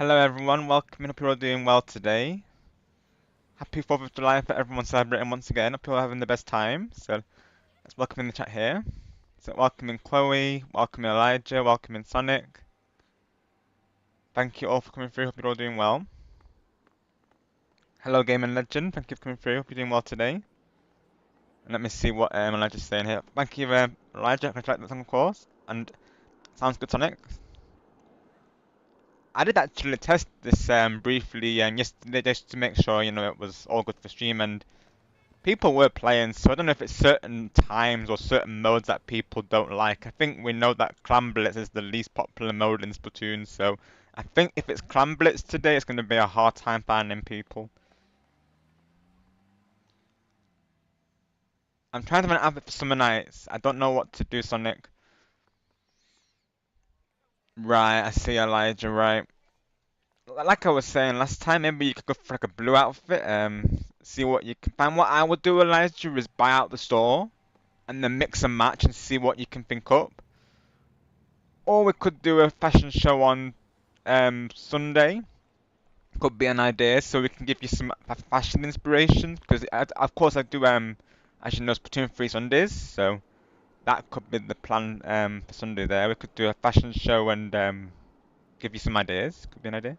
Hello everyone, welcome. Hope you're all doing well today. Happy 4th of July for everyone celebrating once again. Hope you're all having the best time. So let's welcome in the chat here. So welcome in Chloe, welcome in Elijah, welcome in Sonic. Thank you all for coming through. Hope you're all doing well. Hello Game and Legend, thank you for coming through. Hope you're doing well today. And let me see what Elijah's saying here. Thank you Elijah, I like that song of course. And sounds good Sonic. I did actually test this briefly yesterday just to make sure it was all good for stream, and people were playing, so I don't know if it's certain times or certain modes that people don't like. I think we know that Clan Blitz is the least popular mode in Splatoon, so I think if it's Clan Blitz today, it's going to be a hard time finding people. I'm trying to find an outfit for Summer Nights. I don't know what to do, Sonic. Right, I see Elijah, right. Like I was saying last time, maybe you could go for like a blue outfit, see what you can find. What I would do, Elijah, is buy out the store and then mix and match and see what you can think up. Or we could do a fashion show on Sunday. Could be an idea, so we can give you some fashion inspiration. Because of course I do as you know, Splatoon 3 Sundays, so that could be the plan for Sunday. There, we could do a fashion show and give you some ideas. Could be an idea.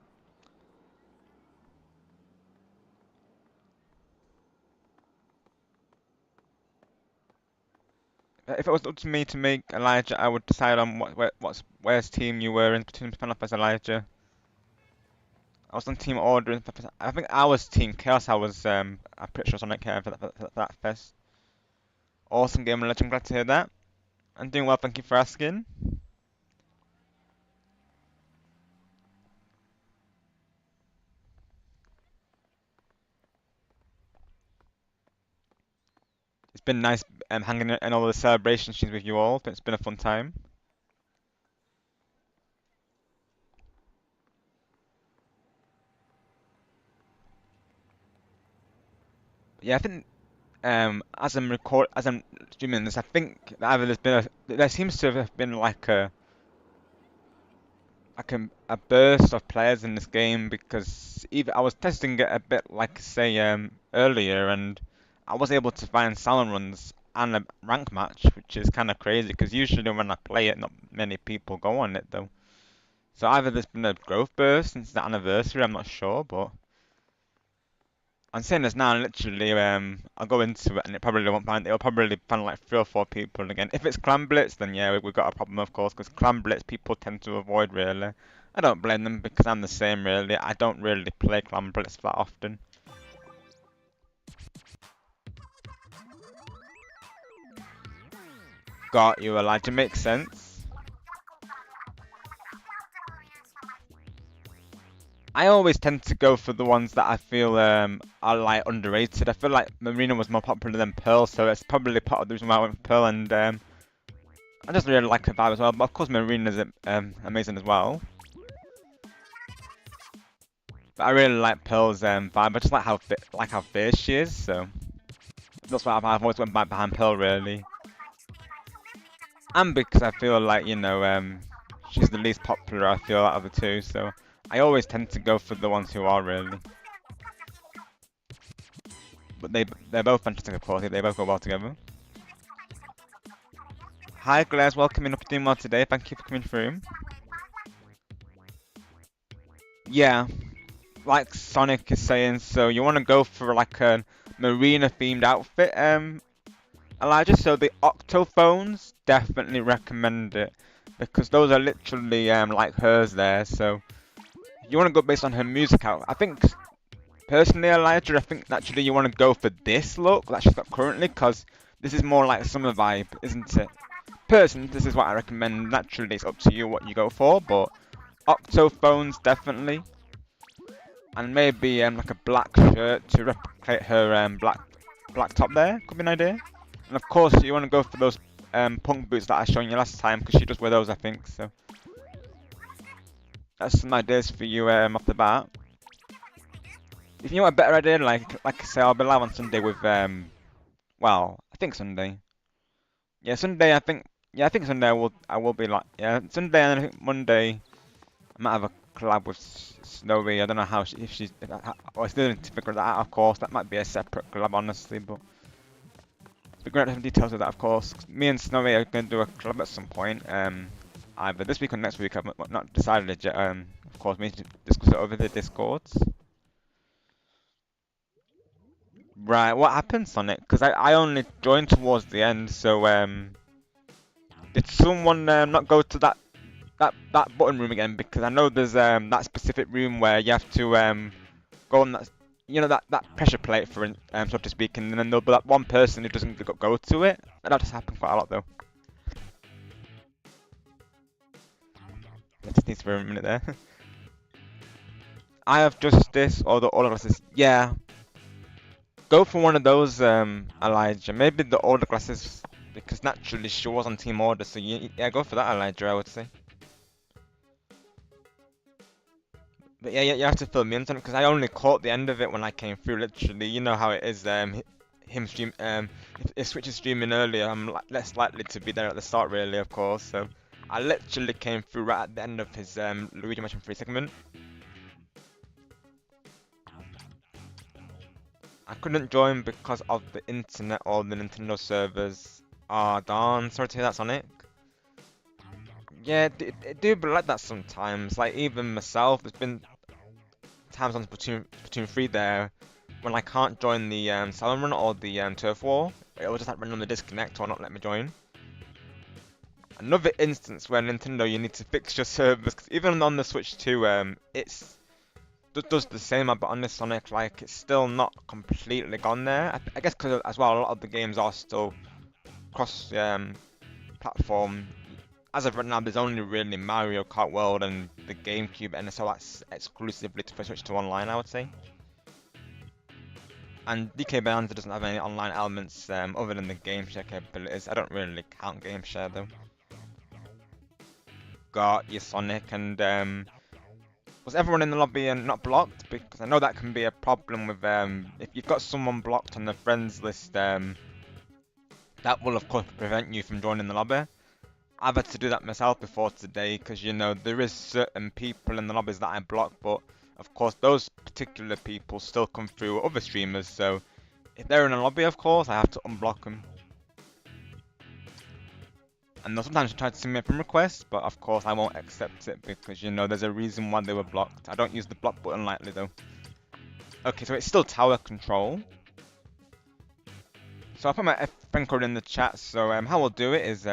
If it was up to me to make Elijah, I would decide on where's team you were in Splatoon Spin off as Elijah. I was on Team Order. I think I was Team Chaos. I'm pretty sure Sonic here for that fest. Awesome game, Legend. I'm glad to hear that. I'm doing well, thank you for asking. It's been nice hanging in all the celebration streams with you all. It's been a fun time. Yeah, I think as I'm streaming this, I think either there seems to have been like a burst of players in this game, because even I was testing it a bit like say earlier, and I was able to find salon runs and a rank match, which is kind of crazy because usually when I play it, not many people go on it though. So either there's been a growth burst since the anniversary, I'm not sure, but I'm saying this now, and literally, I'll go into it, and it'll probably find like 3 or 4 people again. If it's Clan Blitz, then yeah, we've got a problem, of course, because Clan Blitz people tend to avoid, really. I don't blame them, because I'm the same, really. I don't really play Clan Blitz that often. Got you, Elijah, makes sense. I always tend to go for the ones that I feel are like underrated. I feel like Marina was more popular than Pearl, so it's probably part of the reason why I went for Pearl, and I just really like her vibe as well. But of course, Marina's amazing as well. But I really like Pearl's vibe. I just like how fierce she is. So that's why I've always went back behind Pearl, really. And because I feel like she's the least popular, I feel, out of the two. So I always tend to go for the ones who are, really. But they're both fantastic, of course. They both go well together. Hi, Glares. Welcome in. Up doing well today. Thank you for coming through. Yeah, like Sonic is saying, so you want to go for like a marina themed outfit, Elijah. So the Octophones, definitely recommend it, because those are literally like hers there. So you want to go based on her music out. I think personally, Elijah, I think naturally you want to go for this look that she's got currently, because this is more like a summer vibe, isn't it? Personally, this is what I recommend. Naturally, it's up to you what you go for, but Octophones definitely. And maybe like a black shirt to replicate her black top there. Could be an idea. And of course, you want to go for those punk boots that I showed you last time, because she does wear those, I think. So that's some ideas for you off the bat. If you want a better idea, like I say, I'll be live on Sunday with well, I think Sunday. Yeah, Sunday. I think. Yeah, I think Sunday I will be like, yeah, Sunday, and I think Monday I might have collab with Snowy. I don't know how she, if she's, if, I still need to figure that out. Of course, that might be a separate collab, honestly. But figuring out some details of that, of course. 'Cause me and Snowy are going to do a collab at some point. Either this week or next week. I've not decided yet. Of course, we need to discuss it over the Discords. Right, what happened, Sonic? Because I only joined towards the end, so did someone not go to that button room again? Because I know there's that specific room where you have to go on that, you know, that pressure plate for so to speak, and then there'll be that one person who doesn't go to it. That just happened quite a lot though. I just need to for a minute there. I have justice or the all of us. Yeah, go for one of those, Elijah. Maybe the older classes, because naturally she was on team order. So yeah, go for that, Elijah. I would say. But yeah, you have to fill me in on it because I only caught the end of it when I came through. Literally, you know how it is. Him stream. If Switch is streaming earlier, I'm less likely to be there at the start, really, of course. So I literally came through right at the end of his Luigi Mansion 3 segment. I couldn't join because of the internet or the Nintendo servers. Ah, darn. Sorry to hear that, Sonic. Yeah, it do be like that sometimes. Like even myself, there's been times on Splatoon 3 there when I can't join the Salmon Run or the Turf War. It will just like randomly disconnect or not let me join. Another instance where Nintendo you need to fix your servers, because even on the Switch 2, it's does the same. But on this Sonic, like it's still not completely gone there. I guess because as well a lot of the games are still cross platform. As of right now, there's only really Mario Kart World and the GameCube, and so that's exclusively to Switch 2 online, I would say. And DK Bonanza doesn't have any online elements other than the game share capabilities. I don't really count game share though. Got your Sonic, and was everyone in the lobby and not blocked? Because I know that can be a problem with if you've got someone blocked on the friends list. That will of course prevent you from joining the lobby. I've had to do that myself before today because you know there is certain people in the lobbies that I block, but of course those particular people still come through other streamers. So if they're in a lobby, of course I have to unblock them. And they'll sometimes try to send me a friend request, but of course I won't accept it because you know there's a reason why they were blocked. I don't use the block button lightly though. Okay, so it's still tower control. So I'll put my friend code in the chat. So how we'll do it is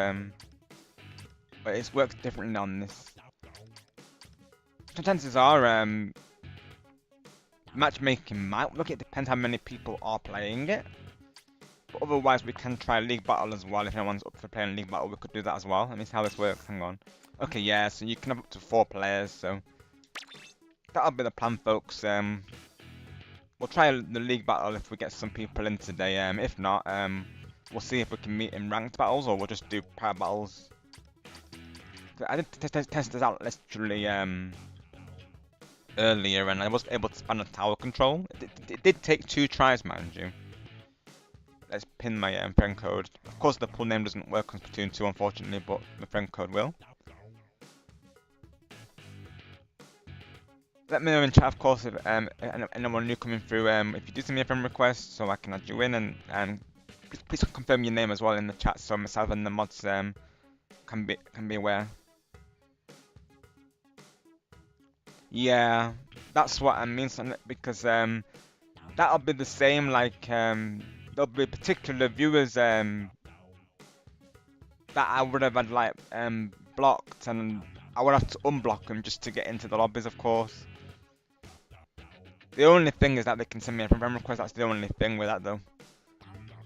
but it works differently on this. So chances are, matchmaking might look. It depends how many people are playing it. But otherwise, we can try League Battle as well. If anyone's up for playing League Battle, we could do that as well. Let me see how this works. Hang on. Okay, yeah. So you can have up to 4 players. So that'll be the plan, folks. We'll try the League Battle if we get some people in today. If not, we'll see if we can meet in ranked battles or we'll just do private battles. I did test this out literally earlier, and I was able to spam the tower control. It did take 2 tries, mind you. Let's pin my friend code. Of course, the pool name doesn't work on Splatoon 2, unfortunately, but the friend code will. Let me know in chat, of course, if anyone new coming through. If you do send me a friend request, so I can add you in, and please confirm your name as well in the chat, so myself and the mods can be aware. Yeah, that's what I mean, because that'll be the same. Like there'll be particular viewers that I would have had like blocked, and I would have to unblock them just to get into the lobbies, of course. The only thing is that they can send me a friend request. That's the only thing with that, though.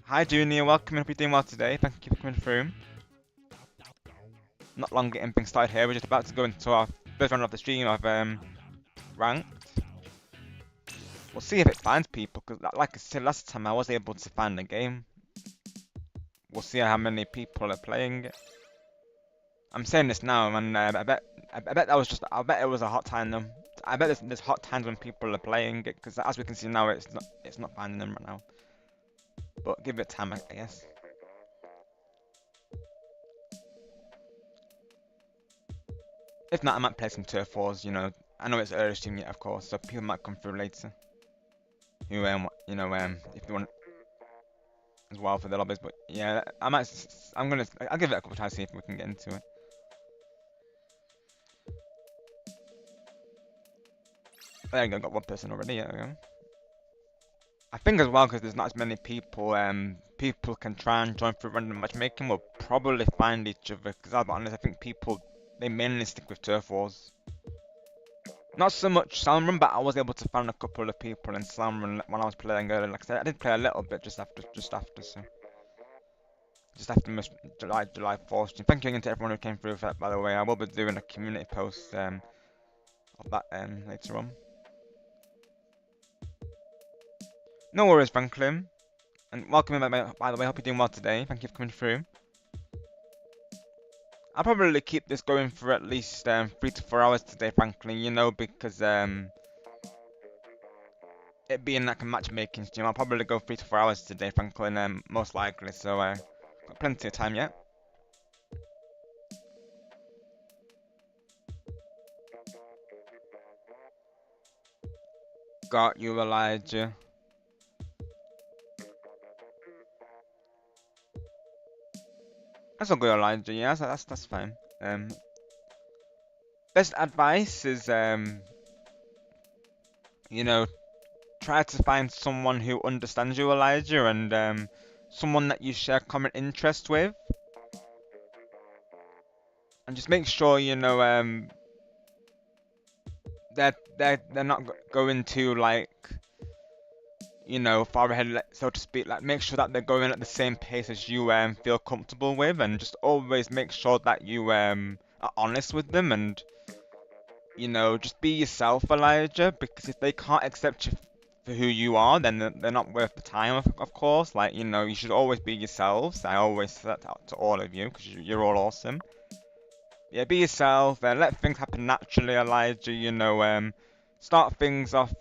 Hi, Junior. Welcome. Hope you're doing well today. Thank you for coming through. Not long getting things started here. We're just about to go into our first round of the stream of ranked. We'll see if it finds people, because like I said last time, I was able to find the game. We'll see how many people are playing it. I'm saying this now, and I bet that was just. I bet it was a hot time though. I bet there's hot times when people are playing it, because as we can see now, it's not finding them right now. But give it time, I guess. If not, I might play some turf wars, you know, I know it's early stream yet, of course, so people might come through later. Who if they want as well for the lobbies, but yeah, I'll give it a couple tries, see if we can get into it. There you go, got one person already. There we go. I think as well because there's not as many people, people can try and join through random matchmaking. Will probably find each other. Because I'll be honest, I think people they mainly stick with turf wars. Not so much Salmon, but I was able to find a couple of people in Salmon when I was playing earlier. Like I said, I did play a little bit just after, so just after July 4th. And thank you again to everyone who came through for that, by the way. I will be doing a community post of that later on. No worries, Franklin. And welcome, by the way. Hope you're doing well today. Thank you for coming through. I'll probably keep this going for at least 3 to 4 hours today, Franklin. You know, because it being like a matchmaking stream, I'll probably go 3 to 4 hours today, Franklin. Most likely. So got plenty of time yet. Got you, Elijah. That's a good, Elijah. Yeah, that's fine. Best advice is you know, try to find someone who understands you, Elijah, and someone that you share common interest with, and just make sure that they're not going to like far ahead, so to speak. Like make sure that they're going at the same pace as you feel comfortable with, and just always make sure that you are honest with them, and just be yourself, Elijah, because if they can't accept you for who you are, then they're not worth the time, of course. Like, you should always be yourselves. I always say that to all of you, because you're all awesome. Yeah, be yourself, and let things happen naturally, Elijah. Start things off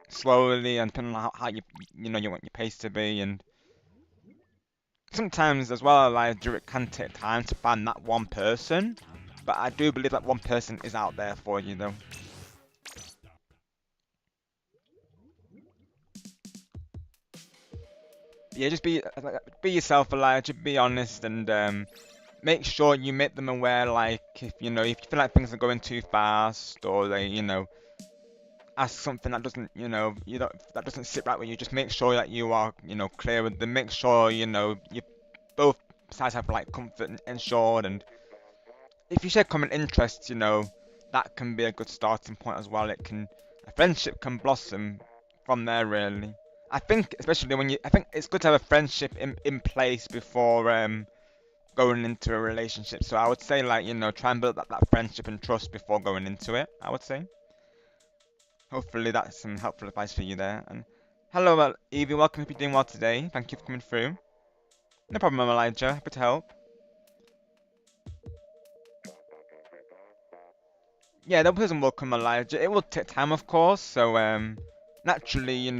slowly and depending on how you want your pace to be, and sometimes as well, Elijah, it can take time to find that one person, but I do believe that one person is out there for you, though. Yeah, just be yourself, Elijah. Be honest, and make sure you make them aware. Like if you feel like things are going too fast, or they ask something that doesn't that doesn't sit right with you, just make sure that you are clear with them. Make sure you both sides have like comfort ensured, and if you share common interests, that can be a good starting point as well. A friendship can blossom from there, really. I think, especially I think it's good to have a friendship in place before going into a relationship. So I would say, like, try and build that friendship and trust before going into it, I would say. Hopefully that's some helpful advice for you there. And hello, Evie, welcome. Hope you're doing well today. Thank you for coming through. No problem, Elijah. Happy to help. Yeah, the person will come, Elijah. It will take time, of course. So, naturally,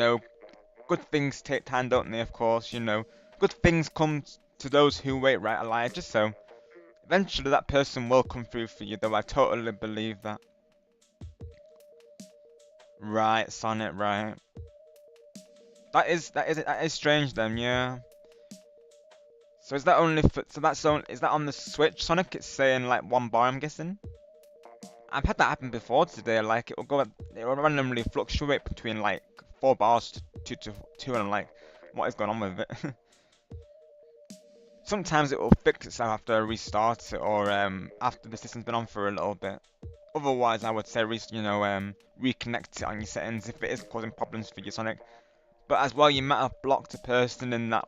good things take time, don't they? Of course, good things come to those who wait, right, Elijah? So, eventually, that person will come through for you, though. I totally believe that. Right, Sonic, right. That is strange, then, yeah. So is that only for, so that's on is that on the Switch, Sonic? It's saying like 1 bar, I'm guessing. I've had that happen before today. Like it will randomly fluctuate between like 4 bars to two, and I'm like, what is going on with it? Sometimes it will fix itself after I restart it, or after the system's been on for a little bit. Otherwise, I would say reconnect it on your settings if it is causing problems for you, Sonic. But as well, you might have blocked a person in that.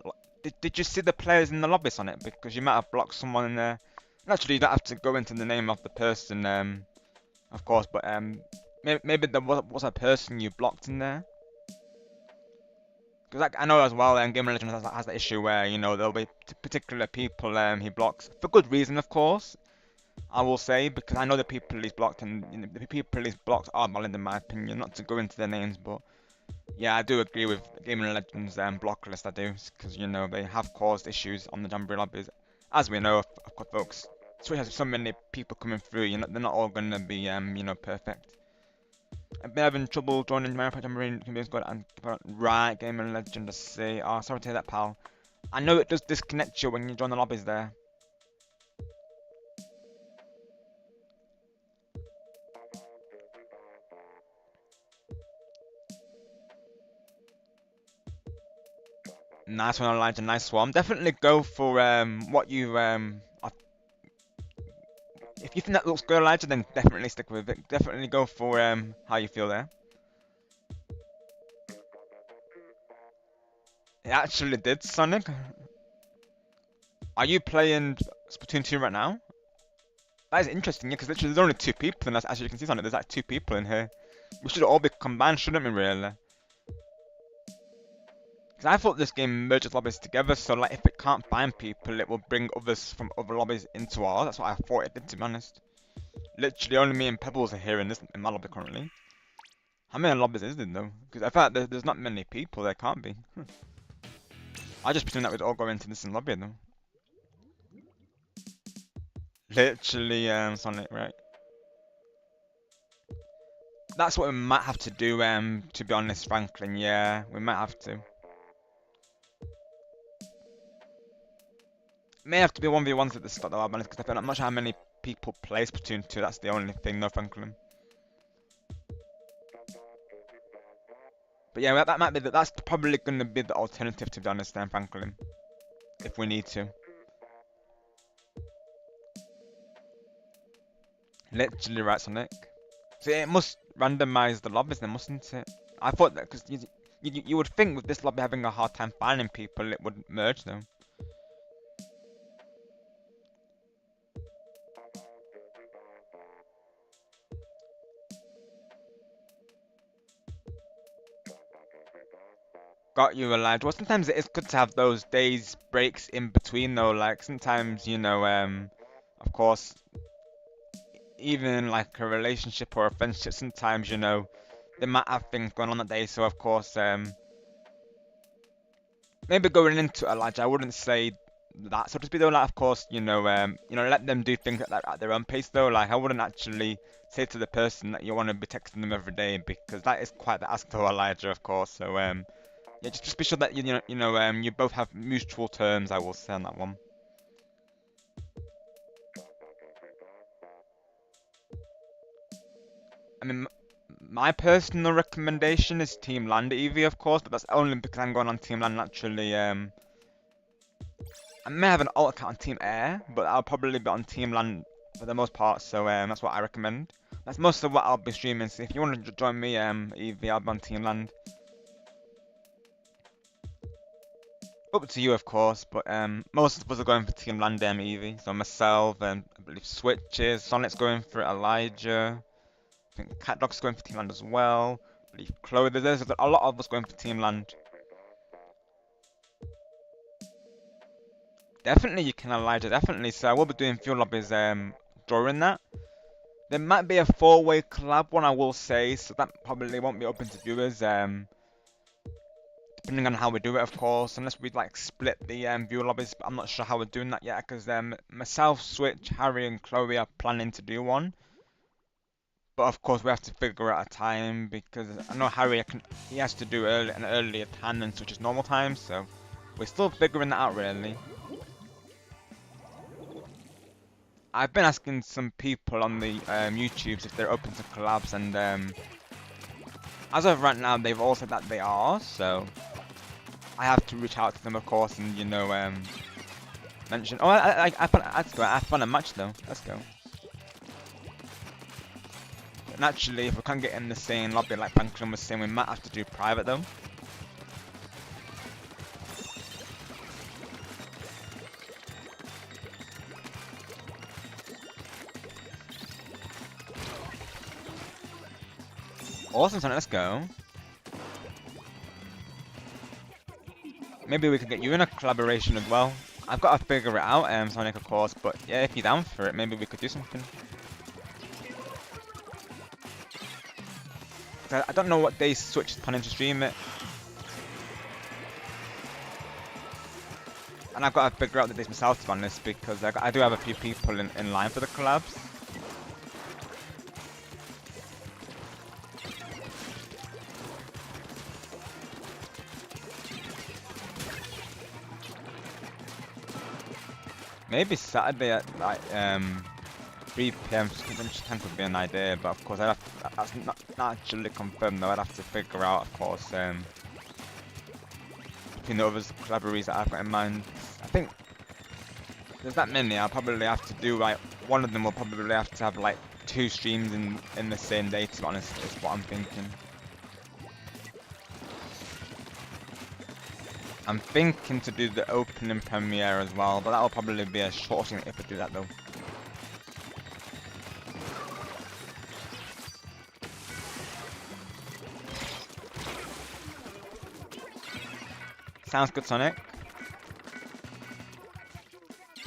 Did you see the players in the lobby, Sonic? Because you might have blocked someone in there. Naturally, you don't have to go into the name of the person, of course, but maybe there was a person you blocked in there. Because like, I know as well, Game of Legends has that issue where there'll be particular people he blocks for good reason, of course. I will say, because I know the people he's blocked, and the people he's blocked are valid in my opinion. Not to go into their names, but yeah, I do agree with Game of Legends block list. I do, because they have caused issues on the Jamboree lobbies, as we know, of course, folks. Switch has so many people coming through. They're not all gonna be perfect. I've been having trouble joining my Project Marine can be good and right game and legend to see. Oh, sorry to hear that, pal. I know it does disconnect you when you join the lobbies there. Nice one, Elijah. Nice one. Definitely go for what you if you think that looks good, Elijah, then definitely stick with it. Definitely go for how you feel there. It actually did, Sonic. Are you playing Splatoon 2 right now? That is interesting, yeah, because literally there's only 2 people, and as you can see, Sonic, there's like 2 people in here. We should all be combined, shouldn't we, really? Because I thought this game merges lobbies together, so like if it can't find people, it will bring others from other lobbies into ours. That's what I thought it did, to be honest. Literally only me and Pebbles are here in my lobby currently. How many lobbies is there though? Because I thought there's not many people, there can't be. I just presume that we'd all go into this lobby though. Literally, Sonic, right? That's what we might have to do, to be honest, Franklin, yeah, we might have to. May have to be 1v1s at the start though, because I'm not sure how many people play Splatoon 2, that's the only thing though, Franklin. But yeah, that might be that's probably going to be the alternative, to be honest, then, Franklin. If we need to. Literally right, Sonic. So it must randomize the lobbies then, mustn't it? I thought that, because you would think with this lobby having a hard time finding people, it would merge them. Got you, Elijah. Well, sometimes it is good to have those days breaks in between though, like sometimes, of course, even in like a relationship or a friendship, sometimes, they might have things going on that day, so of course, maybe going into it, Elijah, I wouldn't say that, so to speak though, like, of course, let them do things at their own pace though, like, I wouldn't actually say to the person that you want to be texting them every day, because that is quite the ask though, Elijah, of course, so, yeah, just be sure that you both have mutual terms, I will say on that one. I mean, my personal recommendation is Team Land EV, of course, but that's only because I'm going on Team Land naturally. I may have an alt account on Team Air, but I'll probably be on Team Land for the most part, so that's what I recommend. That's most of what I'll be streaming, so if you want to join me, EV, I'll be on Team Land. Up to you, of course, but most of us are going for Team Land EV, so myself, and I believe Switches, Sonic's going for Elijah. I think CatDog's going for Team Land as well. I believe Chloe, there's a lot of us going for Team Land. Definitely you can, Elijah, definitely. So I will be doing fuel lobbies during that. There might be a 4-way collab one, I will say, so that probably won't be open to viewers, depending on how we do it, of course, unless we like split the viewer lobbies, but I'm not sure how we're doing that yet, because myself, Switch, Harry and Chloe are planning to do one. But of course we have to figure out a time, because I know Harry, he has to do an earlier time than Switch's normal time, so we're still figuring that out really. I've been asking some people on the YouTubes if they're open to collabs, and as of right now, they've all said that they are. So I have to reach out to them, of course, and mention. Oh, let's go. I found a match though. Let's go. Naturally, if we can't get in the same lobby like Franklin was saying, we might have to do private though. Awesome, Sonic, let's go. Maybe we could get you in a collaboration as well. I've got to figure it out, Sonic, of course, but yeah, if you're down for it, maybe we could do something. I don't know what day Switch is planning to stream it. And I've got to figure out this myself, to be honest, because I do have a few people in line for the collabs. Maybe Saturday at like 3 PM just could be an idea, but of course that's not actually confirmed though. I'd have to figure out, of course, between the other collaborations that I've got in mind. I think there's that many. I'll probably have to do like one of them will probably have to have like 2 streams in the same day. To be honest, is what I'm thinking. I'm thinking to do the opening premiere as well, but that will probably be a short thing if I do that though. Sounds good, Sonic.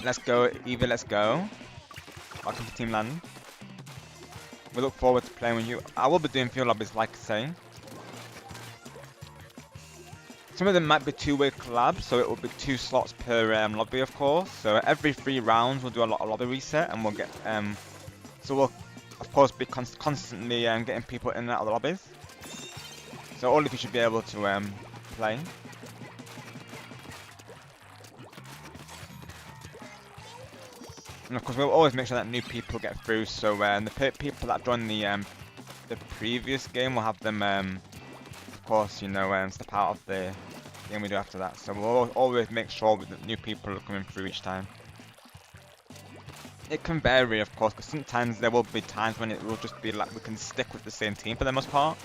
Let's go, Eva, let's go. Welcome to Team Land. We look forward to playing with you. I will be doing field lobbies, like I say. Some of them might be 2-way collabs, so it will be 2 slots per lobby, of course. So every 3 rounds, we'll do a lot of lobby reset, and we'll get so we'll of course be constantly getting people in and out of the lobbies. So all of you should be able to play. And of course, we'll always make sure that new people get through. So the people that joined the previous game, we'll have them, of course, you know, step out of the game we do after that. So we'll always make sure that new people are coming through each time. It can vary, of course, because sometimes there will be times when it will just be like we can stick with the same team for the most part.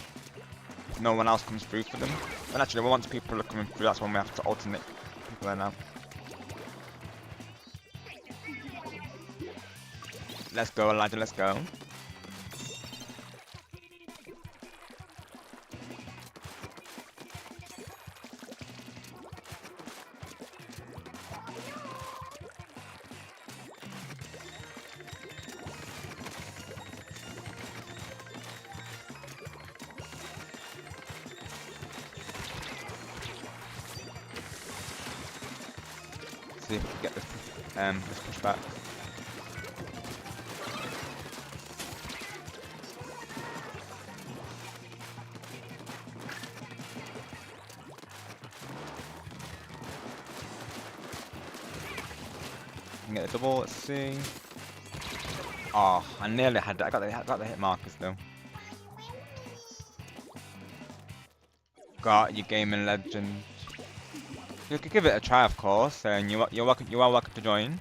If no one else comes through for them. But actually, once people are coming through, that's when we have to alternate people in now. Let's go, Elijah, let's go. See if we can get this push back. Get a double, let's see. Oh, I nearly had it. I got the hit markers though. Got your gaming legend. You could give it a try, of course, and you're welcome to join.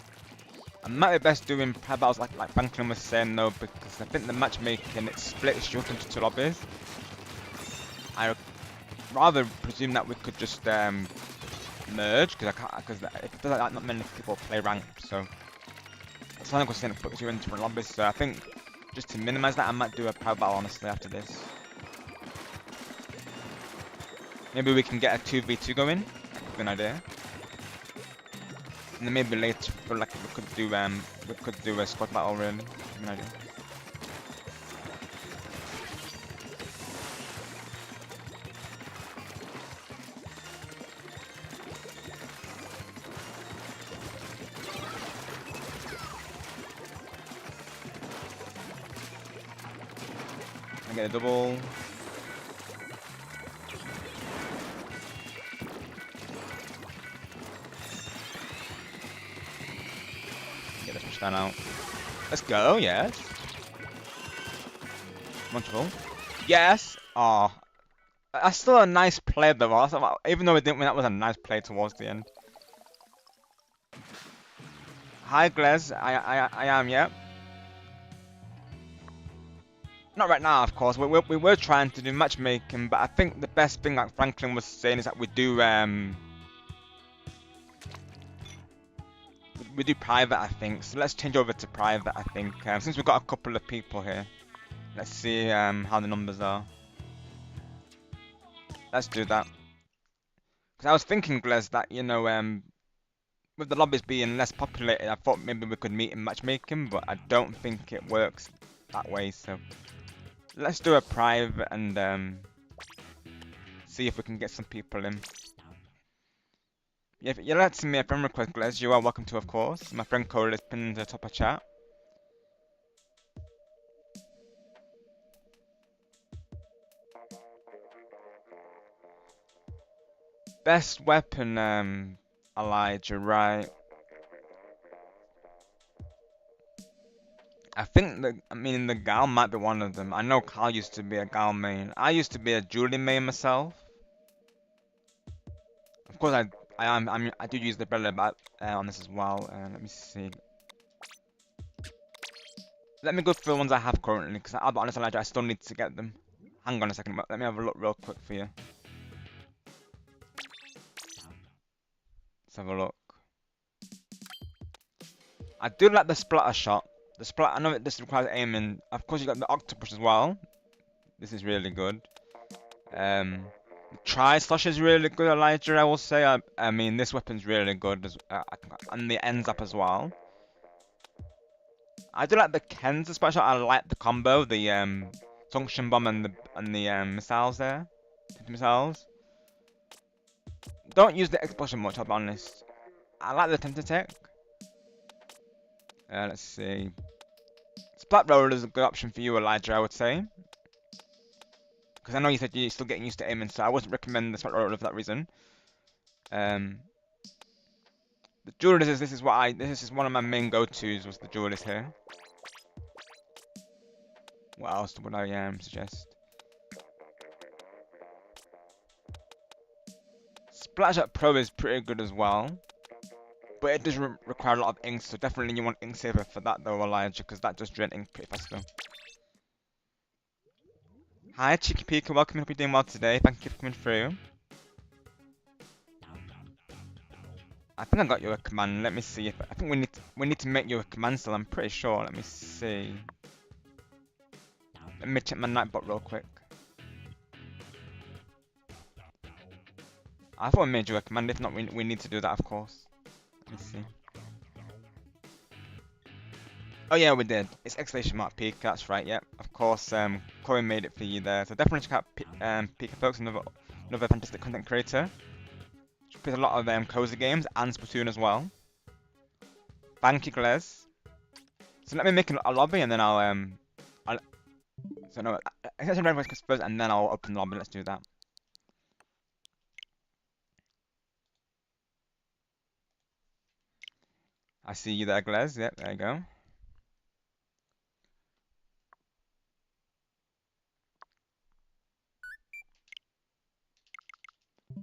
I might be best doing private battles like Franklin was saying though, because I think the matchmaking it splits you up into 2 lobbies. I rather presume that we could just merge, because it does like not many people play ranked, so that's why I was saying it puts you into different lobbies. So I think just to minimize that, I might do a private battle honestly after this. Maybe we can get a 2v2 going. Good idea. And then maybe later, like we could do a squad battle really. Good idea. I get a double. Stand out. Let's go, yes. Wonderful. Yes! Oh. That's still a nice play though. Even though we didn't win, that was a nice play towards the end. Hi Glez, I am, yeah. Not right now, of course. We were trying to do matchmaking, but I think the best thing, like Franklin was saying, is that we do private, I think. So let's change over to private, I think. Since we've got a couple of people here. Let's see how the numbers are. Let's do that. Because I was thinking, Glez, that, you know, with the lobbies being less populated, I thought maybe we could meet in matchmaking, but I don't think it works that way, so... Let's do a private and see if we can get some people in. If you'd like to send me a friend request, Glez, you are welcome to, of course. My friend code is pinned to the top of chat. Best weapon, Elijah, right? I mean, the Gal might be one of them. I know Carl used to be a Gal main. I used to be a Julie main myself. Of course, I do use the Bella on this as well. Let me see. Let me go through the ones I have currently, because I'll be honest, Elijah, I still need to get them. Hang on a second, let me have a look real quick for you. Let's have a look. I do like the splatter shot. The splatter, I know that this requires aiming. Of course, you got the octopus as well. This is really good. Tri-slash is really good, Elijah, I will say. I mean, this weapon's really good, and the ends up as well. I do like the Ken's especially. I like the combo, the function bomb and the missiles there, missiles. Don't use the explosion much, I'll be honest. I like the Tempter Tech. Let's see. Splat Roller is a good option for you, Elijah, I would say. Because I know you said you're still getting used to aiming, so I wouldn't recommend the Splat Roller for that reason. The Duelist this is one of my main go-tos was the Duelist here. What else would I suggest? Splashshot Pro is pretty good as well. But it does require a lot of ink, so definitely you want Ink Saver for that though, Elijah, because that does drain ink pretty fast though. Hi Cheeky Pika, welcome, hope you're doing well today, thank you for coming through. I think I got you a command, let me see if, I think we need to make you a command still, I'm pretty sure, let me see. Let me check my Nightbot real quick. I thought we made you a command, if not we need to do that of course. Let me see. Oh yeah, we did. It's exclamation mark Pika, that's right, yep. Of course, Corey made it for you there. So definitely check out Pika folks, another fantastic content creator. She plays a lot of cozy games and Splatoon as well. Thank you, Glez. So let me make a lobby and then so no, I guess I'm ready first and then I'll open the lobby, let's do that. I see you there, Glez, yep, there you go.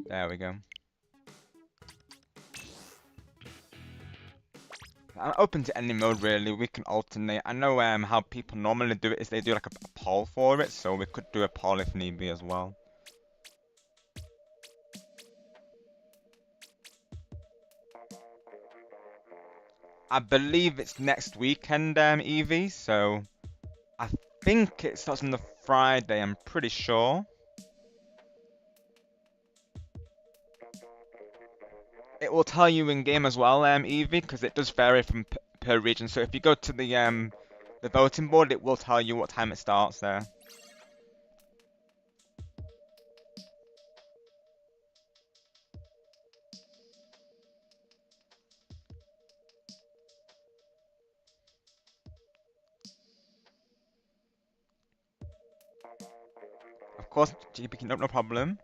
There we go. I'm open to any mode really, we can alternate. I know how people normally do it is they do like a poll for it, so we could do a poll if need be as well. I believe it's next weekend, Evie, so I think it starts on the Friday, I'm pretty sure. It will tell you in game as well, Evie, because it does vary from per region. So if you go to the voting board, it will tell you what time it starts there. Of course, GP, no problem.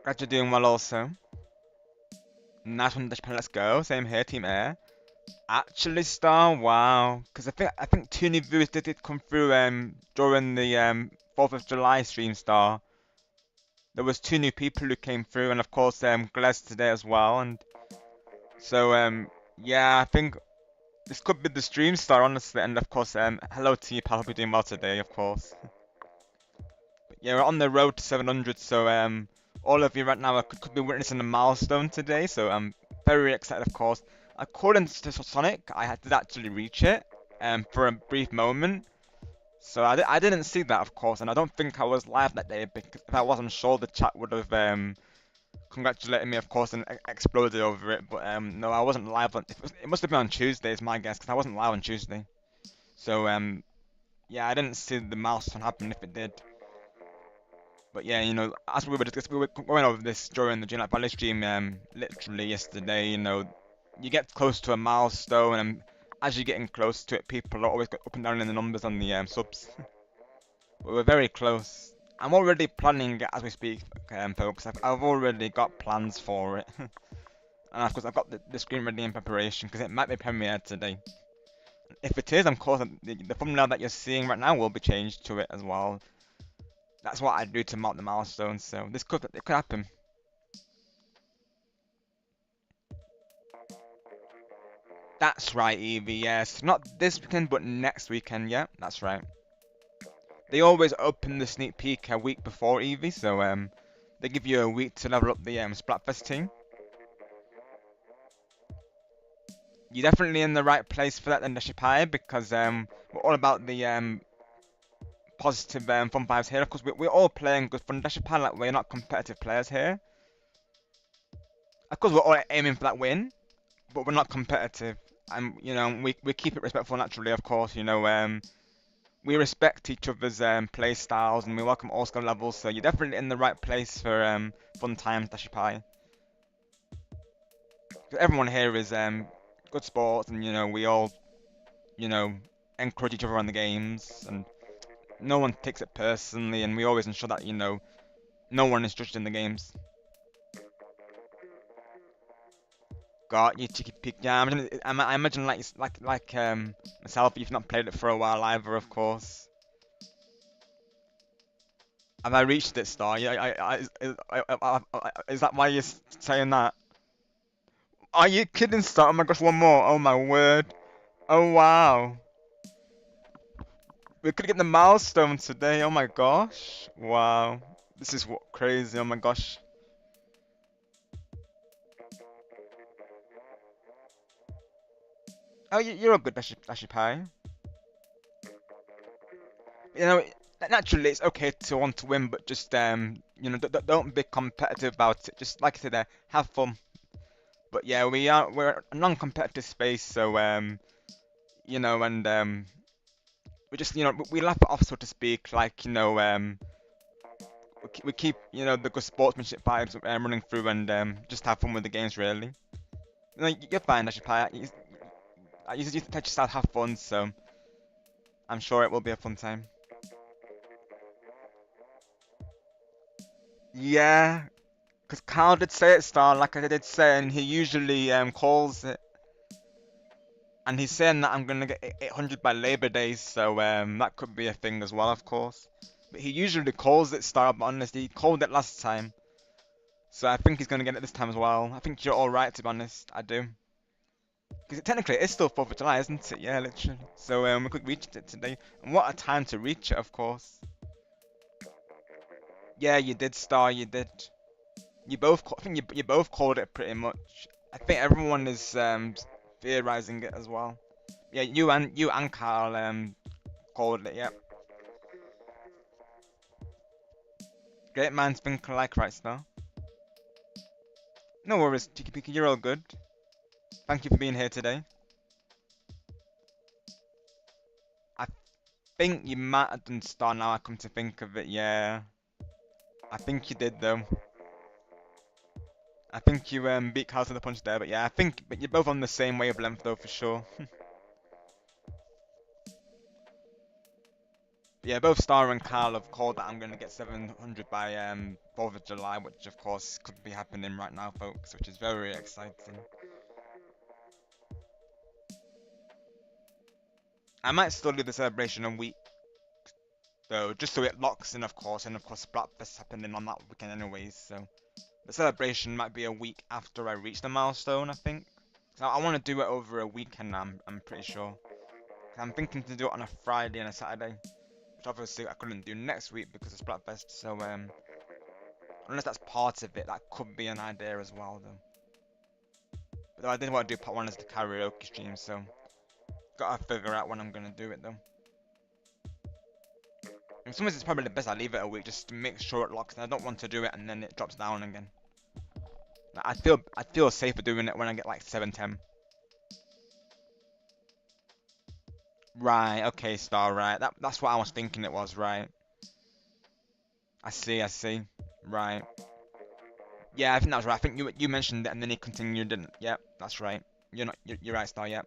Glad you're doing well also. Nice one, Japan, let's go. Same here, Team Air. Actually, Star, wow. Because I think two new viewers did come through during the 4th of July stream, Star. There was two new people who came through, and of course Glez today as well. And so yeah, I think this could be the stream Star, honestly. And of course hello to you, pal. Hope you're doing well today, of course. But yeah, we're on the road to 700, so all of you right now could be witnessing a milestone today. So I'm very excited, of course. According to Sonic, I did actually reach it for a brief moment. So I didn't see that, of course, and I don't think I was live that day because if I was, I'm sure the chat would have congratulating me, of course, and exploded over it. But no, I wasn't live on. It must have been on Tuesday, is my guess, because I wasn't live on Tuesday. So yeah, I didn't see the milestone happen if it did. But yeah, as we were going over this during the Dreamlight Valley stream, literally yesterday, you get close to a milestone, and as you're getting close to it, people are always go up and down in the numbers on the subs. We're very close. I'm already planning it as we speak, folks. I've already got plans for it. And of course, I've got the screen ready in preparation because it might be premiered today. If it is, of course, the thumbnail that you're seeing right now will be changed to it as well. That's what I do to mark the milestones, so it could happen. That's right, Evie, yes. Not this weekend, but next weekend, yeah, that's right. They always open the sneak peek a week before Evie, so they give you a week to level up the Splatfest team. You're definitely in the right place for that then, Deshipai, because we're all about the positive fun vibes here. Of course, we're all playing good fun, Deshipai, like we're not competitive players here. Of course, we're all aiming for that win, but we're not competitive. And, we keep it respectful naturally, of course, we respect each other's play styles and we welcome all skill levels, so you're definitely in the right place for fun times, Deshipai. Everyone here is good sports and, we all, you know, encourage each other on the games and no one takes it personally, and we always ensure that no one is judged in the games. Got you, cheeky peek. Yeah, I imagine like myself, you've not played it for a while either, of course. Have I reached it, Star? Yeah, is that why you're saying that? Are you kidding, Star? Oh my gosh, one more. Oh my word. Oh wow. We could get the milestone today. Oh my gosh. Wow. This is what crazy. Oh my gosh. Oh, you're a good Dashi Pie. You know, naturally it's okay to want to win, but just don't be competitive about it. Just like I said there, have fun. But yeah, we're a non-competitive space, so and we just we laugh it off, so to speak. Like we keep the good sportsmanship vibes running through, and just have fun with the games really. You're fine, Dashi Pie. You just have fun, so I'm sure it will be a fun time. Yeah, because Carl did say it, Star, like I did say, and he usually calls it. And he's saying that I'm gonna get 800 by Labor Day, so that could be a thing as well, of course. But he usually calls it, Star, but honestly, he called it last time. So I think he's gonna get it this time as well. I think you're alright, to be honest, I do. Because technically it is still 4th of July, isn't it? Yeah, literally. So we could reach it today. And what a time to reach it, of course. Yeah, you did, Star, you did. I think you both called it pretty much. I think everyone is theorizing it as well. Yeah, you and Carl called it. Yeah, great minds think alike, right, Star? No worries, Cheeky Peeky, you're all good. Thank you for being here today. I think you might have done Star now. I come to think of it. Yeah, I think you did though. I think you beat Carl to the punch there, but yeah, but you're both on the same wavelength though for sure. Yeah, both Star and Carl have called that I'm going to get 700 by 4th of July, which of course could be happening right now, folks, which is very exciting. I might still do the celebration a week, though, just so it locks in, of course, and of course Splatfest happening on that weekend anyways, so the celebration might be a week after I reach the milestone, I think. So I want to do it over a weekend, I'm pretty sure. I'm thinking to do it on a Friday and a Saturday, which obviously I couldn't do next week because of Splatfest, so unless that's part of it, that could be an idea as well, though. But I didn't want to do part one as the karaoke stream, so gotta figure out when I'm gonna do it though. In some ways, it's probably best I leave it a week just to make sure it locks. And I don't want to do it and then it drops down again. I feel safer doing it when I get like 7-10. Right, okay, Star, right. That's what I was thinking it was, right. I see. Right. Yeah, I think that was right. I think you mentioned it and then he continued, didn't? Yep, that's right. You're right, Star. Yep.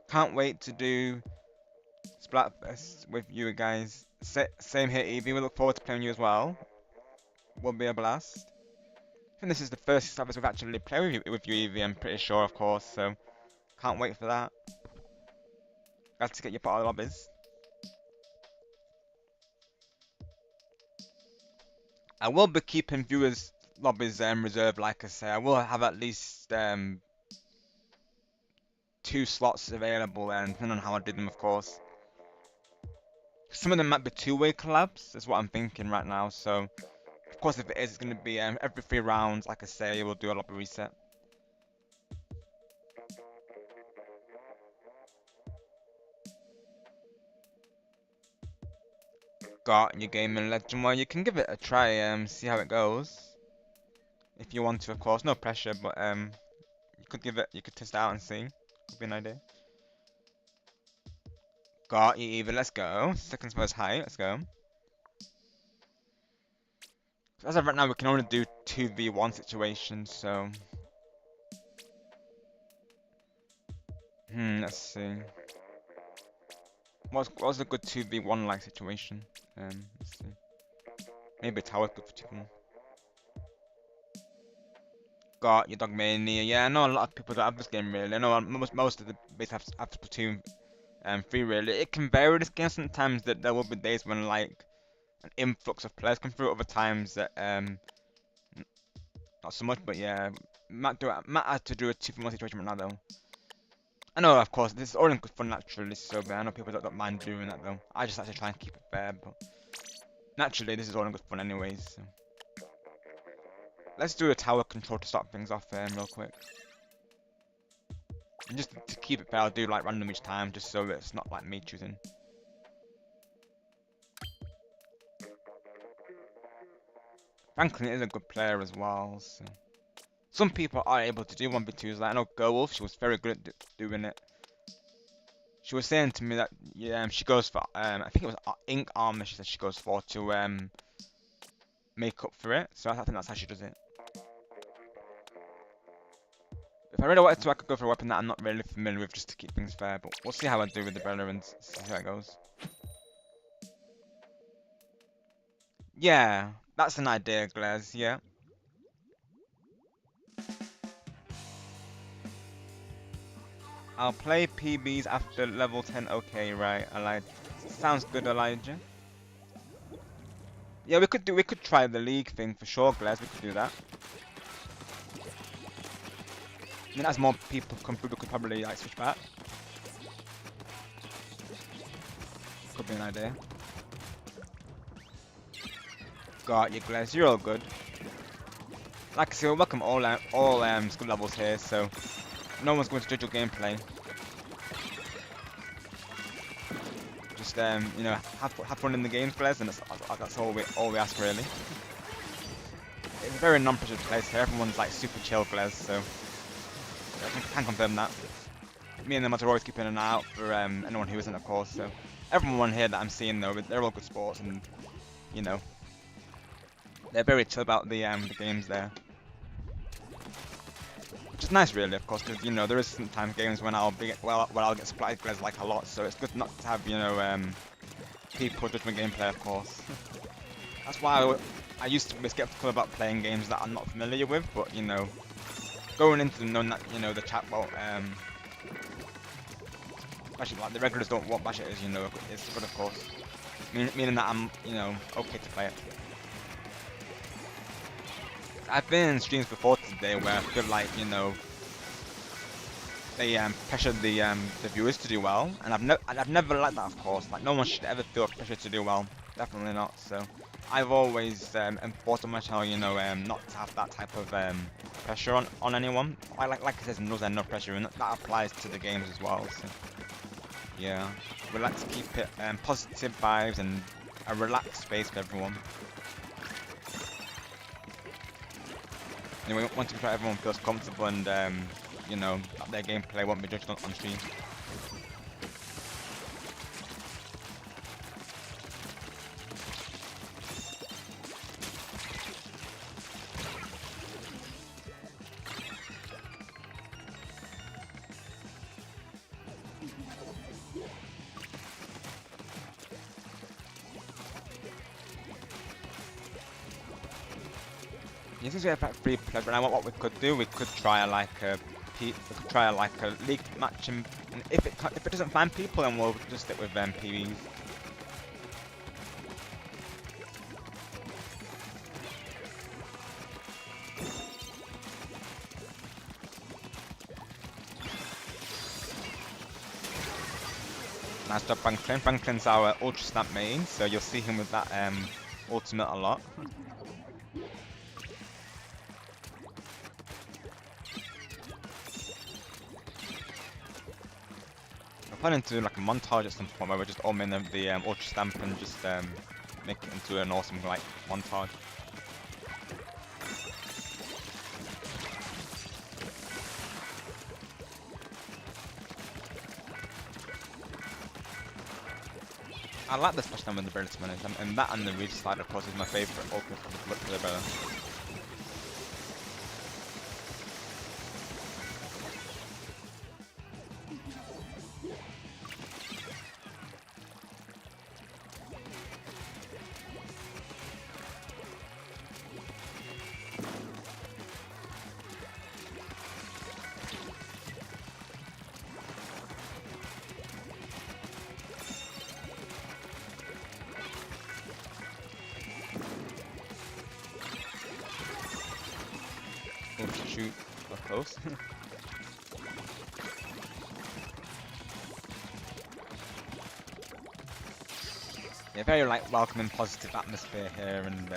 Can't wait to do Splatfest with you guys. Same here, Evie. We look forward to playing you as well. Will be a blast. I think this is the first Splatfest we've actually played with you, Evie. I'm pretty sure, of course. So can't wait for that. Glad to get you part of the lobbies. I will be keeping viewers lobbies reserved, like I say. I will have at least 2 slots available, and depending on how I do them, of course. Some of them might be two-way collabs, is what I'm thinking right now. So, of course, if it is, it's going to be every 3 rounds. Like I say, we'll do a lobby reset. Got your gaming legend. Well, you can give it a try. See how it goes. If you want to, of course. No pressure, but you could give it. You could test it out and see. Could be an idea. Got you even. Let's go. Seconds first height. Let's go. As of right now, we can only do 2v1 situations, so... let's see. What's a good 2v1 like situation? Let's see. Maybe a tower good for 2v1. Got your dog mania. Yeah, I know a lot of people that have this game really. I know most of the base have Splatoon 3 really. It can vary this game sometimes that there will be days when like an influx of players come through, other times that not so much, but yeah, might have to do a 2v1 situation right now though. I know, of course, this is all in good fun naturally, so but I know people don't mind doing that though. I just like to try and keep it fair, but naturally this is all in good fun anyways. So. Let's do a tower control to start things off real quick. And just to keep it fair, I'll do like random each time, just so it's not like me choosing. Franklin is a good player as well, so. Some people are able to do 1v2s, like I know Girlwolf, she was very good at doing it. She was saying to me that yeah, she goes for I think it was ink armor. She said she goes for to make up for it. So I think that's how she does it. If I really wanted to, I could go for a weapon that I'm not really familiar with, just to keep things fair. But we'll see how I do with the Bella and see how it goes. Yeah, that's an idea, Glaze. Yeah. I'll play PBs after level 10. Okay, right. Sounds good, Elijah. Yeah, we could try the league thing for sure, Glaze. We could do that. I mean, as more people come through, we could probably like switch back. Could be an idea. Got you, Glaze. You're all good. Like I said, we welcome all skill levels here, so no one's going to judge your gameplay. Just you know, have fun in the games, Glaze, and that's all we ask really. It's a very non-pressured place here. Everyone's like super chill, Glaze, so I can confirm that. Me and them are always keeping an eye out for anyone who isn't, of course. So everyone here that I'm seeing though, they're all good sports, and you know, they're very chill about the games there. Which is nice, really, of course, because you know there is sometimes games when I'll get splatted Glaze like a lot, so it's good not to have people judge my gameplay, of course. That's why I used to be skeptical about playing games that I'm not familiar with, but you know, going into knowing that the chat well, actually like the regulars don't what bash it is, it's good, of course. Meaning that I'm okay to play it. I've been in streams before today where I feel like they pressured the viewers to do well, and I've never liked that, of course. Like no one should ever feel pressured to do well, definitely not. So I've always enforced on my channel, not to have that type of pressure on anyone. Like I said, there's no pressure, and that applies to the games as well. So yeah, we like to keep it positive vibes and a relaxed space for everyone. You know, we want to make sure everyone feels comfortable and you know, that their gameplay won't be judged on stream. Yeah, since we have that free play, but now what we could do, we could try we could try like a league match, and if it doesn't find people, then we'll just stick with Pvs. Nice job, Franklin. Franklin's our ultra snap main, so you'll see him with that ultimate a lot. We're planning to do like a montage at some point where we just all main the ultra stamp and just make it into an awesome like montage. I like the splash down with the British manage, and that and the reach slide of course is my favourite open for the better. Shoot, got close. Yeah, very like welcoming, positive atmosphere here, and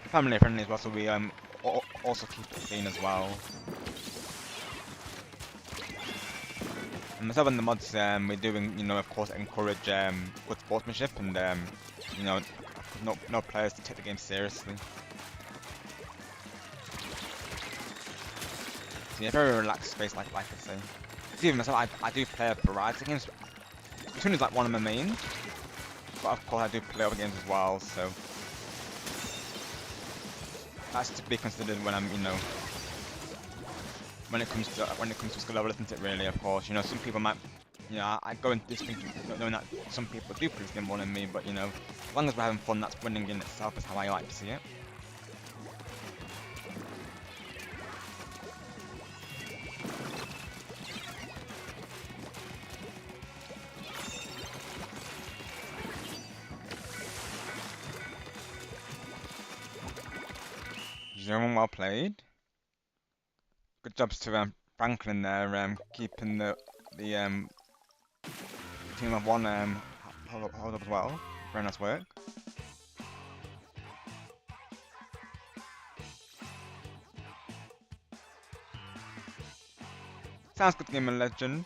family friendly as well. So we also keep it clean as well. And myself and the mods, we're doing, you know, of course, encourage good sportsmanship, and you know, no players to take the game seriously. So yeah, very relaxed space, like I say. Even myself, I do play a variety of games. Splatoon is like one of my mains, but of course I do play other games as well. So that's to be considered when I'm, you know, when it comes to skill level, isn't it? Really, of course, you know, some people might, you know, I go into this thinking, knowing that some people do play this game more than me, but you know, as long as we're having fun, that's winning in itself. Is how I like to see it. Everyone well played. Good jobs to Franklin there, keeping the team of one hold up as well. Very nice work. Sounds good, Game and Legend.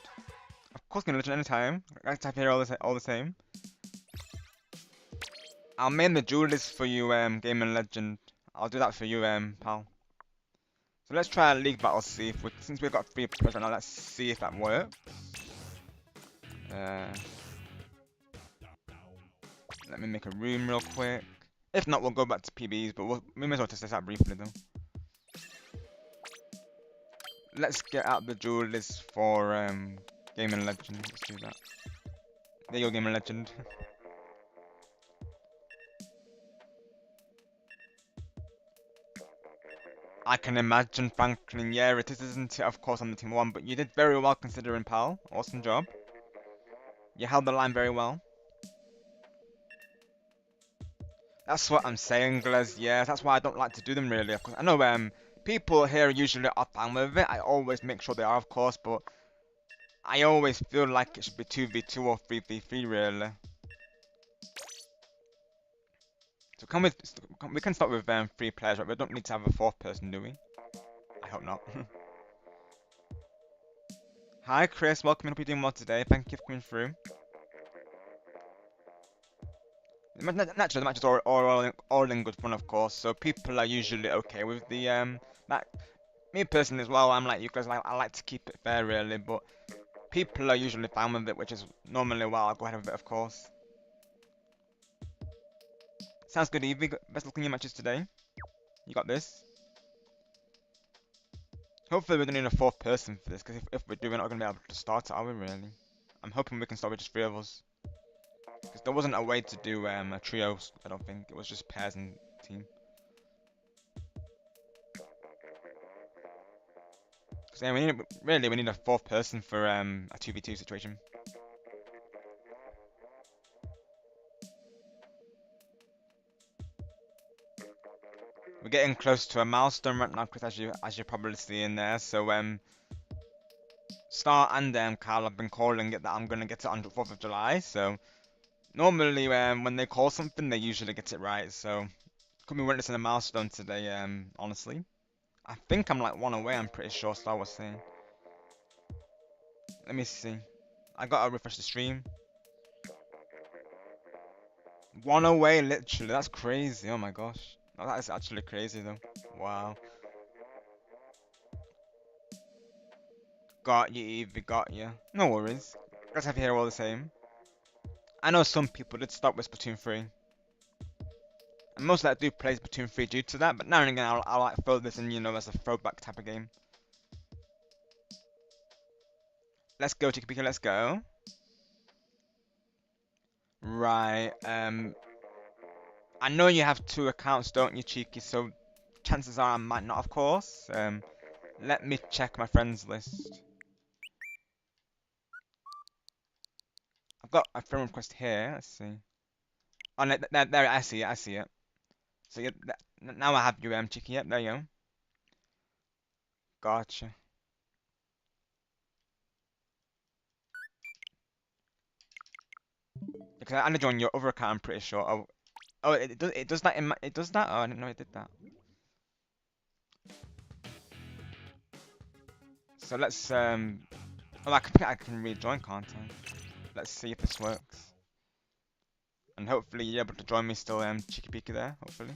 Of course, Game and Legend anytime. I like to have here all the same. I'll main the duelist for you, Game and Legend. I'll do that for you, pal. So let's try a league battle. See if since we've got 3 players right now, let's see if that works. Let me make a room real quick. If not, we'll go back to PBs, but we may as well test this out briefly though. Let's get out the duel list for Game and Legend. Let's do that. There you go, Game and Legend. I can imagine, Franklin. Yeah, it is, isn't it? Of course, on the team 1, but you did very well considering, pal. Awesome job. You held the line very well. That's what I'm saying, Glez. Yeah, that's why I don't like to do them really. Of course, I know people here usually are fine with it. I always make sure they are, of course, but I always feel like it should be 2v2 or 3v3 really. So we can start with 3 players, right? We don't need to have a 4th person, do we? I hope not. Hi Chris, welcome. Hope you're doing well today. Thank you for coming through. naturally the matches are all in good fun, of course. So people are usually okay with the that. Me personally as well, I'm like you guys. Like I like to keep it fair, really, but people are usually fine with it, which is normally why I'll go ahead with it, of course. Sounds good, Evie. Best luck in your matches today. You got this. Hopefully we don't need a fourth person for this, because if we do, we're not going to be able to start it, are we, really? I'm hoping we can start with just three of us. Because there wasn't a way to do a trio, I don't think. It was just pairs and team. Because yeah, we need a fourth person for a 2v2 situation. We're getting close to a milestone right now, Chris, as you probably see in there. So Star and Carl have been calling it that I'm gonna get it on the 4th of July. So normally when they call something, they usually get it right. So could be witnessing a milestone today. Honestly, I think I'm like one away. I'm pretty sure Star was saying. Let me see. I gotta refresh the stream. One away, literally. That's crazy. Oh my gosh. Oh, that is actually crazy though. Wow. Got you, Evie. Got you. No worries. Guys have here all the same. I know some people did stop with Splatoon 3. And most that do play Splatoon 3 due to that, but now and again I'll like throw this in, as a throwback type of game. Let's go, Chicky Pika, let's go. Right, I know you have two accounts, don't you, Cheeky? So chances are I might not, of course. Let me check my friends list. I've got a friend request here. Let's see. Oh, no, there, I see it. I see it. So yeah, now I have you, Cheeky. Yep, there you go. Gotcha. Because I need you on your other account. I'm pretty sure. Oh, it does that in it does that. Oh, I didn't know it did that. So let's oh, I can rejoin, can't I? Let's see if this works. And hopefully you're able to join me still, Cheeky Peeky there. Hopefully.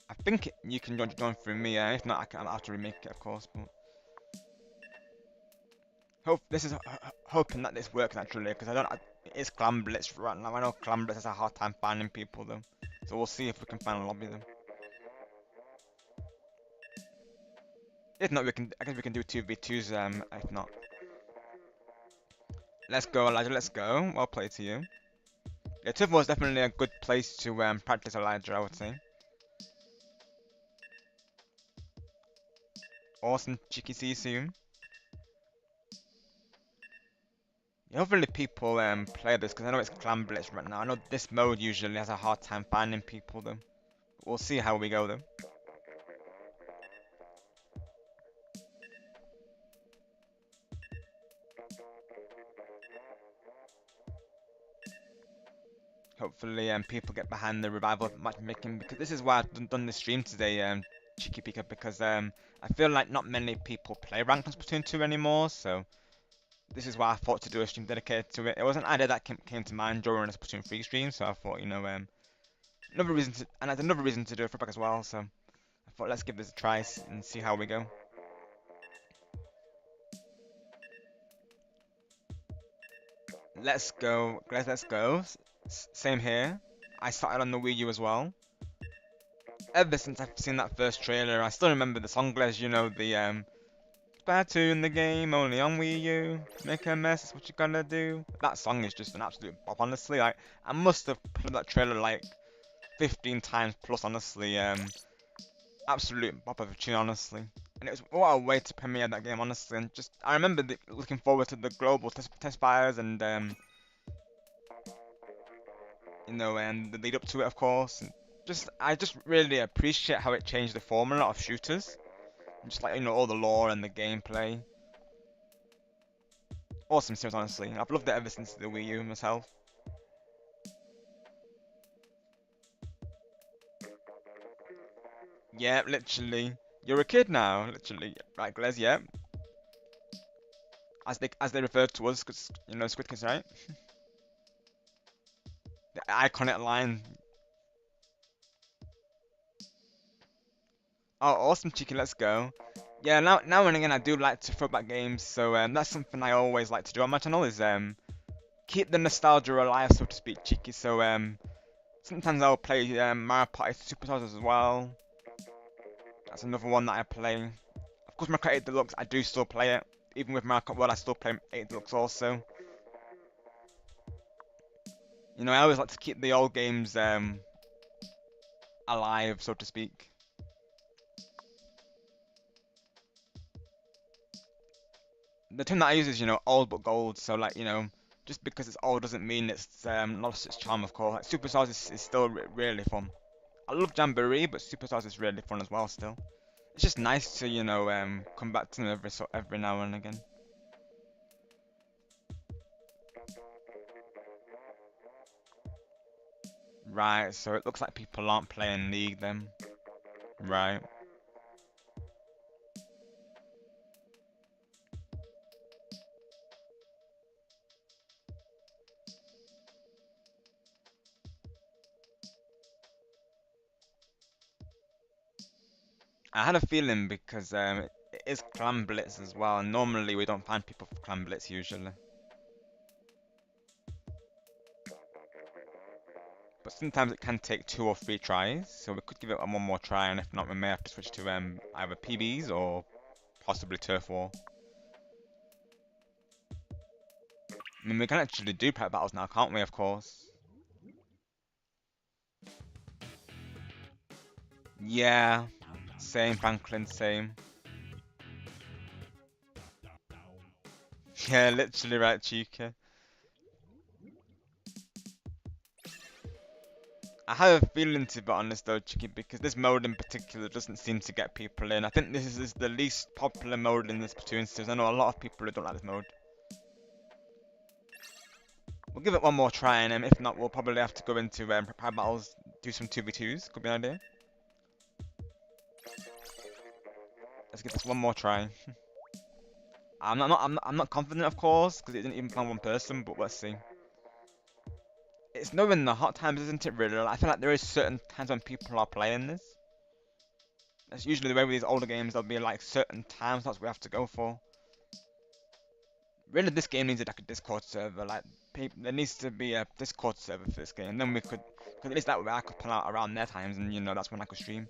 I think you can join through me. If not, I'll have to remake it, of course. But this is hoping that this works naturally, because I don't. It's Clan Blitz right now. I know Clan Blitz has a hard time finding people though, so we'll see if we can find a lobby them. If not, I guess we can do 2v2s. If not, let's go, Elijah. Let's go. Well played to you. Yeah, Tuff was definitely a good place to practice Elijah, I would say. Awesome, cheeky, see you soon. Yeah, hopefully people play this, because I know it's Clan Blitz right now. I know this mode usually has a hard time finding people though. We'll see how we go though. Hopefully people get behind the revival of matchmaking, because this is why I've done this stream today, Cheeky Pika, because I feel like not many people play ranked on Splatoon 2 anymore, so this is why I thought to do a stream dedicated to it. It was an idea that came to mind during a Splatoon 3 stream, so I thought, another reason to, and that's another reason to do a throwback as well, so I thought let's give this a try and see how we go. Let's go, guys, let's go. Same here. I started on the Wii U as well. Ever since I've seen that first trailer, I still remember the song, Glass, the Splatoon the game, only on Wii U. Make a mess, that's what you gotta do. That song is just an absolute bop, honestly. Like, I must have played that trailer like 15 times plus, honestly. Absolute bop of a tune, honestly. And it was what a way to premiere that game, honestly. And just, I remember looking forward to the global test fires and and the lead up to it, of course. And I just really appreciate how it changed the formula of shooters. Just like, all the lore and the gameplay. Awesome series, honestly. I've loved it ever since the Wii U myself. Yeah, literally. You're a kid now, literally. Right, Glez, yeah. as they refer to us, 'cause, Squid Kids, right? The iconic line. Oh, awesome, cheeky. Let's go. Yeah, now and again I do like to throw back games, so that's something I always like to do on my channel is keep the nostalgia alive, so to speak, cheeky. So sometimes I'll play Mario Party Superstars as well. That's another one that I play. Of course, Mario Kart 8 Deluxe, I do still play it. Even with Mario Kart World, I still play 8 Deluxe also. I always like to keep the old games alive, so to speak. The term that I use is, old but gold. So, like, just because it's old doesn't mean it's lost its charm, of course. Like, Superstars is still really fun. I love Jamboree, but Superstars is really fun as well still. It's just nice to, come back to them every now and again. Right, so it looks like people aren't playing League then. Right. I had a feeling because it is Clan Blitz as well, and normally we don't find people for Clan Blitz usually. But sometimes it can take 2 or 3 tries, so we could give it one more try, and if not, we may have to switch to either PBs or possibly Turf War. I mean, we can actually do prep battles now, can't we, of course? Yeah, same, Franklin, same. Yeah, literally right, Chica. I have a feeling, to be honest though, Chicky, because this mode in particular doesn't seem to get people in. I think this is the least popular mode in this Splatoon series. I know a lot of people who don't like this mode. We'll give it one more try, and if not, we'll probably have to go into prepare battles, do some 2v2s. Could be an idea. Let's give this one more try. I'm not confident, of course, because it didn't even plan one person. But let's see. It's knowing the hot times, isn't it? Really, I feel like there is certain times when people are playing this. That's usually the way with these older games. There'll be like certain time slots we have to go for. Really, this game needs like a Discord server. Like, there needs to be a Discord server for this game. Then we could, cause at least that way I could plan out around their times, and that's when I could stream.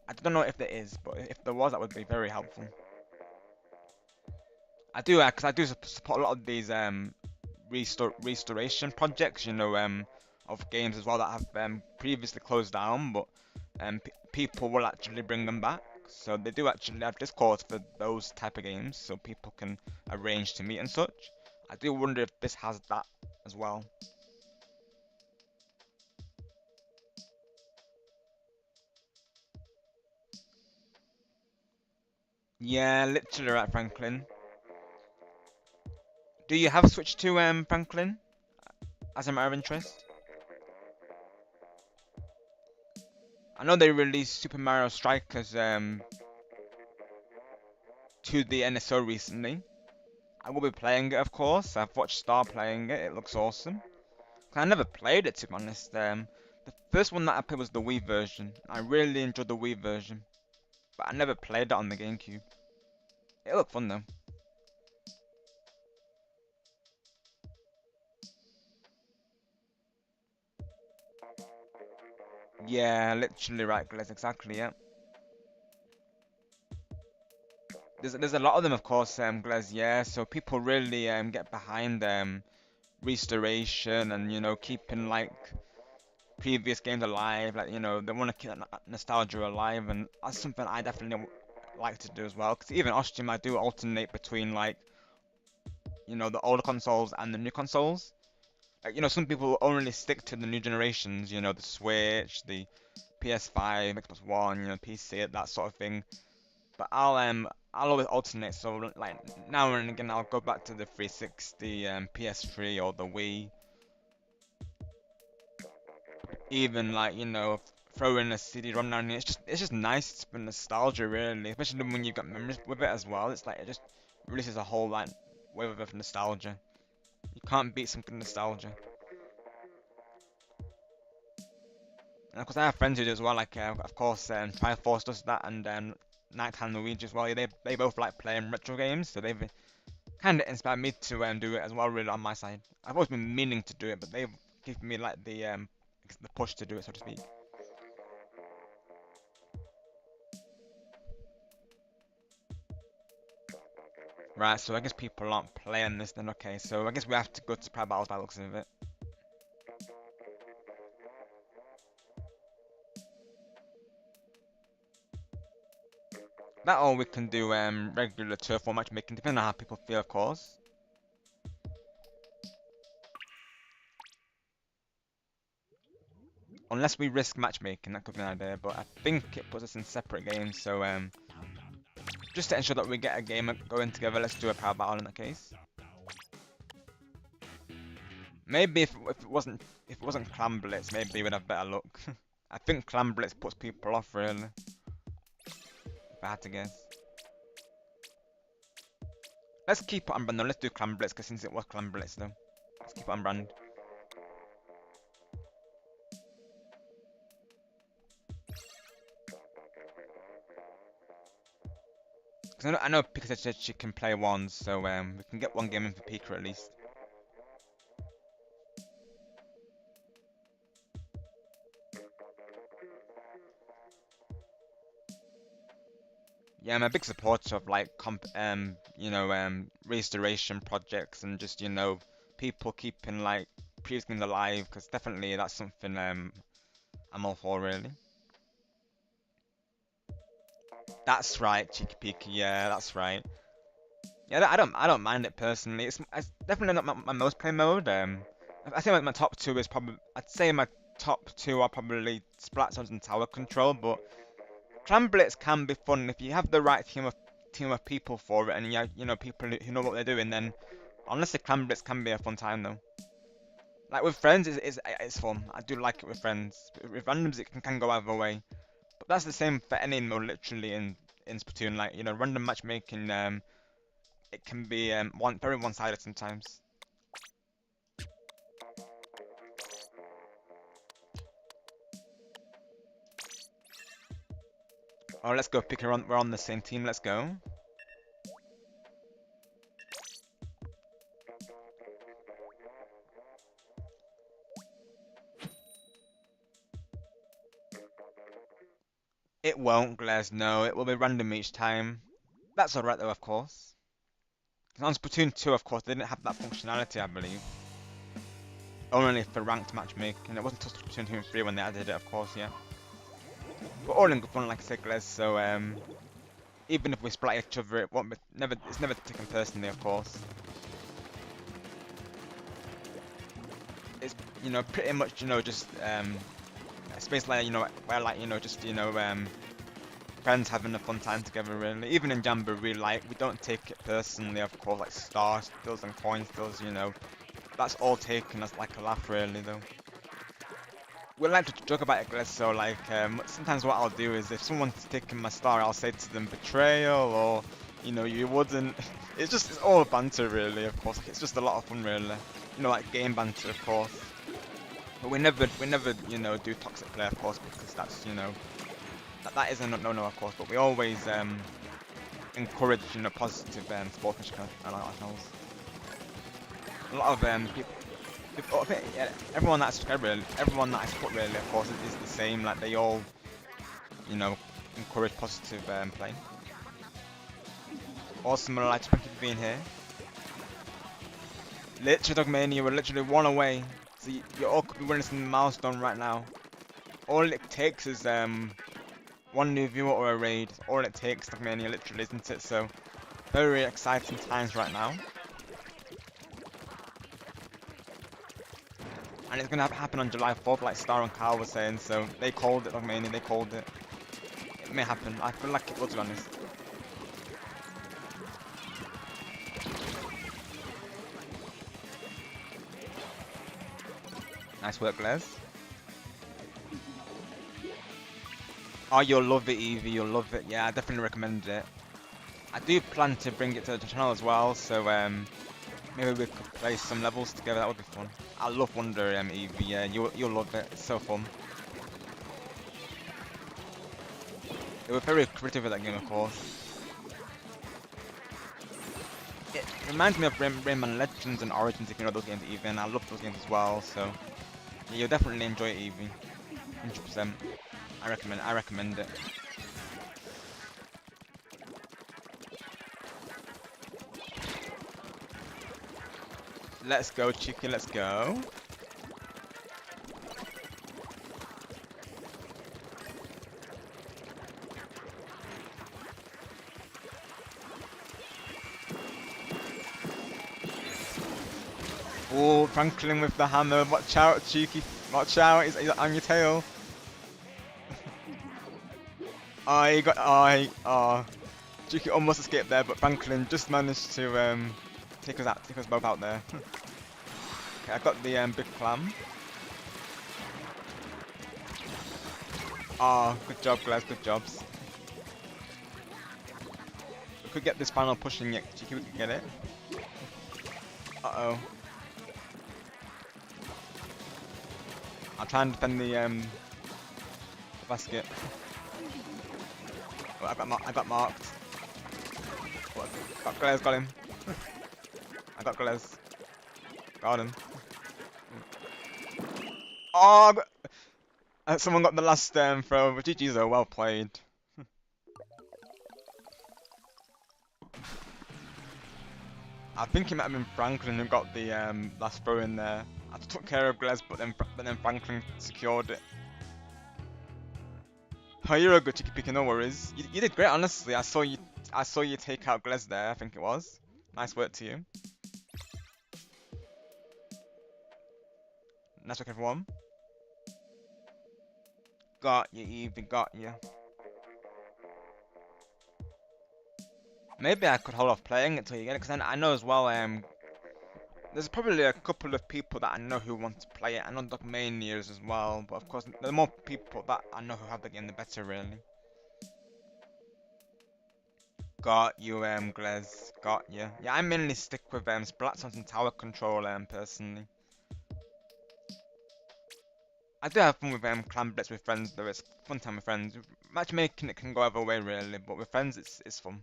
I don't know if there is, but if there was, that would be very helpful. I do, cause I do support a lot of these restoration projects, of games as well that have previously closed down, but people will actually bring them back. So they do actually have Discord for those type of games, so people can arrange to meet and such. I do wonder if this has that as well. Yeah, literally right, Franklin. Do you have Switch to Franklin? As a matter of interest? I know they released Super Mario Strikers to the NSO recently. I will be playing it, of course. I've watched Star playing it. It looks awesome. I never played it, to be honest. The first one that I played was the Wii version. I really enjoyed the Wii version, but I never played it on the GameCube. It looked fun though. Yeah, literally right, Glaz. Exactly. Yeah. There's a lot of them, of course, Glaz. Yeah. So people really get behind restoration and keeping like previous games alive. Like they want to keep that nostalgia alive, and that's something I definitely like to do as well. Because even Ostrium, I do alternate between like the older consoles and the new consoles. Like some people only stick to the new generations. The Switch, the PS5, Xbox One, PC, that sort of thing. But I'll always alternate. So like now and again, I'll go back to the 360, PS3, or the Wii. Even like throw in a CD-ROM now and then. It's just nice. It's been nostalgia really, especially when you've got memories with it as well. It's like it just releases a whole like with nostalgia. You can't beat some good nostalgia. And of course, I have friends who do as well. Like, of course, Triforce does that, and Nighttime Luigi as well. Yeah, they both like playing retro games, so they've kind of inspired me to do it as well. Really, on my side, I've always been meaning to do it, but they've given me like the push to do it, so to speak. Right, so I guess people aren't playing this then. Okay, so I guess we have to go to Private Battles by the looks of it. That or we can do regular turf war matchmaking, depending on how people feel, of course. Unless we risk matchmaking, that could be an idea, but I think it puts us in separate games, so just to ensure that we get a game going together, let's do a power battle in that case. Maybe if it wasn't Clan Blitz, maybe we'd have better luck. I think Clan Blitz puts people off really. If I had to guess. Let's keep it on brand though, let's do Clan Blitz, because since it was Clan Blitz though. Let's keep it on brand. Because I know Pika said she can play ones, so we can get one game in for Pika at least. Yeah, I'm a big supporter of like restoration projects and just people keeping like previous games alive, because definitely that's something I'm all for really. That's right, Cheeky Peeky. Yeah, that's right. Yeah, I don't mind it personally. It's definitely not my most play mode. I think my top two is probably I'd say my top two are probably Splatoon and Tower Control, but Clan Blitz can be fun if you have the right team of people for it, and people who know what they're doing. Then honestly, Clan Blitz can be a fun time though. Like with friends, it's fun. I do like it with friends. With randoms, it can go either way. But that's the same for any mode, literally in Splatoon. Like random matchmaking, it can be very one-sided sometimes. Oh, let's go pick her on. We're on the same team. Let's go. It won't, Glares. No, it will be random each time. That's alright though, of course. On Splatoon 2, of course, they didn't have that functionality, I believe. Only for ranked matchmaking. It wasn't until Splatoon 2 and 3 when they added it, of course, yeah. But all in good fun, like I said, Glares. So even if we split each other, it won't be It's never taken personally, of course. It's pretty much just a space like where like just friends having a fun time together really. Even in Jamboree, like we don't take it personally, of course, like stars, steals and coins steals, that's all taken as like a laugh really though. We like to joke about it, Glass, so like sometimes what I'll do is if someone's taking my star, I'll say to them betrayal or you wouldn't. It's all banter really, of course. It's just a lot of fun really. Like game banter, of course. But we never do toxic play, of course, because that's that is a no-no, of course. But we always encourage positive sportsmanship and ourselves. A lot of yeah, everyone that I subscribe really, everyone that I support really, of course, is the same. Like they all encourage positive play. Awesome, I'd like to thank you for being here. Literally, Dogmania, we're literally one away. So you all could be witnessing the milestone right now. All it takes is one new viewer or a raid. All it takes, Dogmania, literally, isn't it? So very exciting times right now. And it's gonna happen on July 4th, like Star and Carl were saying. So they called it, Dogmania. They called it. It may happen. I feel like it will, to be honest. Nice work, Les. Oh, you'll love it, Evie. You'll love it. Yeah, I definitely recommend it. I do plan to bring it to the channel as well, so Maybe we could play some levels together. That would be fun. I love Wonder EV. Yeah, you'll love it. It's so fun. They were very creative with that game, of course. It reminds me of Rayman Legends and Origins, if you know those games, even. I love those games as well, so yeah, you'll definitely enjoy it, Eevee. 100%. I recommend it. Let's go, Cheeky, let's go. Oh, Franklin with the hammer. Watch out, Cheeky. Watch out. He's on your tail. Oh, he got. Oh. Cheeky almost escaped there, but Franklin just managed to take us both out there. Okay, I got the big clam. Oh, good job, Glaz. Good jobs. We could get this final push in yet, Cheeky. We could get it. Uh-oh. I'll try and defend the basket. Oh, I got marked. Oh, got Glaz, got him. I got Glaz. Got him. Oh, someone got the last throw. GG's though, well played. I think it might have been Franklin who got the last throw in there. I took care of Glez, but then Franklin secured it. Oh, you're a good chicky picker, no worries. You did great, honestly. I saw you take out Glez there. I think it was. Nice work to you. Nice work, everyone. Got you, Evie. Got you. Maybe I could hold off playing it till you get it, because I know as well. There's probably a couple of people that I know who want to play it. I know Doc Manias as well, but of course, the more people that I know who have the game, the better, really. Got you, Glez. Got you. Yeah, I mainly stick with Splatoon and Tower Control, personally. I do have fun with clan blitz with friends, though. It's fun time with friends. Matchmaking, it can go either way, really, but with friends, it's fun.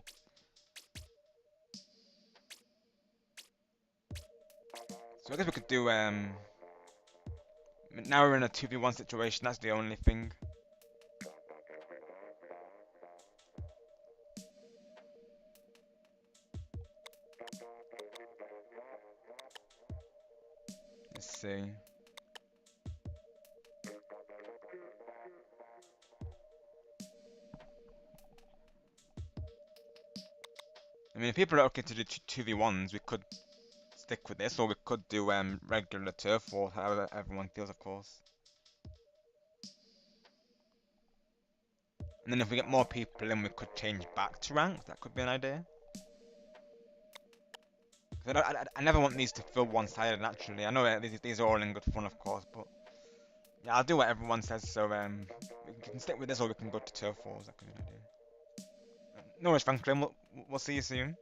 So I guess we could do now we're in a 2v1 situation. That's the only thing. Let's see. I mean, if people are okay to do 2v1s, we could stick with this, or we could do regular turf, or however everyone feels, of course. And then if we get more people in, we could change back to ranked. That could be an idea. I never want these to feel one-sided, naturally. I know these are all in good fun, of course, but yeah, I'll do what everyone says, so we can stick with this, or we can go to turf wars. That could be an idea. No worries, Franklin. We'll see you soon.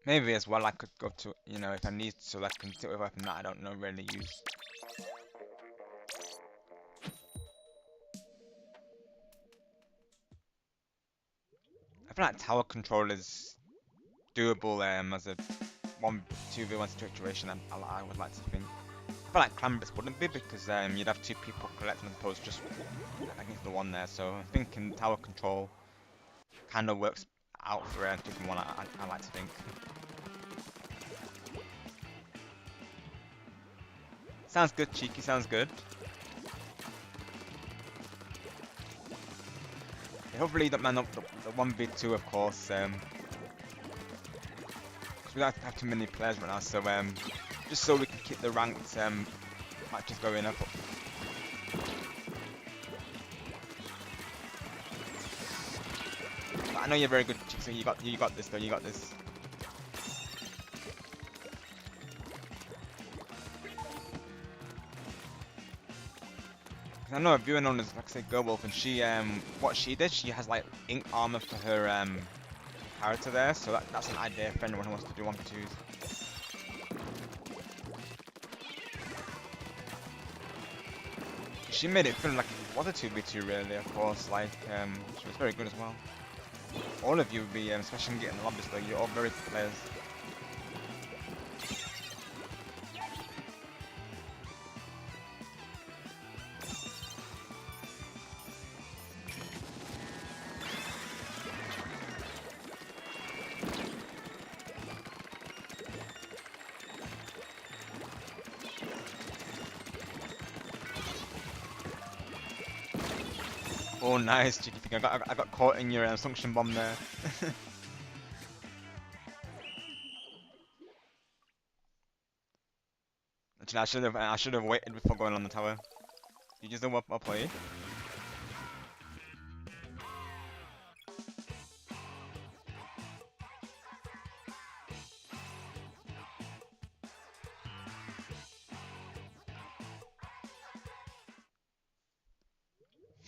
Maybe as well I could go to, if I need to, I can sit with a weapon that I don't know really use. I feel like tower control is doable as a 2v1 situation, I would like to think. I feel like clan blitz wouldn't be, because you'd have two people collecting as opposed to just against the one there, so I'm thinking tower control kind of works out for 2v1, I like to think. Sounds good, Cheeky, sounds good. Yeah, hopefully you don't man up the 1v2, of course. Because we don't have too many players right now, so just so we can keep the ranked matches going up. But I know you're very good, Cheeky, so you got this though, you got this. I know a viewer known as, like I say, Girl Wolf, and she, what she did, she has like ink armor for her, character there, so that's an idea for anyone who wants to do 1v2s. She made it feel like it was a 2v2 really, of course, like, she was very good as well. All of you would be, especially getting the lobbies though, you're all very good players. Oh, nice, cheeky pig. I got caught in your suction bomb there. Actually, I should have waited before going on the tower. You just know what I played.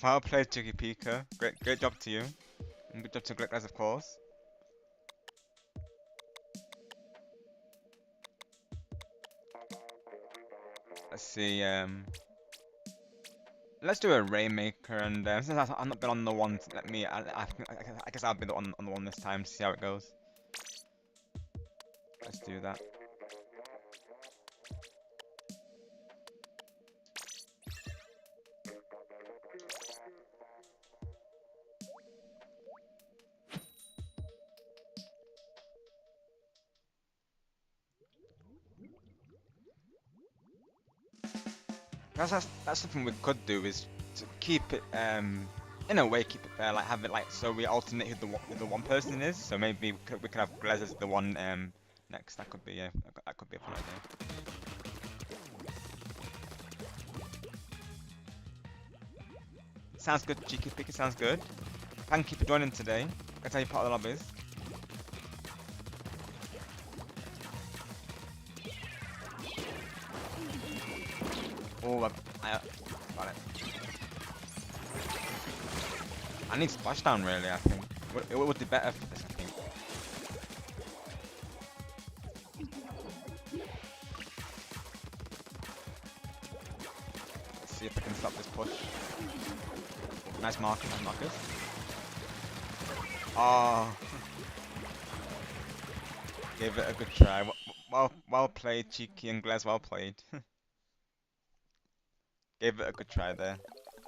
Well played, Chicky Pika. Great job to you. And good job to Glick, of course. Let's see. Let's do a Rainmaker, and since I've not been on the one, let me. I guess I'll be on the one this time. See how it goes. Let's do that. That's something we could do is to keep it in a way keep it fair, like have it like so we alternate who the one person is. So maybe we could have Glez as the one next. That could be a fun idea. Sounds good, Cheeky Picky. Sounds good. Thank you for joining today. That's how you part of the lobbies. Oh, I got it. I need splashdown really. I think it would be better for this. I think. Let's see if I can stop this push. Nice markers. Oh, gave it a good try. Well played, Cheeky and Glez. Well played. Gave it a good try there.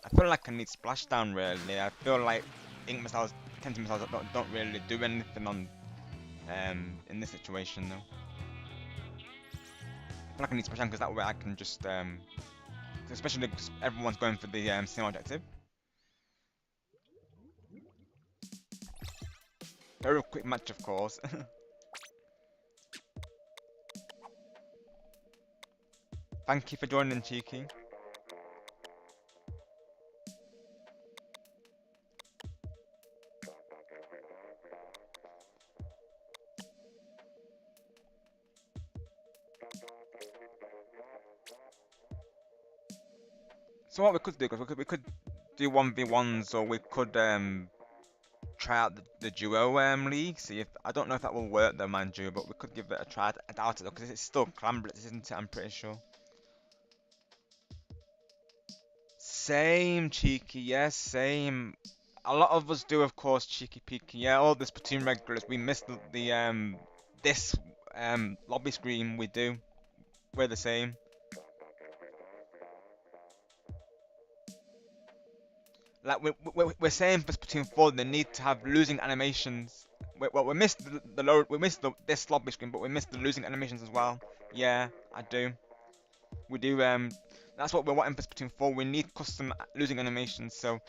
I feel like I need splashdown really. I feel like ink missiles, tenti missiles don't really do anything on in this situation though. I feel like I need splashdown because that way I can just especially because everyone's going for the same objective. Very quick match of course. Thank you for joining, Cheeky. So what we could do, because we could do 1v1s, or we could try out the duo league. See if I don't know if that will work though, mind you, but we could give it a try. I doubt it though, because it's still Clamblitz, isn't it? I'm pretty sure. Same, Cheeky, yes, same. A lot of us do, of course, Cheeky Peeky. Yeah, all the Splatoon regulars, we missed the this lobby screen. We do. We're the same. Like we're saying for Splatoon 4, they need to have losing animations. We missed the low, we missed this lobby screen, but we missed the losing animations as well. Yeah, I do. We do. That's what we're wanting for Splatoon 4. We need custom losing animations. So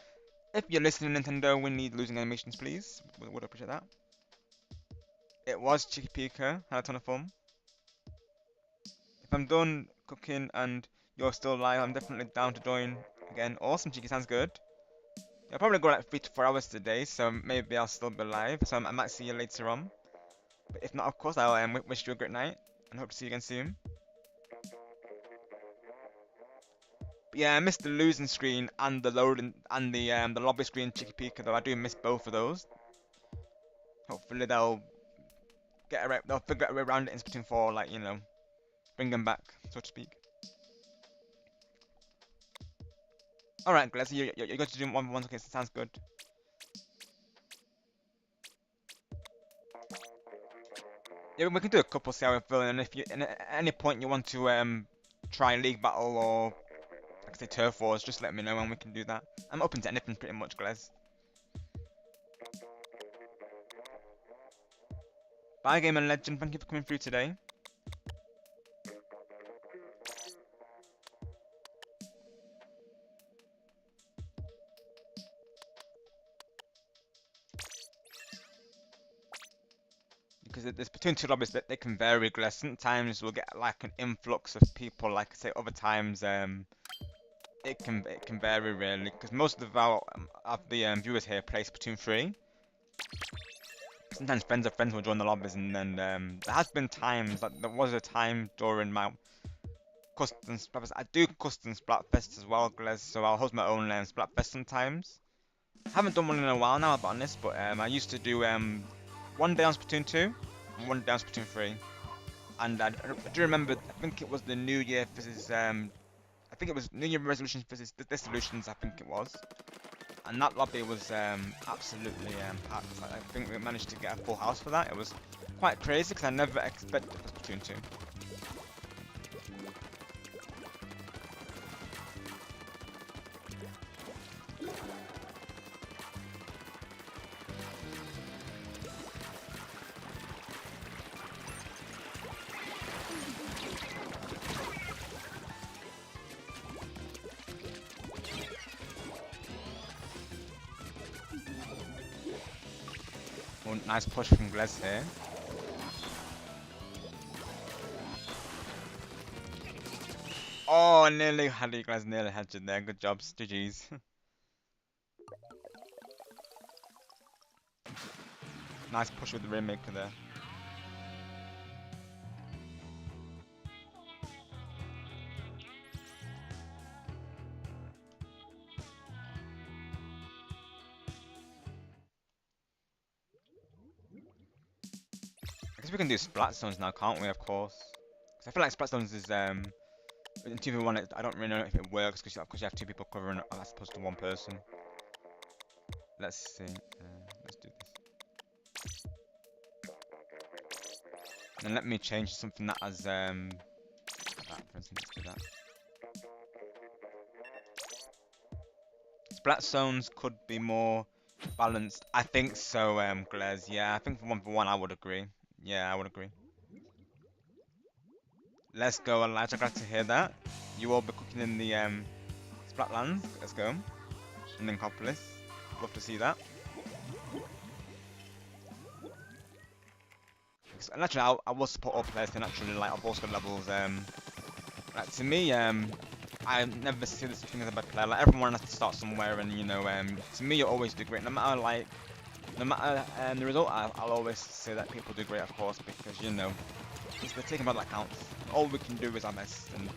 if you're listening, Nintendo, we need losing animations, please. Would appreciate that. It was Chicky Pika. Had a ton of fun. If I'm done cooking and you're still live, I'm definitely down to join again. Awesome, Cheeky, sounds good. I'll probably go like 3 to 4 hours today, so maybe I'll still be live. So I might see you later on. But if not, of course, I'll wish you a great night and hope to see you again soon. Yeah, I missed the losing screen and the loading and the lobby screen Chicky Pika though. I do miss both of those. Hopefully they'll figure out a way around it in Splatoon 4, like bring them back, so to speak. All right, Glez, you're going to do 1v1s. Okay, so sounds good. Yeah, we can do a couple, see how we're feeling, and if you at any point you want to try League Battle or like I say Turf Wars, just let me know and we can do that. I'm open to anything pretty much, Glez. Bye, Game and Legend. Thank you for coming through today. Because there's between two lobbies that they can vary, Glez. Sometimes we'll get like an influx of people, like I say, other times it can vary really. Because most of the viewers here play Splatoon 3. Sometimes friends of friends will join the lobbies, and then there has been times like there was a time during my custom Splatfest. I do custom Splatfest as well, Glez, so I'll host my own Splatfest sometimes. I haven't done one in a while now, I'll be honest, but I used to do one day on Splatoon 2 and one day on Splatoon 3. And I do remember, I think it was the New Year versus, I think it was New Year resolutions versus dissolutions, I think it was. And that lobby was absolutely packed. I think we managed to get a full house for that. It was quite crazy because I never expected it for Splatoon 2. Oh, nice push from Glez here. Oh, nearly had you guys nearly had you there. Good job, GG's. Nice push with the Rainmaker there. I guess we can do Splat Zones now, can't we? Of course. Because I feel like Splat Zones is in 2v1. I don't really know if it works because you have two people covering as opposed to one person. Let's see. Let's do this. And let me change something that has that for instance. Let's do that. Splat Zones could be more balanced. I think so, Glez. Yeah, I think for 1v1 I would agree. Yeah, I would agree. Let's go, Elijah. Glad to hear that. You will be cooking in the Splatlands. Let's go. And then Copolis. Love to see that. And actually, I will support all players to naturally like of all skill levels. Like to me, I never see this thing as a bad player. Like everyone has to start somewhere, and to me, you always do great. No matter the result, I'll always say that people do great, of course, because it's the taking about that counts. All we can do is our best, and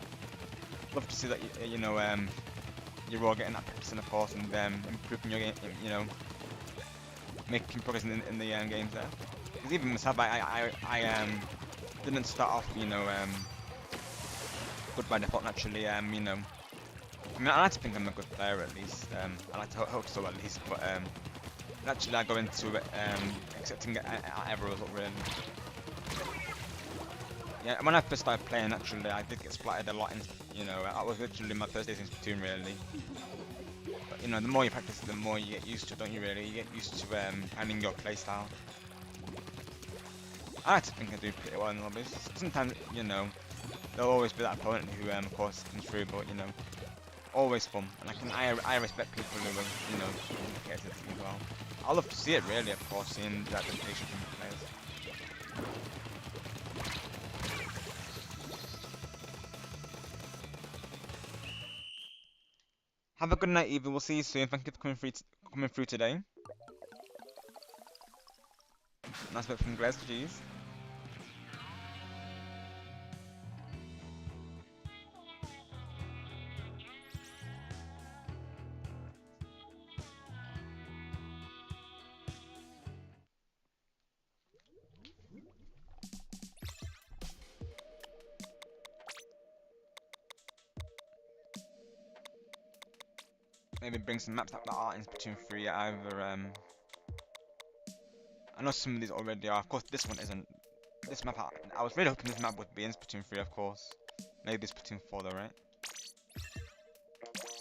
love to see that you're all getting that practice, of course, and improving your game. Making progress in the games there. Because even myself, I didn't start off good by default naturally. I mean, I like to think I'm a good player at least. I like to hope so at least, but naturally I go into it accepting every result really. Yeah, when I first started playing, naturally I did get splattered a lot. I was literally my first days in Splatoon really. But the more you practice, the more you get used to it, don't you really? You get used to finding your playstyle. I like to think I do pretty well in lobbies. Sometimes, there'll always be that opponent who, of course, comes through, but always fun. And I respect people who will, get to the team as well. I love to see it really, of course, seeing that dedication from the players. Have a good night, Eva. We'll see you soon. Thank you for coming through today. Nice bit from Glez, jeez. maybe bring some maps that aren't in Splatoon 3 either. I know some of these already are. Of course, this one isn't. This map, I was really hoping this map would be in Splatoon 3, of course. Maybe Splatoon 4 though, right?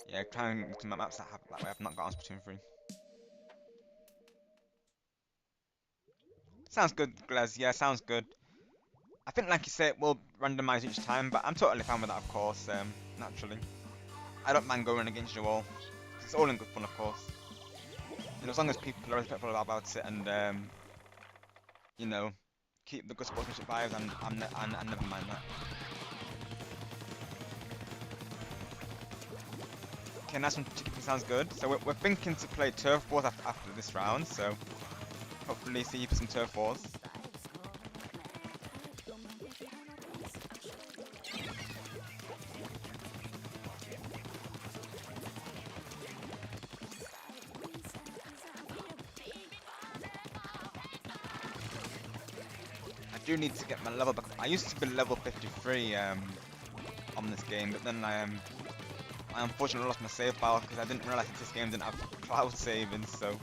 Yeah, trying to maps that way I've not got on Splatoon 3. Sounds good, Glaz. Yeah, sounds good. I think, like you say, it will randomize each time, but I'm totally fine with that, of course. Naturally, I don't mind going against you all. It's all in good fun, of course. And as long as people are respectful about it and you know, keep the good sportsmanship vibes, I never mind that. Okay, nice one. Sounds good. So we're thinking to play turf wars after this round. So hopefully see you for some turf wars. I do need to get my level back. I used to be level 53 on this game, but then I unfortunately lost my save file because I didn't realize that this game didn't have cloud saving. So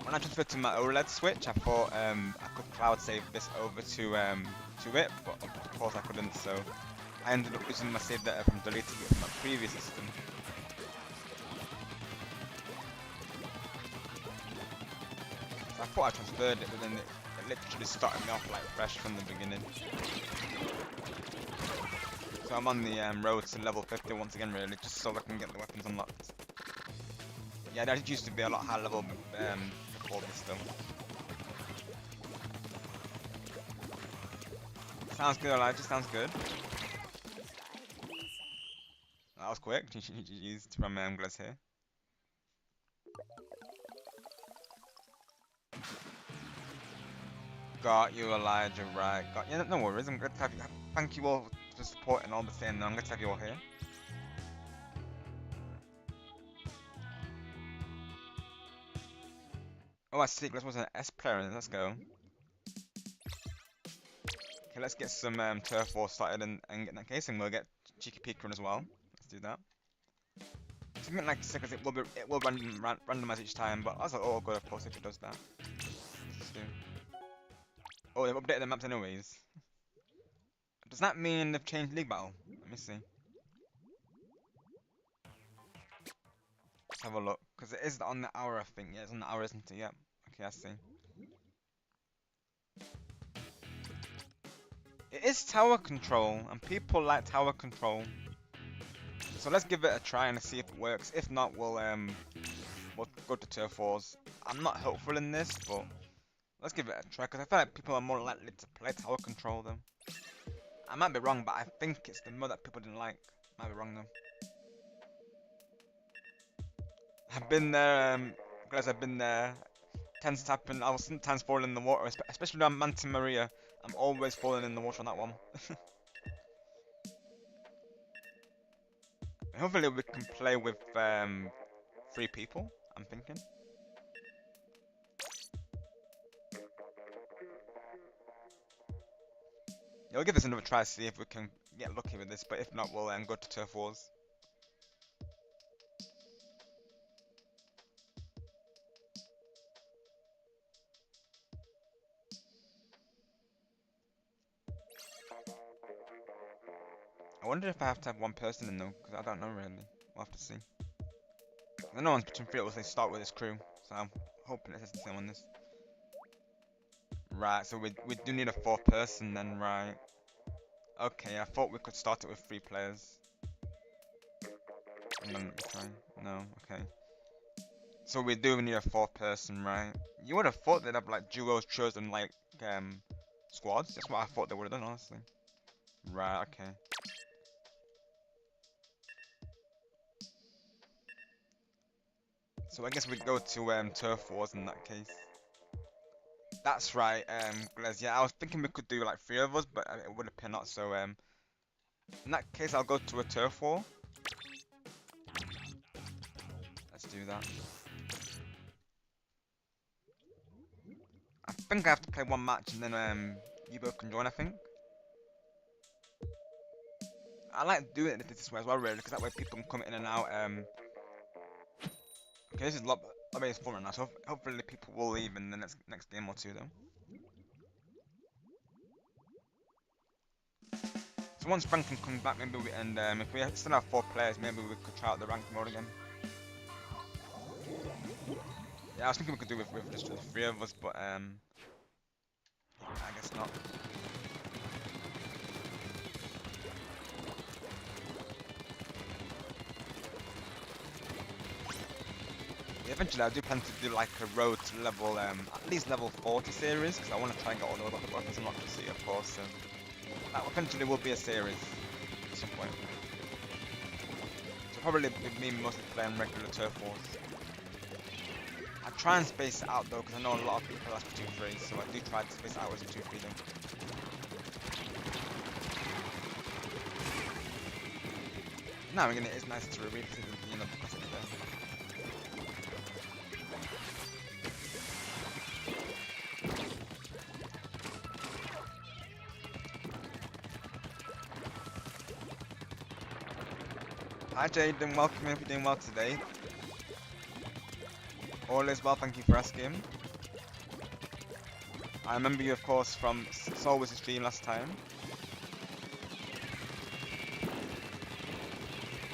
when I transferred to my OLED switch, I thought I could cloud save this over to it, but of course I couldn't. So I ended up using my save data from deleting it from my previous system. So I thought I transferred it, but then it literally started me off like fresh from the beginning. So I'm on the road to level 50 once again, really, just so I can get the weapons unlocked. Yeah, that used to be a lot higher level before this though. Sounds good, Elijah, sounds good. That was quick. GG's from Glaz here. Got you, Elijah, right. Got you. No worries, I'm glad to have you. Thank you all for supporting all the same. I'm glad to have you all here. Oh, I see. Glaz was an S player. Let's go. Okay, let's get some turf war started and get that case, and we'll get Cheeky Peeker as well. Let's do that. Something like this, because it will randomize each time, but that's all good, of course, if it does that. Let's do. Oh, they've updated the maps anyways. Does that mean they've changed League Battle? Let me see. Let's have a look, because it is on the hour, I think. Yeah, it's on the hour, isn't it? Yep. Okay, I see. It is tower control, and people like tower control. So let's give it a try and see if it works. If not, we'll go to turf wars. I'm not hopeful in this, but let's give it a try, because I feel like people are more likely to play tower control though. I might be wrong, but I think it's the mode that people didn't like. Might be wrong though. I've been there, guys. I've been there. Tends to happen. I will sometimes fall in the water, especially on Manta Maria. I'm always falling in the water on that one. Hopefully we can play with 3 people. I'm thinking. Yeah, we'll give this another try, see if we can get lucky with this. But if not, we'll go to turf wars. I wonder if I have to have one person in though, because I don't know really. We'll have to see. I know on Splatoon 3 they start with this crew, so I'm hoping it's the same on this. Right, so we do need a 4th person then, right? Okay, I thought we could start it with 3 players. And then try. No, okay. So we do need a 4th person, right? You would have thought they'd have like duos, trios, and like squads. That's what I thought they would have done, honestly. Right, okay. So I guess we go to turf wars in that case. That's right, Glez. Yeah, I was thinking we could do like 3 of us, but it would appear not. So in that case, I'll go to a turf war. Let's do that. I think I have to play 1 match and then you both can join. I think. I like doing it this way as well, really, because that way people can come in and out Okay, this is a lot of fun right now, so hopefully people will leave in the next game or two though. So once ranking comes back, maybe if we still have 4 players, maybe we could try out the ranked mode again. Yeah, I was thinking we could do with just the 3 of us, but I guess not. Yeah, eventually I do plan to do like a road to level, at least level 40 series, because I want to try and get all the other weapons and not just see, of course. So that eventually will be a series at some point. So probably with me mostly playing regular turf wars. I try and space it out though, because I know a lot of people ask for 2-3, so I do try to space it out as a 2-3 though. Now again, it is nice to revisit the classics there. Hi Jaden, welcome in if you're doing well today. All is well, thank you for asking. I remember you of course from Soul was a stream last time.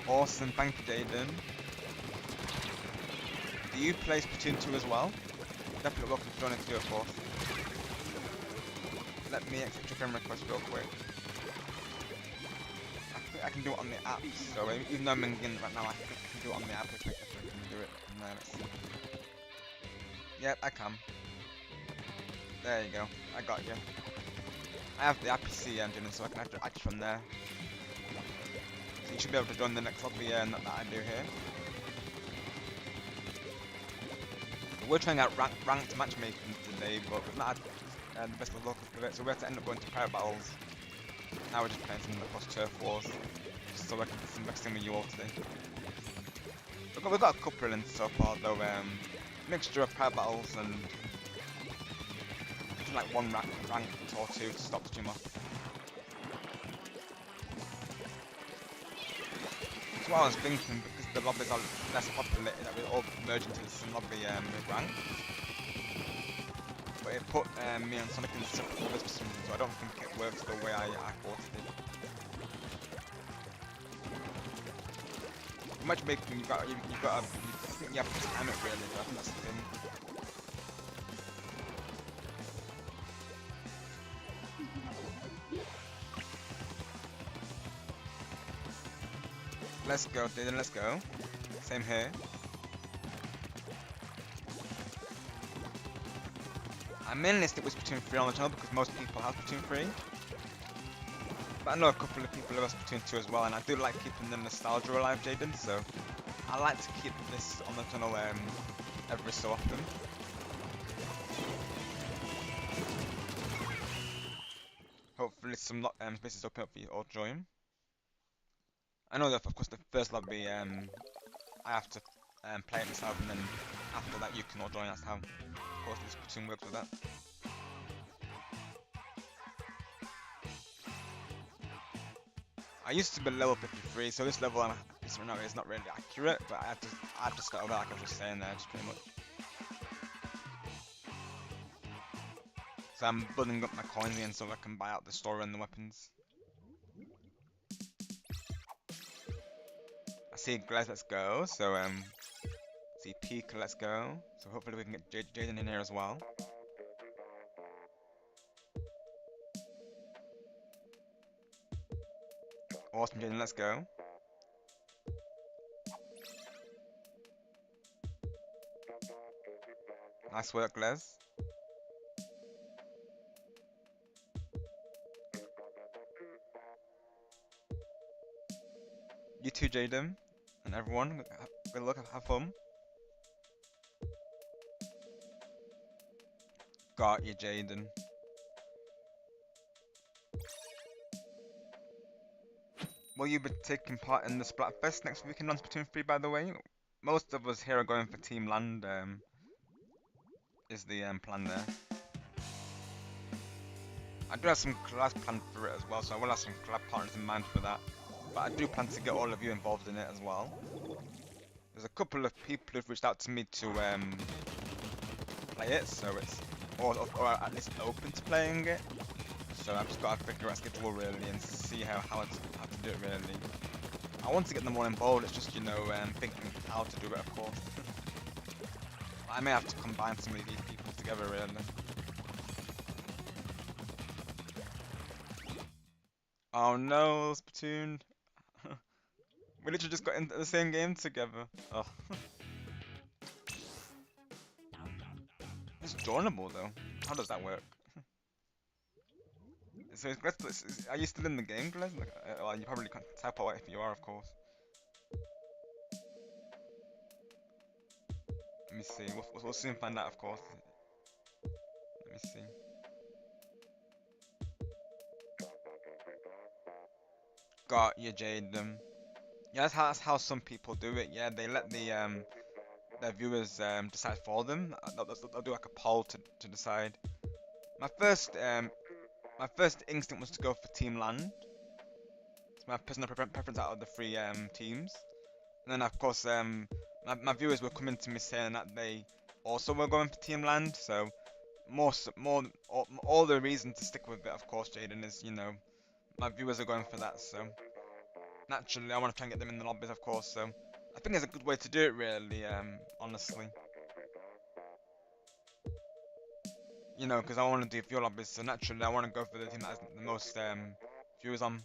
Awesome, thank you Jaden. Do you play Splatoon 2 as well? Definitely welcome to join us too of course. Let me accept your friend request real quick. I can do it on the app, so even though I'm in right now, I can do it on the app if I can do it. And then let's see. Yep, I can. There you go, I got you. I have the RPC engine, so I can add you from there. So you should be able to join the next lobby that I do here. We're trying out ranked matchmaking today, but we've not had the best of luck with it, so we have to end up going to private battles. Now we're just playing some across turf wars, just so I can get some mixing with you all today. We've got a couple in so far though, mixture of private battles and like one ranked or 2 to stop the team off. So what I was thinking, because the lobbies are less populated, that we all merge into this lobby with rank. But it put me and Sonic in separate lobbies for some reason, so I don't think it works the way I thought it did. Matchmaking, I think you have to time it really, but I think that's the thing. Let's go, Dylan, let's go. Same here. I mainly stick with Splatoon 3 on the channel because most people have Splatoon 3. But I know a couple of people who have Splatoon 2 as well, and I do like keeping the nostalgia alive, Jaden, so I like to keep this on the channel every so often. Hopefully some spaces open up for you all to join. I know that of course the first lobby I have to play it myself, and then after that you can all join. That's how of course this Splatoon works with that. I used to be level 53, so this level is not really accurate, but I had to start over like I was just saying there, just pretty much. So I'm building up my coins again so I can buy out the store and the weapons. I see Glez, let's go. So see Peak, let's go. So hopefully we can get Jaden in here as well. Awesome, Jaden, let's go. Nice work, Glez. You too, Jaden, and everyone. Good luck, have fun. Got you, Jaden. Will you be taking part in the Splatfest next weekend on Splatoon 3, by the way? Most of us here are going for Team Land, is the plan there. I do have some collabs planned for it as well, so I will have some collab partners in mind for that. But I do plan to get all of you involved in it as well. There's a couple of people who've reached out to me to play it, so it's or at least open to playing it. So I've just got to figure out schedule really and see how to do it really. I want to get them all involved. It's just thinking how to do it, of course. I may have to combine some of these people together really. Oh no, Splatoon. We literally just got into the same game together. Oh. It's joinable though. How does that work? So, are you still in the game, Glez? Like, well, you probably can't type out if you are, of course. Let me see. We'll soon find out, of course. Let me see. Got you, Jaden. Yeah, that's how some people do it. Yeah, they let their viewers decide for them. They'll do like a poll to decide. My first um my first instinct was to go for Team Land. It's my personal preference out of the three teams. And then of course my viewers were coming to me saying that they also were going for Team Land. So all the reason to stick with it, of course, Jaden, is my viewers are going for that. So naturally, I want to try and get them in the lobbies, of course. So I think it's a good way to do it, really. Honestly, because I want to do few lobbies. So naturally, I want to go for the team that has the most viewers on.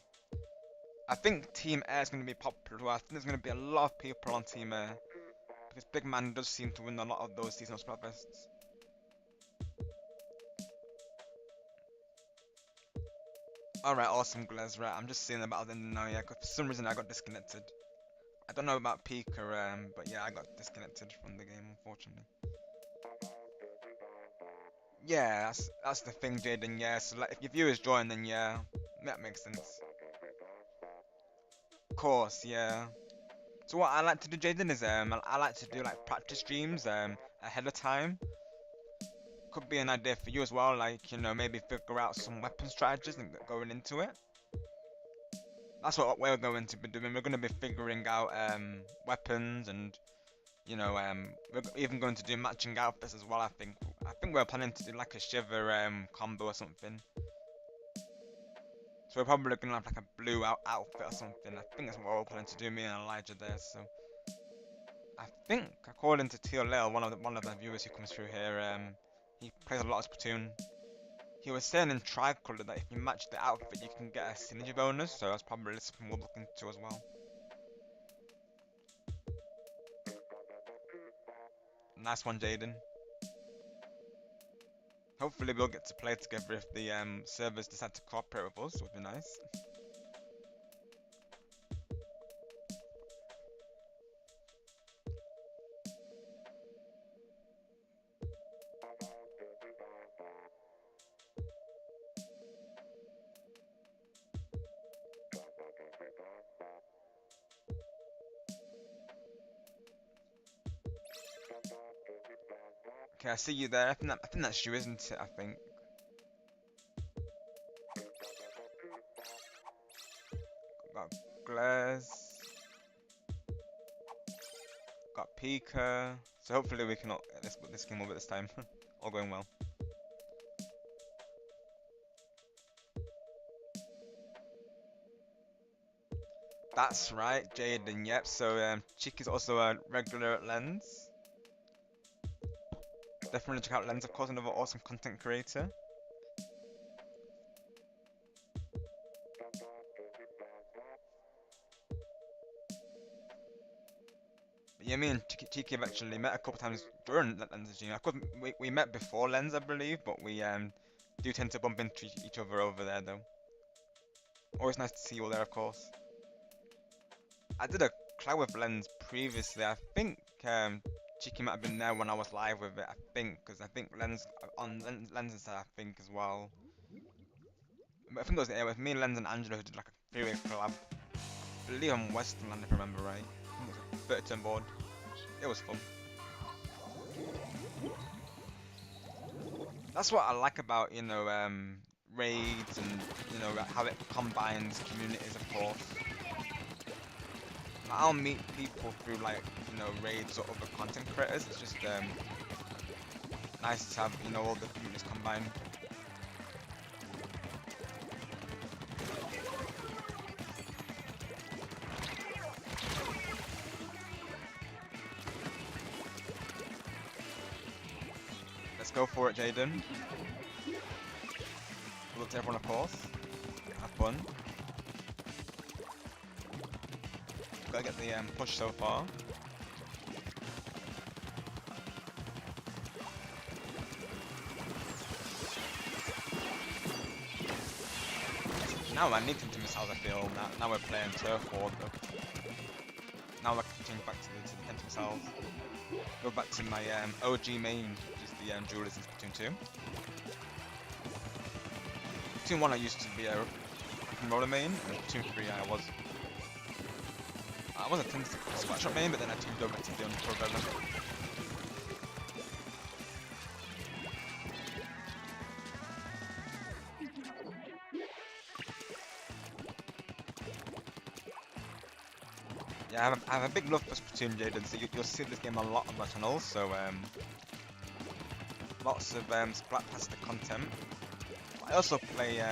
I think Team Air is going to be popular. Well, I think there's going to be a lot of people on Team Air because Big Man does seem to win a lot of those seasonal Splatfests. Alright, awesome, Glez. Right, I'm just seeing about them now, yeah, 'cause for some reason I got disconnected. I don't know about Pika, but yeah, I got disconnected from the game, unfortunately. Yeah, that's the thing, Jaden, yeah, so like, if your viewers join, then yeah, that makes sense. Of course, yeah. So what I like to do, Jaden, is I like to do like practice streams ahead of time. Could be an idea for you as well, like, maybe figure out some weapon strategies and going into it. That's what we're going to be doing. We're going to be figuring out weapons and we're even going to do matching outfits as well. I think we're planning to do like a shiver combo or something. So we're probably gonna have like a blue outfit or something. I think that's what we're planning to do. Me and Elijah there. So I think according to TLL, one of the viewers who comes through here, he plays a lot of Splatoon. He was saying in Tricolor that if you match the outfit, you can get a synergy bonus. So that's probably something we'll look into as well. Nice one, Jaden. Hopefully we'll get to play together if the servers decide to cooperate with us, would be nice. Okay, I see you there. I think that's you, isn't it? I think. Got Glass. Got Pika. So hopefully we can get this game over this time. All going well. That's right, Jaden. Yep. So Chick is also a regular at Lens. Definitely check out Lens, of course, another awesome content creator. But yeah, me and Cheeky have actually met a couple times during Lens' Of course, we met before Lens, I believe, but we do tend to bump into each other over there, though. Always nice to see you all there, of course. I did a collab with Lens previously. I think Cheeky might have been there when I was live with it. I think, because I think Lens on Lens's side, I think as well. But I think it was me, Lens, and Angela who did like a three-way collab. I believe on Westernland, if I remember right. I think it was a 30-turn board. It was fun. That's what I like about raids and how it combines communities, of course. I'll meet people through like, you know, raids or other content creators. It's just nice to have, you know, all the communities combined. Let's go for it, Jaden. Good luck to everyone, of course. Have fun. Gotta get the push so far. Now I need to missiles, I feel. Now we're playing turf war. Now we're change back to the missiles. Go back to my OG main, which is the duelist in Splatoon 2. Splatoon 1 I used to be a rock and roller main, and Splatoon 3 I was a tin splat shot main, but then I changed over to the Pro. Yeah, I have a big love for Splatoon, Jaden, so you'll see this game a lot on my channel, so lots of Splattastic content. I also play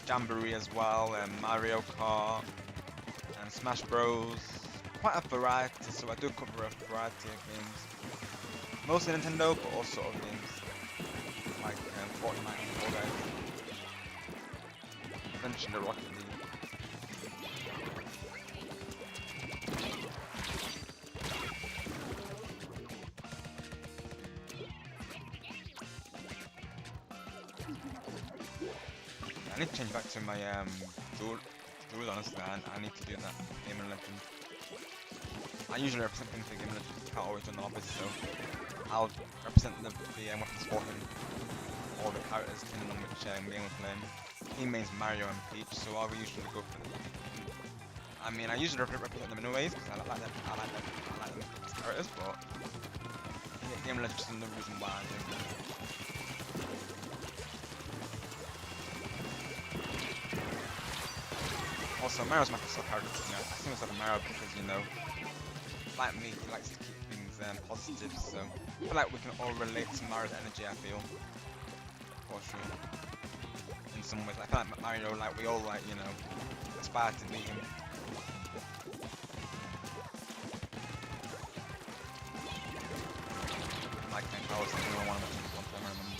Jamboree as well, Mario Kart, and Smash Bros. Quite a variety, so I do cover a variety of games. Mostly Nintendo, but also other games, like Fortnite and Fall Guys. Eventually Rocket League. I need to change back to my duel honestly, I need to do that Game and Legend. I usually represent things for Game and Legend, can't always do the opposite, so I'll represent the weapons for him, all the characters depending on which game we're playing. He mains Mario and Peach, so I will usually go for them. I mean, I usually represent them anyways, because I like them as characters, but Game and Legend is another reason why I do. Also, Mario's my favorite character, you know. I think it's like Mario because, you know, like me, he likes to keep things positive, so I feel like we can all relate to Mario's energy, I feel. For sure. In some ways, I feel like Mario, like, we all, like, you know, aspire to meet him. Like, I was thinking of one of them, I remember.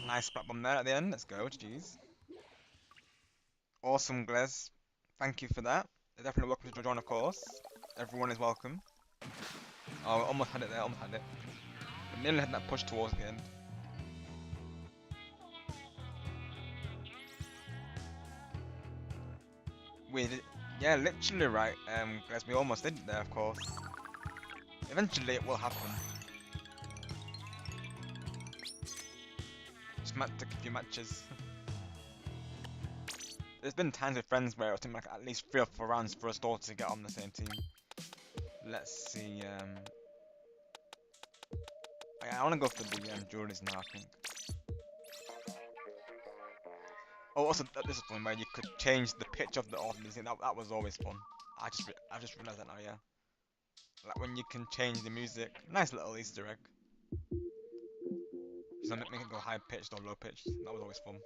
Nice splat bomb there at the end, let's go, GG's. Awesome, Glez. Thank you for that. They're definitely welcome to join, of course. Everyone is welcome. Oh, almost had it there, almost had it. But nearly had that push towards the end. Yeah, literally right, Glez, we almost did it there, of course. Eventually it will happen. Just might take a few matches. There's been times with friends where it's been like at least 3 or 4 rounds for us all to get on the same team. Let's see, I wanna go for the jewelries now, I think. Oh, also this is fun where you could change the pitch of the music. That was always fun. I just realized that now, yeah. Like when you can change the music. Nice little Easter egg. So make it go high pitched or low pitched. That was always fun.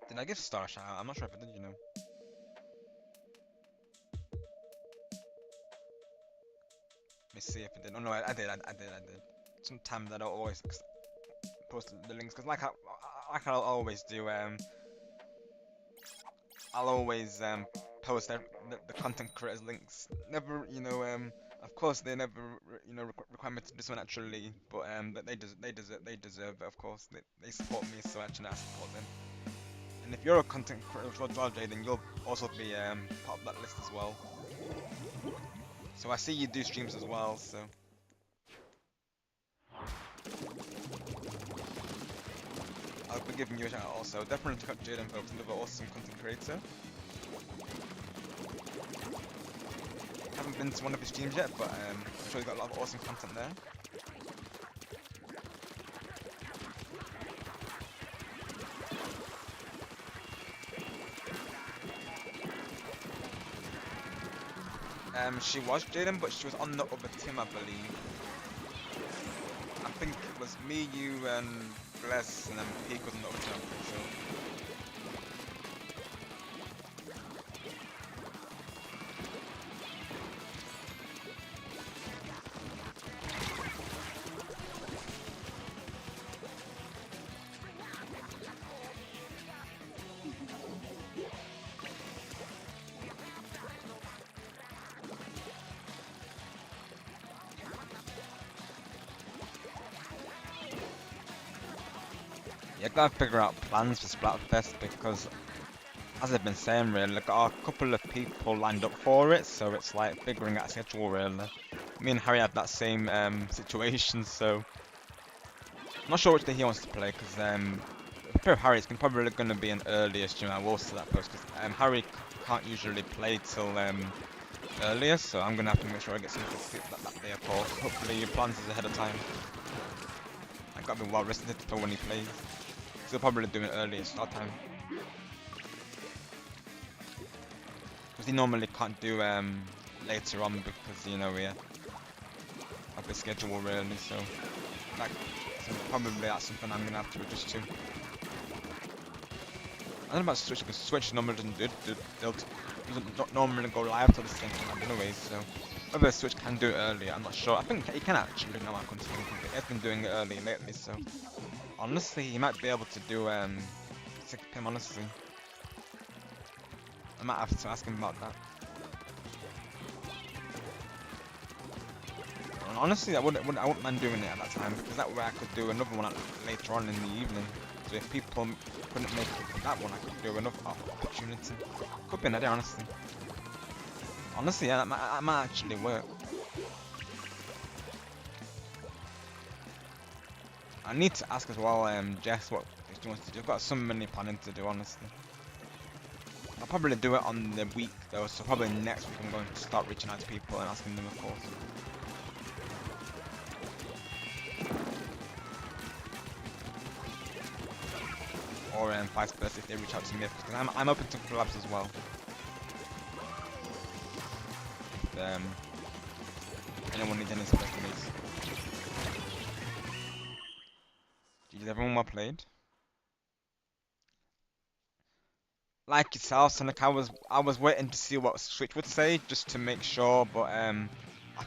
Did I give Star a shout out? I'm not sure if I did, you know. Let me see if I did. Oh no, I did. Sometimes I don't always post the links because like I'll always do. I'll always post the content creators links. Never, you know, of course they never, you know, require me to do so naturally, but they deserve it. Of course, they support me, so actually I support them. And if you're a content creator as well, Jay, then you'll also be part of that list as well. So I see you do streams as well, so. I'll be giving you a shout out also. Definitely check out Jaden folks, another awesome content creator. Haven't been to one of his streams yet, but I'm sure he's got a lot of awesome content there. She was Jaden, but she was on the other team, I believe. I think it was me, you, and Bless, and then Peak was on the other team, I'm pretty sure. Yeah, gotta figure out plans for Splatfest because, as I've been saying, really, like, got a couple of people lined up for it, so it's like figuring out a schedule, really. Me and Harry had that same situation, so I'm not sure which day he wants to play, because for Harry, it's probably going to be an earlier stream. I will say that first, because Harry can't usually play till earlier, so I'm going to have to make sure I get some sleep that day, of course. Hopefully, your plans is ahead of time. I got to be well rested for when he plays. So he'll probably do it earlier start time. Because he normally can't do later on because, you know, we have a schedule really, so probably that's something I'm gonna have to adjust to. I don't know about Switch because Switch normally doesn't normally go live till the same time anyway, so whether Switch can do it earlier, I'm not sure. I think he can actually now I come to think of it. He's been doing it early lately, so honestly he might be able to do 6 PM honestly. I might have to ask him about that. And honestly, I wouldn't mind doing it at that time because that way I could do another one later on in the evening. So if people couldn't make it for that one, I could do another opportunity. Could be an idea, honestly. Honestly, yeah, that might actually work. I need to ask as well, Jess, what she wants to do. I've got so many planning to do, honestly. I'll probably do it on the week though, so probably next week I'm going to start reaching out to people and asking them, of course. Or vice versa if they reach out to me, because I'm open to collabs as well. If anyone needs any support from me. Did everyone well played? Like yourself, Sonic, I was waiting to see what Switch would say just to make sure, but I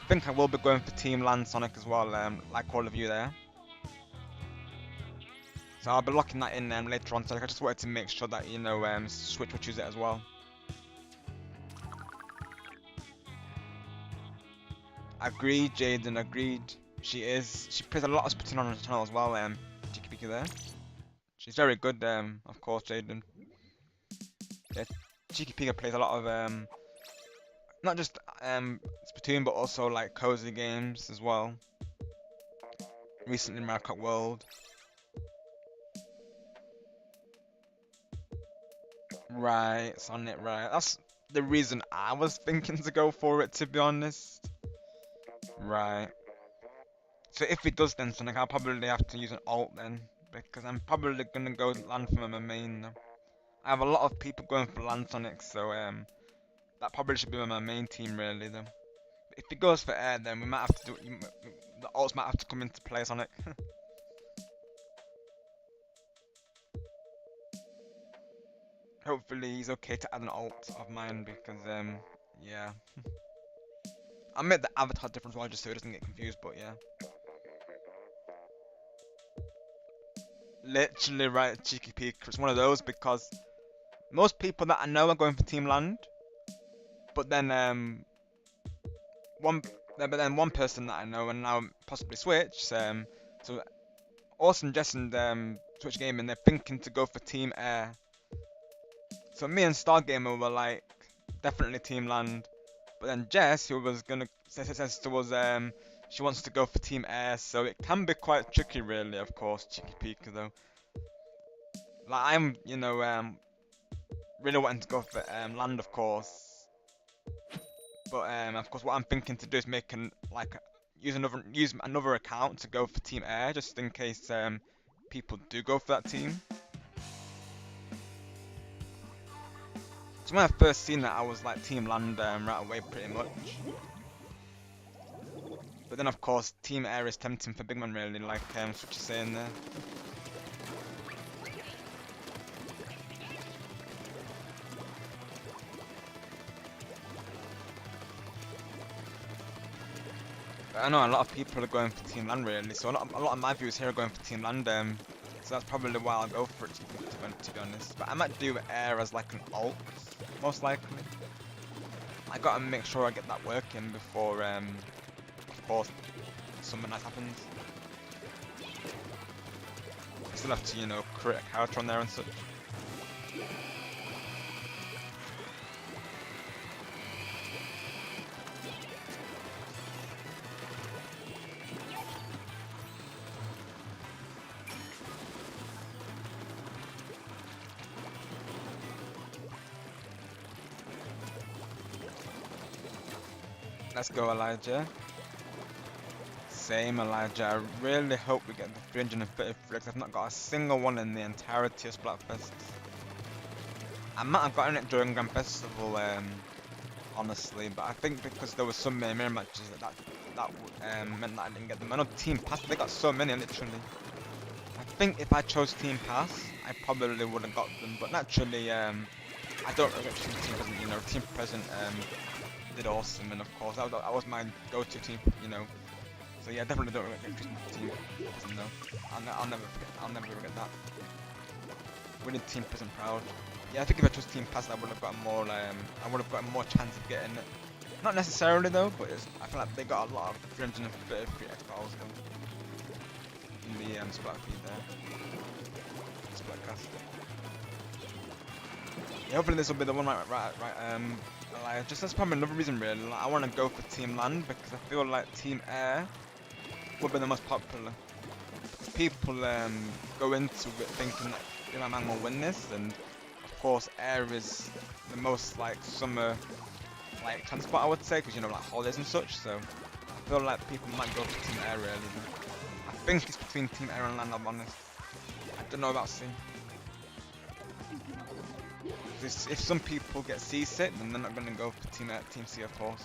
think I will be going for Team Land Sonic as well, like all of you there. So I'll be locking that in later on, Sonic. I just wanted to make sure that, you know, Switch will choose it as well. Agreed, Jaden, agreed. She is. She plays a lot of Splatoon on her channel as well, Cheeky Peeky there. She's very good, of course, Jaden. Yeah, Cheeky Peeky plays a lot of, not just, Splatoon, but also, like, cozy games as well. Recently, Mario Kart World. Right, Sonic, right. That's the reason I was thinking to go for it, to be honest. Right. So if it does then, Sonic, I'll probably have to use an alt then, because I'm probably gonna go land for my main now. I have a lot of people going for land Sonic, so that probably should be my main team really though. If it goes for air, then we might have to do the alts might have to come into play, Sonic. Hopefully he's okay to add an alt of mine because yeah. I made the avatar difference while just so he doesn't get confused, but yeah. Literally right, cheeky peek. It's one of those because most people that I know are going for Team Land, but then one person that I know and now possibly Switch. So Awesome Jess and Twitch Gaming, they're thinking to go for Team Air. So me and Stargamer were like definitely Team Land, but then Jess, who was gonna says to us she wants to go for Team Air, so it can be quite tricky really. Of course, cheeky peek though. Like I'm, you know, really wanting to go for Land, of course. But of course, what I'm thinking to do is make use another account to go for Team Air, just in case people do go for that team. So when I first seen that, I was like Team Land right away, pretty much. But then of course, Team Air is tempting for big man, really, like Switch is saying there. But I know a lot of people are going for Team Land, really. So a lot of my viewers here are going for Team Land. So that's probably why I'll go for it, to be honest. But I might do Air as like an alt, most likely. I gotta make sure I get that working before, of course, Summer Night happens. I still have to, you know, create a character on there and such. Let's go, Elijah. Same, Elijah. I really hope we get the 333 because I've not got a single one in the entirety of Splatfest. I might have gotten it during Grand Festival, honestly, but I think because there were so many mirror matches that meant that I didn't get them. I know Team Pass, they got so many, literally. I think if I chose Team Pass, I probably would have got them, but naturally, I don't regret choosing Team Present, you know, Team Present, did awesome, and of course that was my go-to team, you know. So yeah, definitely don't regret choosing Team Present though. I'll never forget that. Winning Team Present proud. Yeah, I think if I chose Team Pass, I would have got more. I would have got more chance of getting it. Not necessarily though, but I feel like they got a lot of 333 X-Files though in the Splat feed there. Splatcast. Yeah, hopefully this will be the one, like, just that's probably another reason really. Like, I want to go for Team Land because I feel like Team Air would be the most popular. People go into it thinking that my man will win this, and of course Air is the most like summer like transport, I would say, because you know, like holidays and such. So I feel like people might go for Team Air really. I think it's between Team Air and Land, I'm honest. I don't know about Sea. If some people get seasick, then they're not going to go for Team Sea, of course.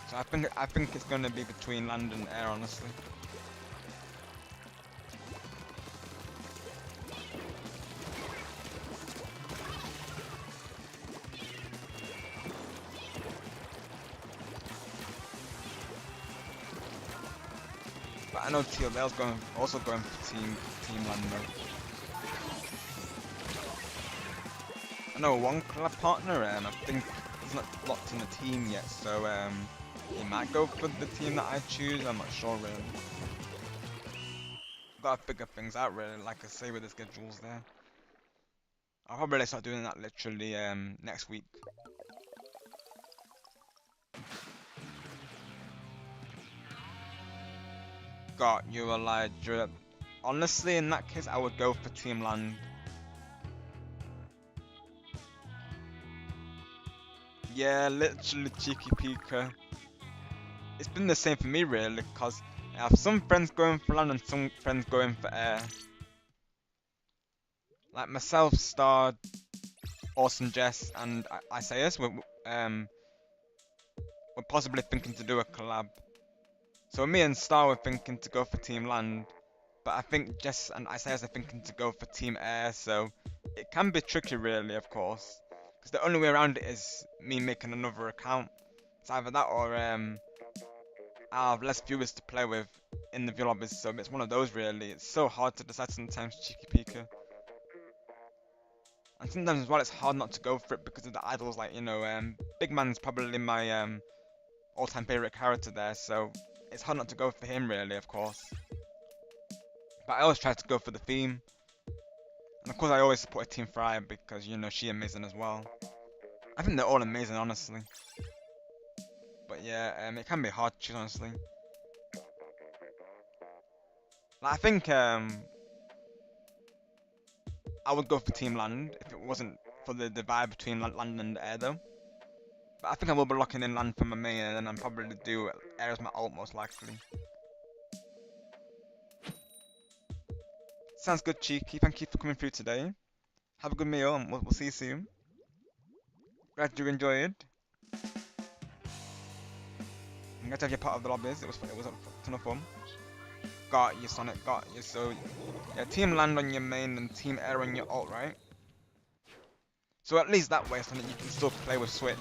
So I think it's going to be between Land and Air, honestly. But I know TLL's also going for Team Land though. I know one collab partner, I think he's not locked in the team yet, so he might go for the team that I choose. I'm not sure really. Gotta figure things out really, like I say, with the schedules there. I'll probably start doing that literally next week. Got you, Elijah. Honestly, in that case, I would go for Team Land. Yeah, literally cheeky peeker. It's been the same for me really, because I have some friends going for Land and some friends going for Air. Like myself, Star, Awesome Jess, and Isaias, we're possibly thinking to do a collab. So me and Star were thinking to go for Team Land, but I think Jess and Isaias are thinking to go for Team Air, so it can be tricky really, of course. Because the only way around it is me making another account. It's either that or I'll have less viewers to play with in the view lobbies, so it's one of those really. It's so hard to decide sometimes, cheeky peeker. And sometimes as well, it's hard not to go for it because of the idols, like, you know, Big Man's probably my all-time favorite character there, so it's hard not to go for him really, of course. But I always try to go for the theme. And of course I always support Team Fry because, you know, she's amazing as well. I think they're all amazing, honestly. But yeah, it can be hard to choose, honestly. Like, I think I would go for Team Land if it wasn't for the divide between Land and Air though. But I think I will be locking in Land for my main and then I'm probably do Air as my alt most likely. Sounds good, Cheeky. Thank you for coming through today. Have a good meal and we'll see you soon. Glad you enjoyed. I'm glad to have you part of the lobbies. It was a ton of fun. Got you, Sonic. Got you. So yeah, team land on your main and team air on your ult, right? So at least that way, Sonic, you can still play with Switch.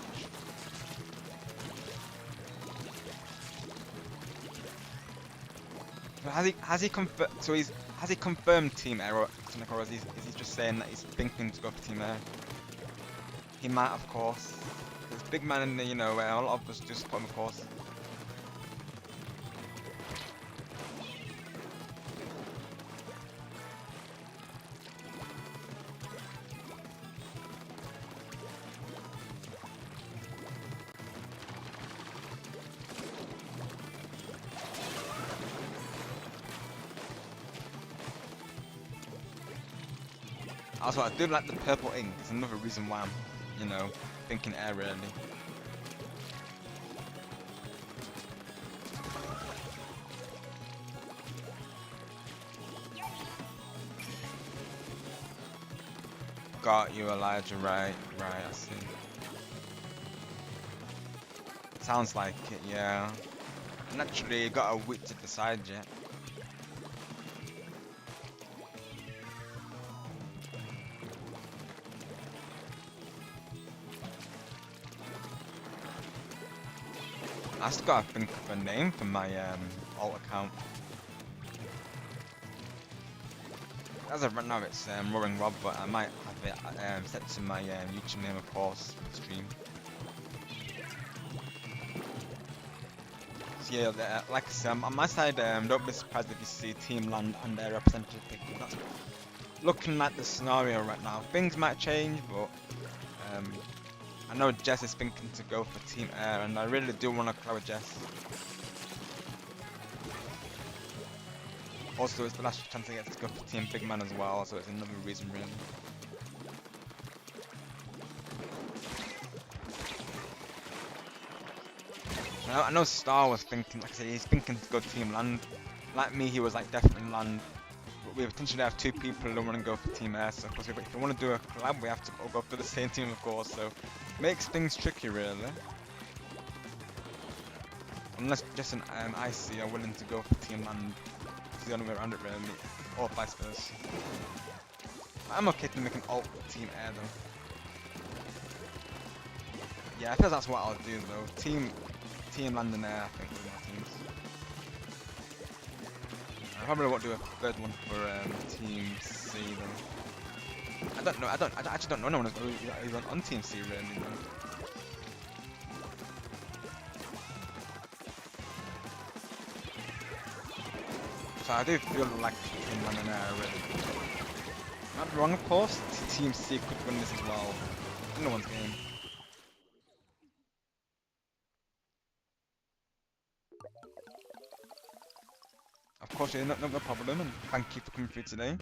So has he confirmed? So has he confirmed Team Air, Sonic, or is he just saying that he's thinking to go for Team Air? He might, of course. There's big man in the, you know, where a lot of us just put him, of course. Also, I do like the purple ink. It's another reason why I'm, you know, thinking air really. Got you, Elijah. Right, I see. Sounds like it, yeah. Naturally, you got a week to decide yet. I still gotta think of a name for my alt account. As of right now, it's Roaring Rob, but I might have it set to my YouTube name, of course, for the stream. So yeah, like I said, on my side, don't be surprised if you see Team Land and their representative pick. That's looking at the scenario right now. Things might change, but I know Jess is thinking to go for Team Air, and I really do want to play with Jess. Also, it's the last chance I get to go for Team Big Man as well, so it's another reason really. I know Star was thinking, like I said, he's thinking to go Team Land. Like me, he was like definitely Land. But we potentially have two people who want to go for Team Air, so of course if we want to do a collab, we have to all go for the same team, of course, so makes things tricky really. Unless Jess and Icy are willing to go for Team Land. It's the only way around it really, or vice versa. I'm okay to make an alt Team Air though. Yeah, I feel that's what I'll do though. Team Land and Air, I think, with my teams. I probably won't do a third one for Team C though. I don't know. I actually don't know anyone who's on Team C really. Though. So I do feel like Team Land and Air really. Might be wrong, of course. Team C could win this as well. No one's game. Of course, yeah, no problem, and thank you for coming through today.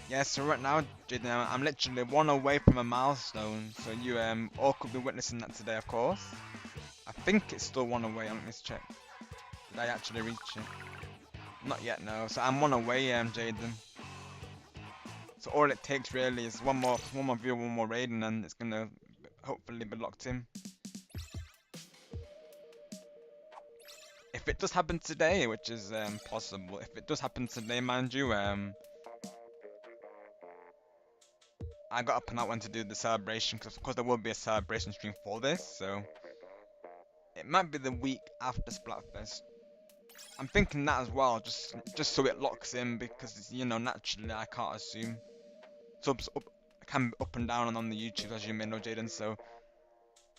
Yeah, so right now, Jaden, I'm literally one away from a milestone, so you all could be witnessing that today, of course. I think it's still one away. Let me just check. Did I actually reach it? Not yet, no. So I'm one away, Jaden. So all it takes really is one more view, one more raid, and then it's gonna hopefully be locked in. If it does happen today, which is possible, if it does happen today, mind you, I got up and out when to do the celebration, because of course there will be a celebration stream for this, so it might be the week after Splatfest. I'm thinking that as well, just so it locks in, because you know naturally I can't assume. Subs can be up and down on the YouTube, as you may know, Jaden. So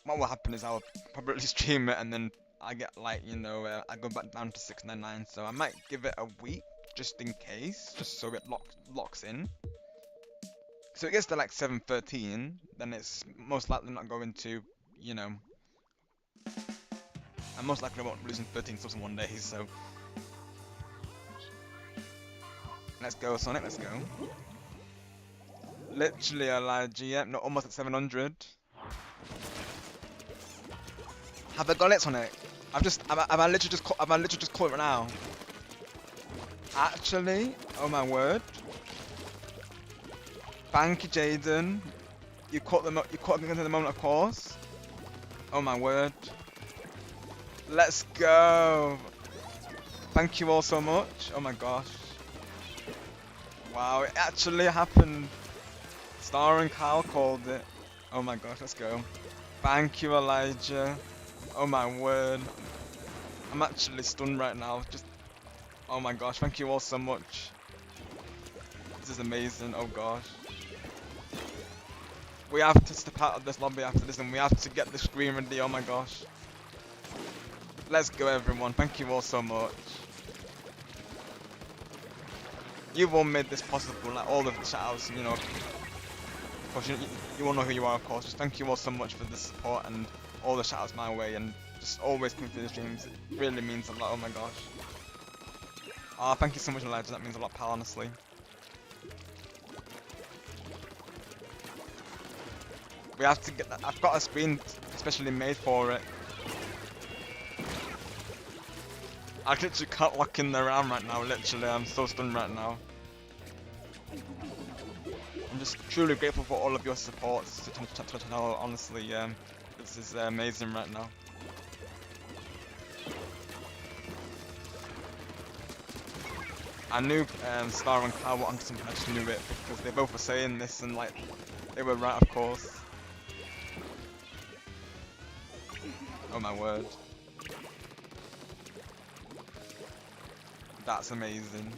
what will happen is I'll probably stream it, and then I get like, you know, I go back down to 699. So I might give it a week just in case, just so it locks in. So it gets to like 7:13, then it's most likely not going to, you know, I most likely won't lose in 13 subs in one day. So let's go, Sonic. Let's go. Literally, Elijah. Yeah, no, almost at 700. Have I got it, Sonic? Have I literally just caught it right now? Actually, oh my word. Thank you, Jaden. You caught them. You caught them into the moment, of course. Oh my word. Let's go. Thank you all so much. Oh my gosh. Wow, it actually happened. Star and Kyle called it. Oh my gosh, let's go. Thank you, Elijah. Oh my word. I'm actually stunned right now. Just, oh my gosh, thank you all so much. This is amazing, oh gosh. We have to step out of this lobby after this and we have to get the screen ready, oh my gosh. Let's go everyone, thank you all so much. You've all made this possible, like all the shoutouts, you know. Of course, you all know who you are, of course. Just thank you all so much for the support and all the shoutouts my way and just always coming through the streams. It really means a lot, oh my gosh. Ah, thank you so much, Elijah, that means a lot, pal, honestly. We have to get that. I've got a screen especially made for it. I literally can't lock in the RAM right now, literally. I'm so stunned right now. I'm just truly grateful for all of your support to the channel, honestly. This is amazing right now. I knew Star and Kyle were onto something, I just knew it because they both were saying this and like, they were right, of course. Oh my word. That's amazing.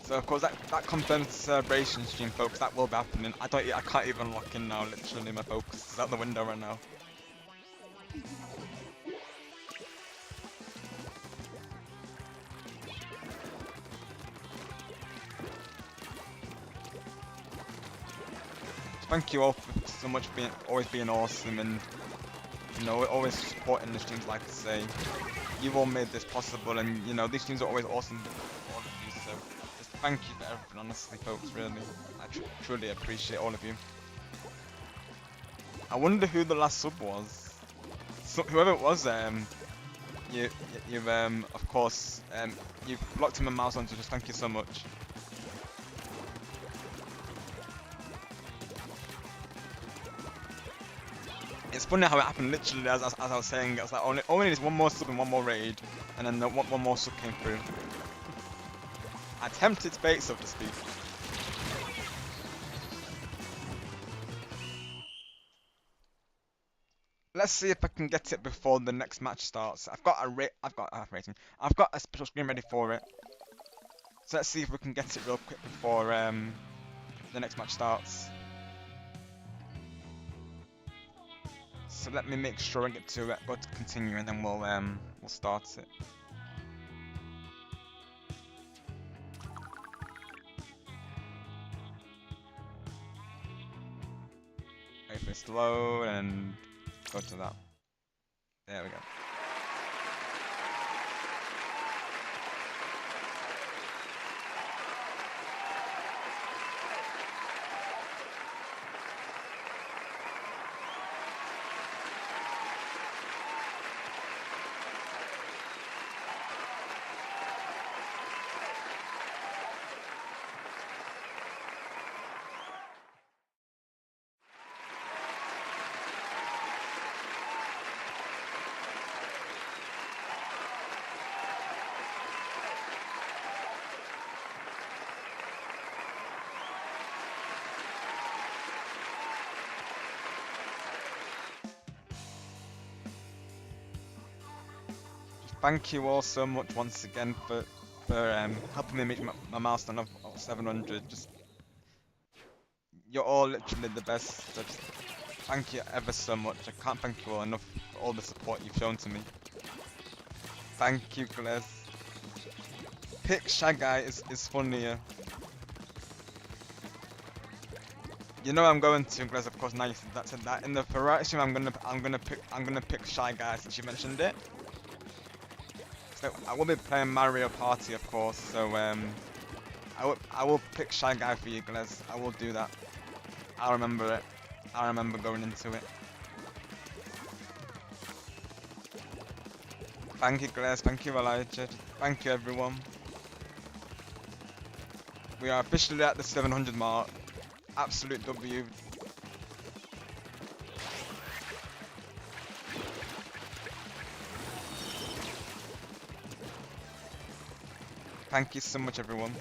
So of course that confirms the celebration stream, folks. That will be happening. I can't even lock in now. Literally, my focus is out the window right now. Thank you all so much for always being awesome and you know always supporting the streams. Like I say, you've all made this possible, and you know these streams are always awesome for all of you. So just thank you for everything, honestly, folks. Really, I truly appreciate all of you. I wonder who the last sub was. So, whoever it was, you've of course you've locked in my mouse on, so just thank you so much. It's funny how it happened literally as I was saying. It was like only needs one more sub and one more raid, and then one more sub came through. Attempted bait, so to speak. Let's see if I can get it before the next match starts. I've got a rating. I've got a special screen ready for it. So let's see if we can get it real quick before the next match starts. So let me make sure I get to it, go to continue, and then we'll start it. Wait for it to load and go to that. There we go. Thank you all so much once again for helping me make my milestone of 700. Just you're all literally the best. So just thank you ever so much. I can't thank you all enough for all the support you've shown to me. Thank you, Glez. Pick Shy Guy is funnier. You know I'm going to, Glez. Of course, now you said that. In the variety stream, I'm gonna pick Shy Guy since you mentioned it. So I will be playing Mario Party, of course. So I will pick Shy Guy for you, Glez. I will do that. I'll remember it. I remember going into it. Thank you, Glez. Thank you, Elijah. Thank you, everyone. We are officially at the 700 mark. Absolute W. Thank you so much, everyone.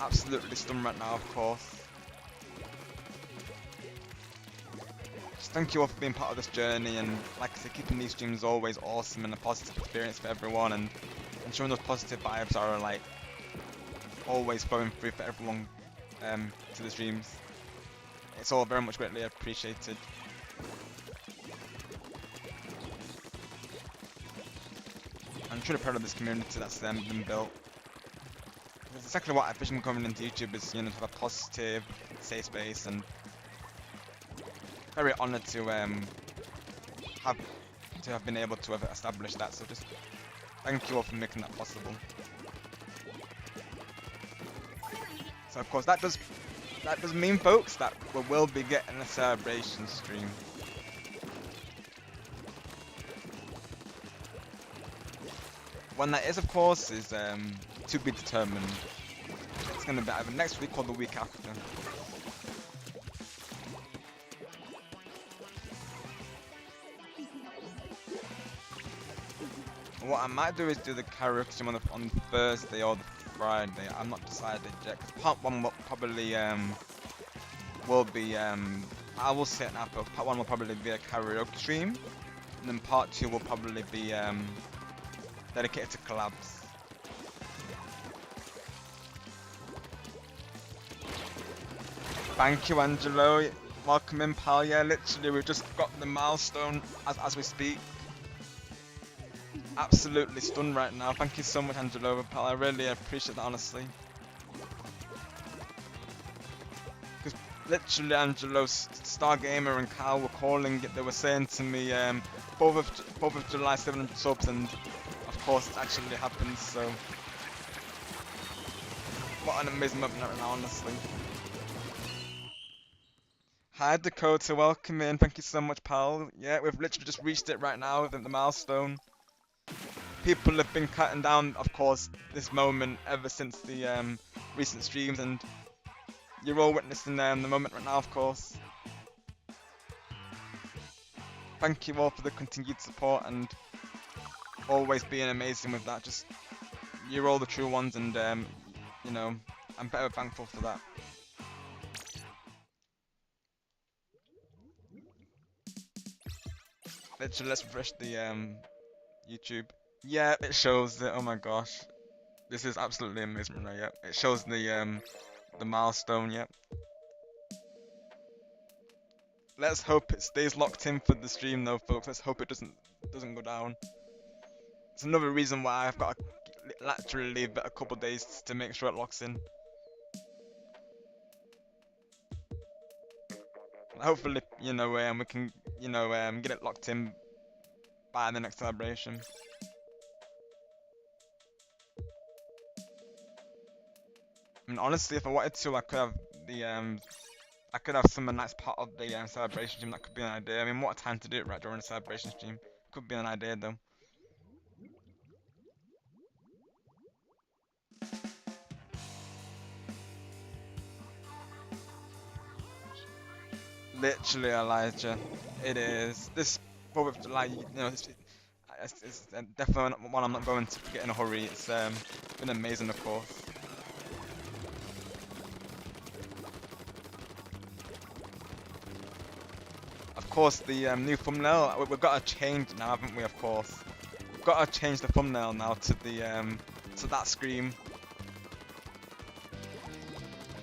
Absolutely stunned right now, of course. Just thank you all for being part of this journey, and like I said, keeping these streams always awesome and a positive experience for everyone, and ensuring those positive vibes are like always flowing through for everyone to the streams. It's all very much greatly appreciated. I'm truly proud of this community that's been built. It's exactly what I envision coming into YouTube is, you know, to have a positive, safe space, and very honoured to have been able to have established that. So just thank you all for making that possible. So of course that does mean, folks, that we will be getting a celebration stream. When that is, of course, is to be determined. It's going to be either next week or the week after. What I might do is do the karaoke stream on Thursday or the Friday. I'm not decided yet. 'Cause part 1 will probably will be I will say it now, but part 1 will probably be a karaoke stream, and then part 2 will probably be dedicated to collabs. Thank you, Angelo. Welcome in, pal. Yeah, literally, we've just got the milestone as we speak. Absolutely stunned right now. Thank you so much, Angelo, pal. I really appreciate that, honestly. Because literally, Angelo, Stargamer, and Kyle were calling it. They were saying to me, 4th of July, 700 subs, and of course, it actually happened. So, what an amazing moment right now, honestly. Hi Dakota, welcome in. Thank you so much, pal. Yeah, we've literally just reached it right now, the milestone. People have been counting down, of course, this moment ever since the recent streams, and you're all witnessing the moment right now, of course. Thank you all for the continued support and always being amazing with that. Just, you're all the true ones, and you know, I'm very thankful for that. Literally, let's refresh the YouTube. Yeah, it shows it. Oh my gosh, this is absolutely amazing right now. Yep, it shows the milestone. Yep. Let's hope it stays locked in for the stream, though, folks. Let's hope it doesn't go down. It's another reason why I've got to literally leave it a couple days to make sure it locks in. Hopefully, you know, we can, you know, get it locked in by the next celebration. I mean, honestly, if I wanted to, I could have I could have some nice part of the celebration stream. That could be an idea. I mean, what a time to do it right during the celebration stream. Could be an idea, though. Literally, Elijah, it is. This 4th of July, you know, it's definitely one I'm not going to forget in a hurry. It's been amazing, of course. Of course, the new thumbnail, we've got to change now, haven't we? Of course, we've got to change the thumbnail now to the to that scream.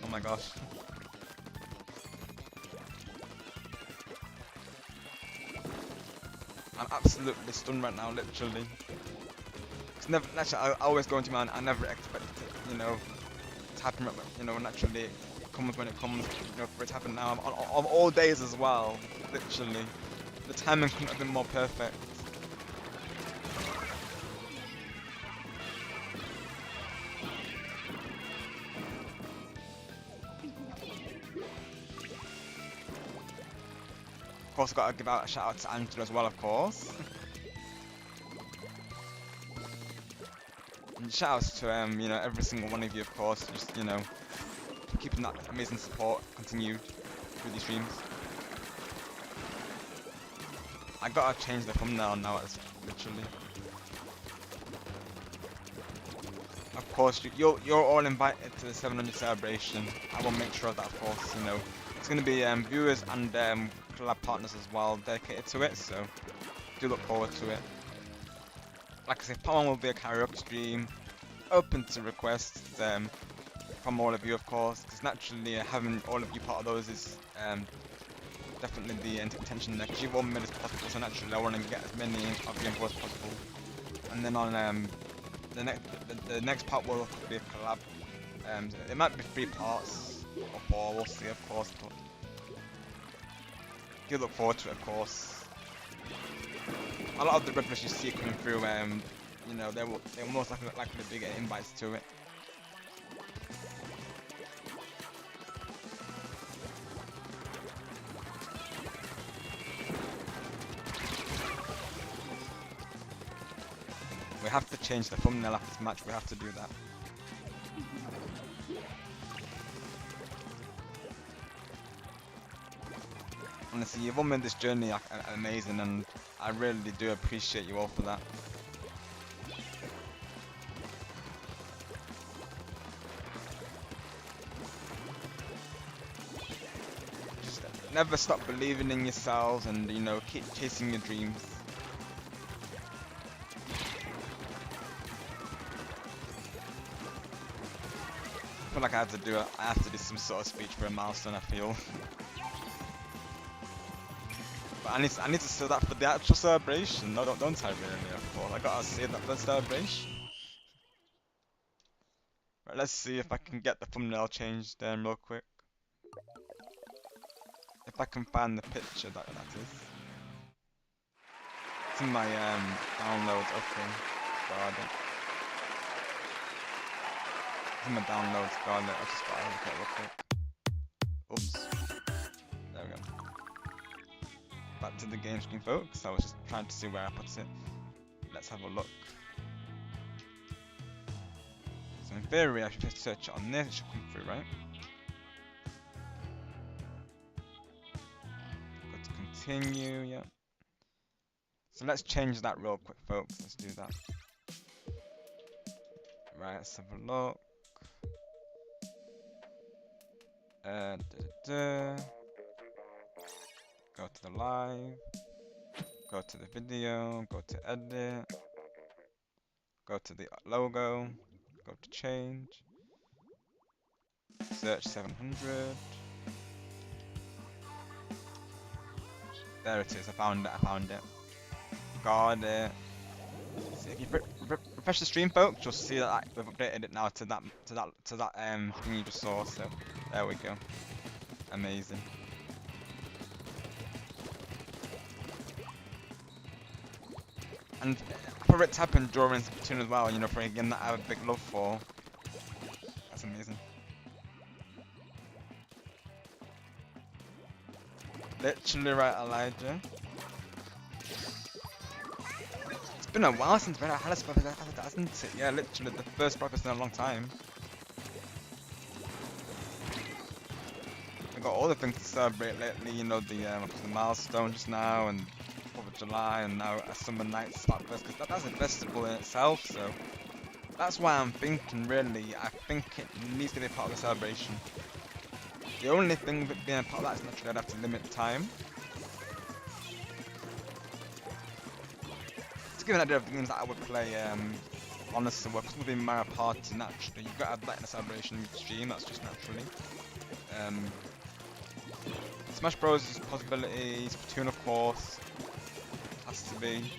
Oh my gosh. I'm absolutely stunned right now, literally. Cause never, naturally, I always go into my mind, I never expected it, you know, to happen, you know, naturally it comes when it comes, you know, for it to happen now, on all days as well, literally. The timing couldn't have been more perfect. Of course, I've got to give out a shout out to Angela as well, of course. And shout outs to you know, every single one of you, of course, just, you know, keeping that amazing support continued through these streams. I gotta change the thumbnail now, it's literally. Of course, you're all invited to the 700 celebration. I will make sure that, of course, you know, it's going to be viewers and collab partners as well dedicated to it, so do look forward to it. Like I say, part 1 will be a karaoke stream, open to requests from all of you, of course, because naturally having all of you part of those is definitely the intention there, because you've all made as possible, so naturally I want to get as many of you involved as possible. And then on the next part will be a collab. It might be 3 parts or 4, we'll see, of course, but do look forward to it, of course. A lot of the red you see coming through, you know, they're most likely to be getting invites to it. We have to change the thumbnail after this match, we have to do that. Honestly, you've all made this journey amazing, and I really do appreciate you all for that. Just never stop believing in yourselves, and you know, keep chasing your dreams. I feel like I have to do some sort of speech for a milestone, I feel. But I need to say that for the actual celebration. No, don't I really, of course. I gotta say that for the celebration. Right, let's see if I can get the thumbnail changed real quick. If I can find the picture that is. It's in my downloads, okay. Got it. It's in my downloads, got it. I just gotta look at it real quick. Oops. There we go. Back to the game screen, folks. I was just trying to see where I put it. Let's have a look. So in theory, I should just search it on this. It should come through, right? Go to continue, yeah. So let's change that real quick, folks. Let's do that. Right, let's have a look. Go to the live. Go to the video. Go to edit. Go to the logo. Go to change. Search 700. There it is. I found it. Got it. So if you refresh the stream, folks, you'll see that we've updated it now to that thing you just saw. So there we go. Amazing. And for it to happen during Splatoon as well, you know, for a game that I have a big love for, that's amazing. Literally right, Elijah. It's been a while since we had a Hallis breakfast, hasn't it? Yeah, literally the first breakfast in a long time. I got all the things to celebrate lately, you know, the milestone just now, and 4th of July, and now a Summer Night Spotfest, because that's a festival in itself, so that's why I'm thinking, really, I think it needs to be part of the celebration. The only thing with being a part of that is naturally I'd have to limit time. To give an idea of the games that I would play, honestly, well, because we're Mario Party, naturally, you've got to have that in a celebration stream, that's just naturally. Smash Bros is a possibility, Splatoon of course, has to be.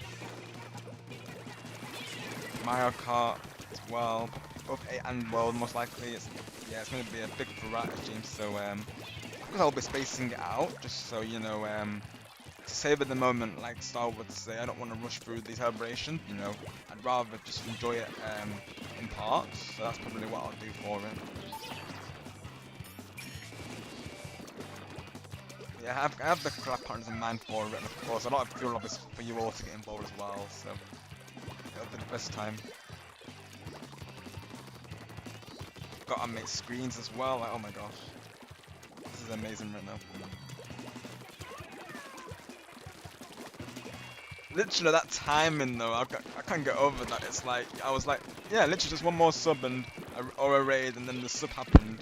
Mario Kart as well, both 8 and World most likely. It's going to be a big variety of games, so because I'll be spacing it out, just so you know, to save at the moment, like Star would say, I don't want to rush through the celebration, you know, I'd rather just enjoy it in parts, so that's probably what I'll do for it. Yeah, I have the collab partners in mind for it, and of course, a lot of fuel obviously for you all to get involved as well, so it'll be the best time. Gotta make screens as well. Like, oh my gosh, this is amazing right now. Literally that timing though, I can't get over that. It's like I was like, yeah, literally just one more sub and or a raid, and then the sub happened.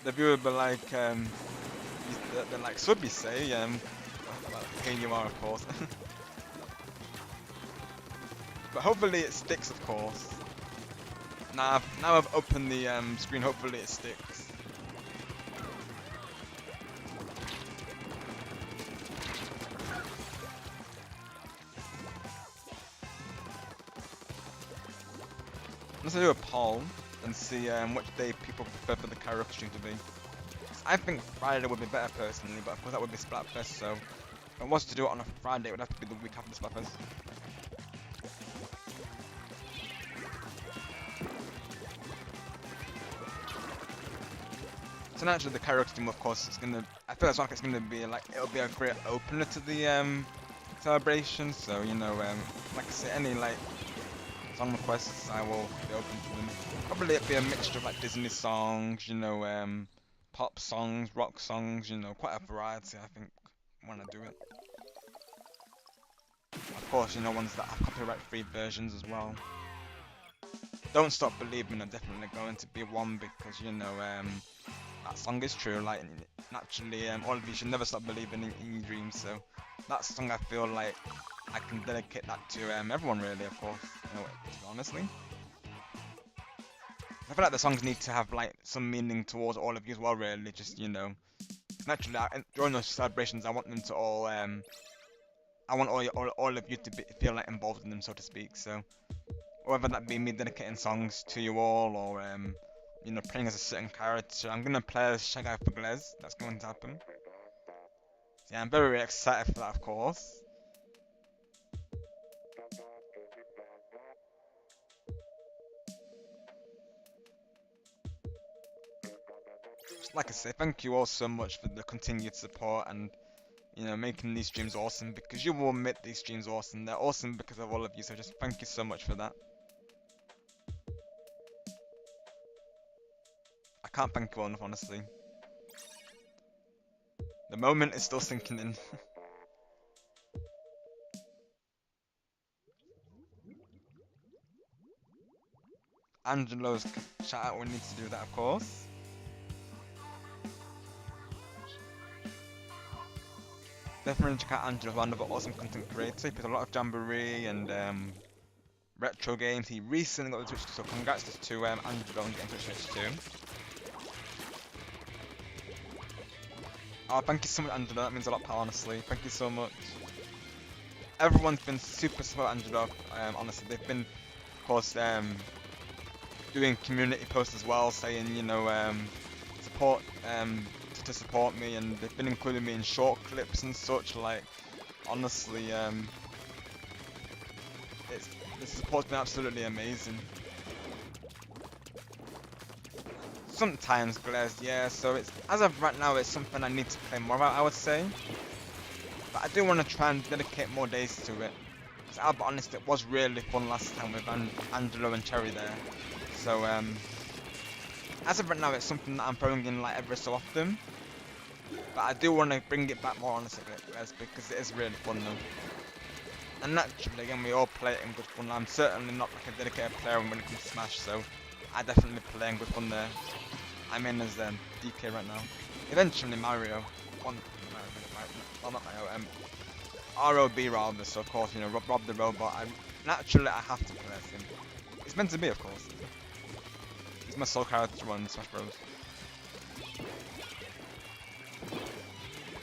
The viewer would be like, they're like, sub you say, well, here you are, of course. But hopefully it sticks, of course. Now I've opened the screen. Hopefully it sticks. Let's do a poll and see which day people prefer for the karaoke stream to be. I think Friday would be better personally, but of course that would be Splatfest, so if I was to do it on a Friday, it would have to be the week after Splatfest. So naturally the karaoke stream, of course, is gonna. I feel like it's gonna be like it'll be a great opener to the celebration. So you know, like I say, any like song requests, I will be open to them. Probably it'll be a mixture of like Disney songs, you know, pop songs, rock songs, you know, quite a variety. I think when I do it. Of course, you know, ones that have copyright-free versions as well. Don't Stop Believing are definitely going to be one because you know, that song is true. Like naturally, all of you should never stop believing in your dreams. So that song, I feel like I can dedicate that to everyone, really. Of course, you know, honestly. I feel like the songs need to have like some meaning towards all of you as well, really. Just you know, naturally, during those celebrations, I want them to all, I want all of you to feel like involved in them, so to speak. So whether that be me dedicating songs to you all, or you know, playing as a certain character. I'm gonna play as Shy Guy for Glez. That's going to happen. Yeah, I'm very, very excited for that, of course. Like I say, thank you all so much for the continued support and you know making these streams awesome, because you will admit these streams awesome. They're awesome because of all of you. So just thank you so much for that. I can't thank you all enough, honestly. The moment is still sinking in. Angelo's shout out. We need to do that, of course. Definitely check out Angelo, another awesome content creator. He plays a lot of Jamboree and retro games. He recently got the Twitch, so congrats to Angelo on getting Twitch too. Oh, thank you so much, Angelo. That means a lot, pal. Honestly, thank you so much. Everyone's been super support Angelo. Honestly, they've been, of course, doing community posts as well, saying you know support to support me, and they've been including me in short clips and such. Like, honestly, the support's been absolutely amazing. Sometimes Glares, yeah. So it's as of right now, it's something I need to play more about, I would say. But I do want to try and dedicate more days to it. Because I'll be honest, it was really fun last time with Angelo and Cherry there. So as of right now, it's something that I'm throwing in like every so often. But I do want to bring it back more honestly, because it is really fun though. And naturally, again, we all play it in good fun. I'm certainly not like a dedicated player when it comes to Smash, so I definitely play in good fun there. I'm in as DK right now. Eventually Mario. Well, not Mario, ROB rather, so of course, you know, Rob the Robot. Naturally, I have to play as him. It's meant to be, of course. He's my sole character on Smash Bros.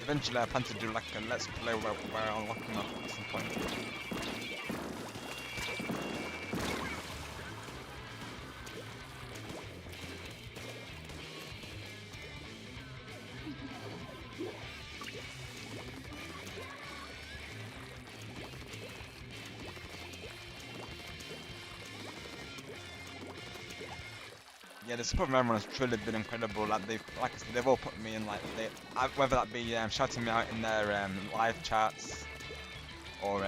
Eventually, I plan to do like a let's play where I'll lock him up at some point. Yeah, the support from everyone has truly been incredible. Like I said, they've all put me in like whether that be shouting me out in their live chats, or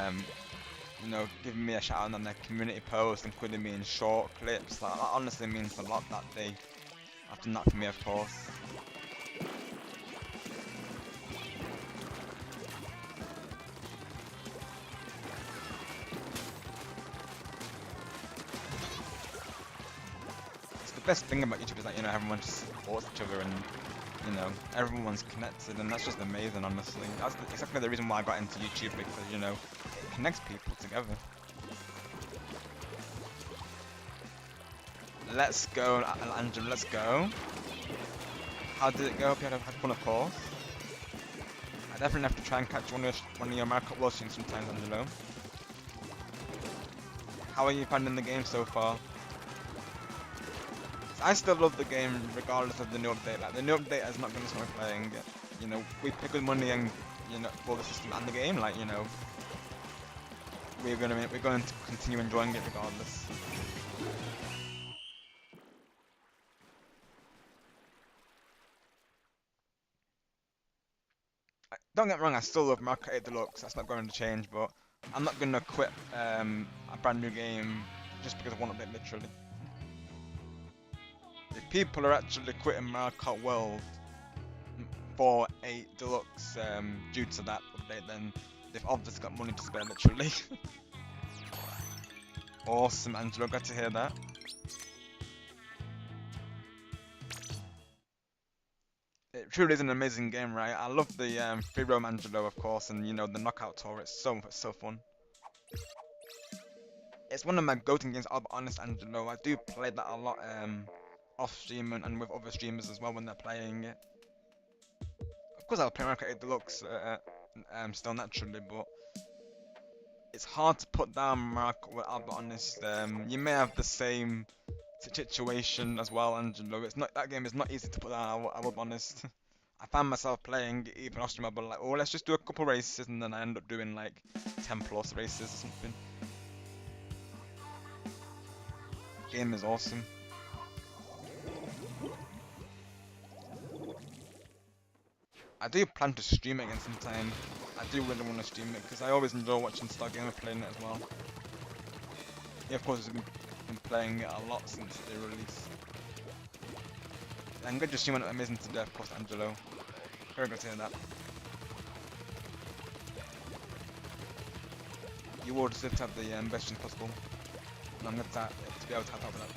you know, giving me a shout out on their community post, including me in short clips. Like, that honestly means a lot that they have done that for me, of course. It's the best thing about YouTube is that, you know, everyone just supports each other and, you know, everyone's connected, and that's just amazing, honestly. That's exactly the reason why I got into YouTube, because, you know, it connects people together. Let's go, Angela, let's go. How did it go? Hope you had fun, of course. I definitely have to try and catch one of your Mario Kart World streams sometimes, Angelo. How are you finding the game so far? I still love the game regardless of the new update. Like, the new update is not going to stop me playing it. You know, we pay good money and, you know, for the system and the game. Like, you know, we're going to continue enjoying it regardless. Don't get me wrong, I still love Mario Kart 8 Deluxe. That's not going to change, but I'm not going to quit a brand new game just because of one update, literally. If people are actually quitting Mario Kart World for 8 Deluxe due to that update, then they've obviously got money to spare, literally. Awesome, Angelo, glad to hear that. It truly is an amazing game, right? I love the free roam Angelo, of course, and you know, the knockout tour. It's so fun. It's one of my go-to games, I'll be honest, Angelo. I do play that a lot off stream and with other streamers as well when they're playing it. Of course, I'll play Mario Kart 8 Deluxe still naturally, but it's hard to put down Mario Kart. Well, I'll be honest. You may have the same situation as well, Angelo. It's not, that game is not easy to put down. I will be honest. I found myself playing even off stream, but like, oh, let's just do a couple races, and then I end up doing like 10 plus races or something. Game is awesome. I do plan to stream it again sometime. I do really want to stream it because I always enjoy watching Star Gamer playing it as well. He of course has been playing it a lot since the release. I'm glad your stream went amazing today, of course, Angelo. Very good to hear that. You will deserve to have the best streams possible, and I'm glad to be able to help out with that.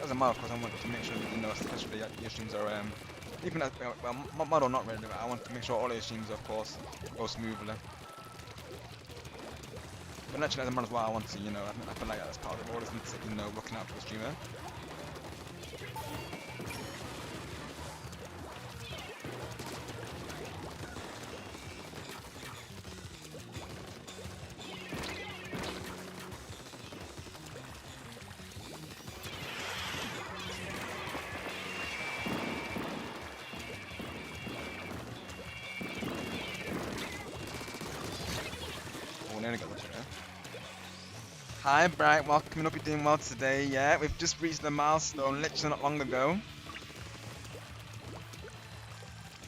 Doesn't matter, of course. I want to make sure that, you know, especially your streams are even as well, model not really, but I want to make sure all your streams, of course, go smoothly. But naturally, as a mod as well, I want to, you know, I feel like that's part of the role, isn't it? You know, looking out for the streamer. Hi Bright, welcome, hope you're doing well today. Yeah, we've just reached the milestone literally not long ago.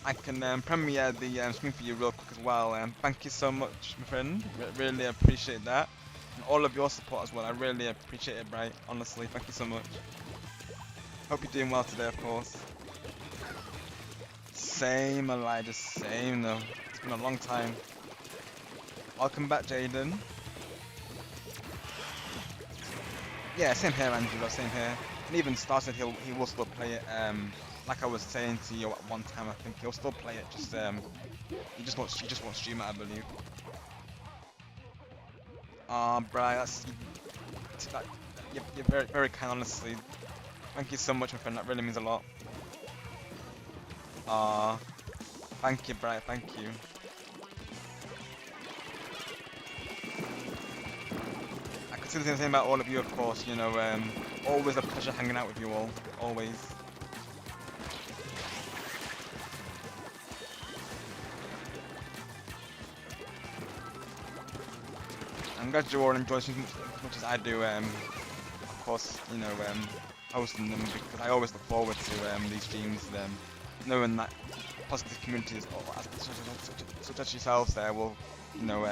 I can premiere the screen for you real quick as well. Thank you so much, my friend. Really appreciate that. And all of your support as well. I really appreciate it, Bright. Honestly, thank you so much. Hope you're doing well today, of course. Same, Elijah, same though. It's been a long time. Welcome back, Jaden. Yeah, same here, Angelo, same here. And even Star said he will still play it. Like I was saying to you at one time, I think he'll still play it. Just he just won't stream it, I believe. Brian, you're very kind, honestly. Thank you so much, my friend. That really means a lot. Thank you, Brian. Thank you. I can say the same about all of you, of course. You know, always a pleasure hanging out with you all. Always. I'm glad you all enjoy as much as I do. Of course, you know, hosting them because I always look forward to these streams. Knowing that positive communities, such as yourselves, there will, you know,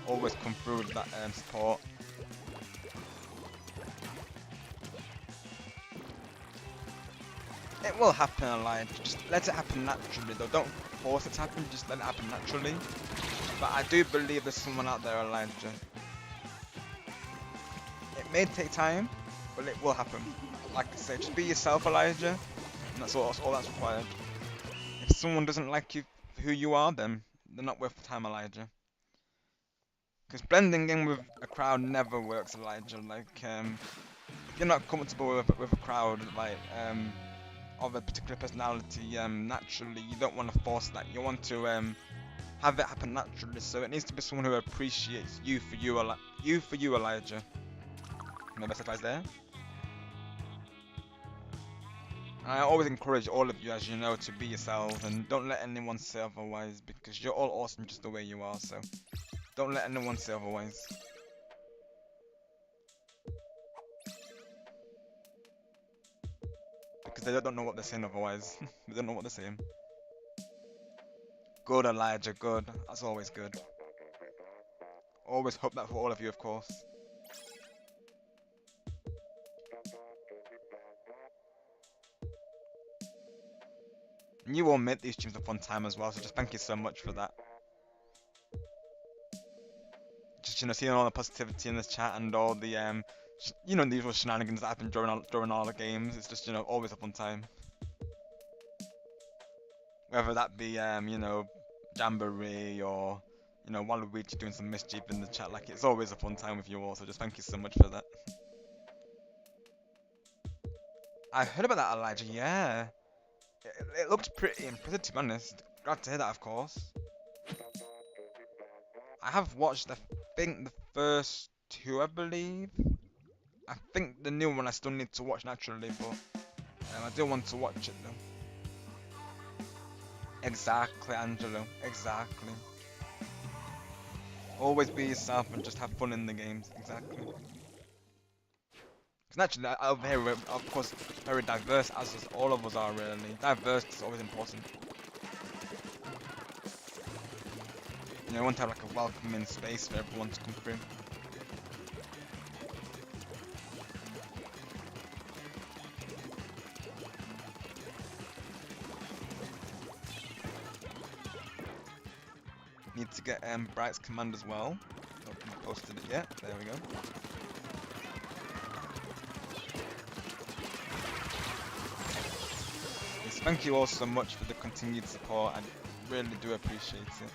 always come through with that support. It will happen, Elijah. Just let it happen naturally, though. Don't force it to happen. Just let it happen naturally. But I do believe there's someone out there, Elijah. It may take time, but it will happen. Like I say, just be yourself, Elijah, and that's all that's required. If someone doesn't like you for who you are, then they're not worth the time, Elijah. Because blending in with a crowd never works, Elijah. Like, if you're not comfortable with a crowd, like, of a particular personality, naturally, you don't want to force that. You want to, have it happen naturally. So it needs to be someone who appreciates you for you, Elijah. My best advice there. And I always encourage all of you, as you know, to be yourselves and don't let anyone say otherwise, because you're all awesome just the way you are. So don't let anyone say otherwise. Because they don't know what they're saying otherwise. They don't know what they're saying. Good, Elijah, good. That's always good. Always hope that for all of you, of course. And you all make these streams a fun time as well, so just thank you so much for that. Just, you know, seeing all the positivity in this chat and all the, you know, the usual shenanigans that happen during all the games. It's just, you know, always a fun time. Whether that be, you know, Jamboree or, you know, Waluigi doing some mischief in the chat. Like, it's always a fun time with you all, so just thank you so much for that. I heard about that, Elijah, yeah. It looked pretty impressive, to be honest. Glad to hear that, of course. I have watched, I think, the first two, I believe. I think the new one I still need to watch naturally, but I do want to watch it though. Exactly, Angelo. Exactly. Always be yourself and just have fun in the games. Exactly. Because naturally, over here, we're, of course, very diverse, as all of us are, really. Diversity is always important. You know, you want to have like a welcoming space for everyone to come through. Need to get Bright's command as well. Not posted it yet. There we go. Yes, thank you all so much for the continued support. I really do appreciate it.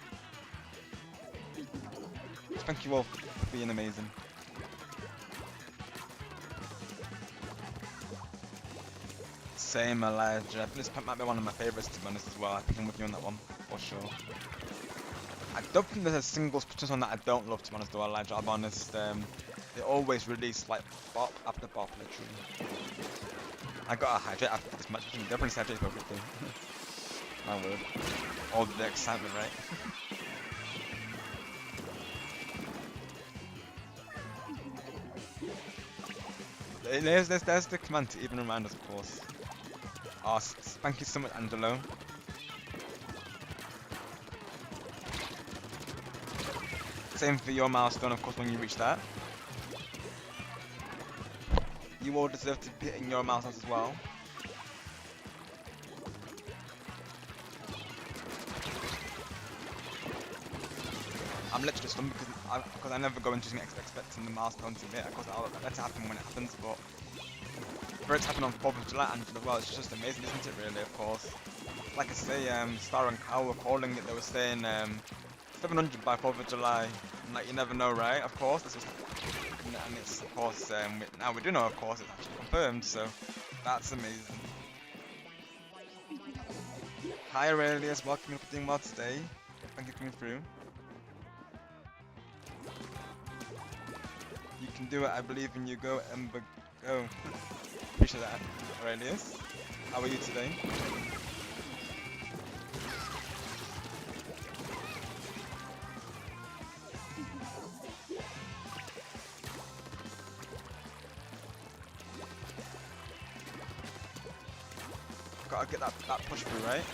Thank you all for being amazing. Same, Elijah. I think this might be one of my favourites, to be honest, as well. I think I'm with you on that one, for sure. I don't think there's a single Splatoon song that I don't love, to be honest, though, Elijah. I'll be honest. They always release, like, bop after bop, literally. I gotta hydrate after this match. Definitely hydrate for everything. My word. All the excitement, right? There's the command to even remind us, of course. Oh, thank you so much, Angelo. Same for your milestone, of course, when you reach that. You all deserve to be hitting your milestones as well. I'm literally stunned because I never go into expecting the milestone to hit. Of course, I'll let it happen when it happens, but for it to happen on 4th of July, and well, it's just amazing, isn't it, really, of course. Like I say, Star and Cow were calling it, they were saying 700 by 4th of July, and like, you never know, right, of course, this was, and it's, of course, now we do know, of course, it's actually confirmed, so that's amazing. Hi Aurelius, welcome for doing well today, thank you for coming through. You can do it, I believe in you, go Ember, go. Appreciate that, Aurelius. How are you today? Gotta get that push through, right?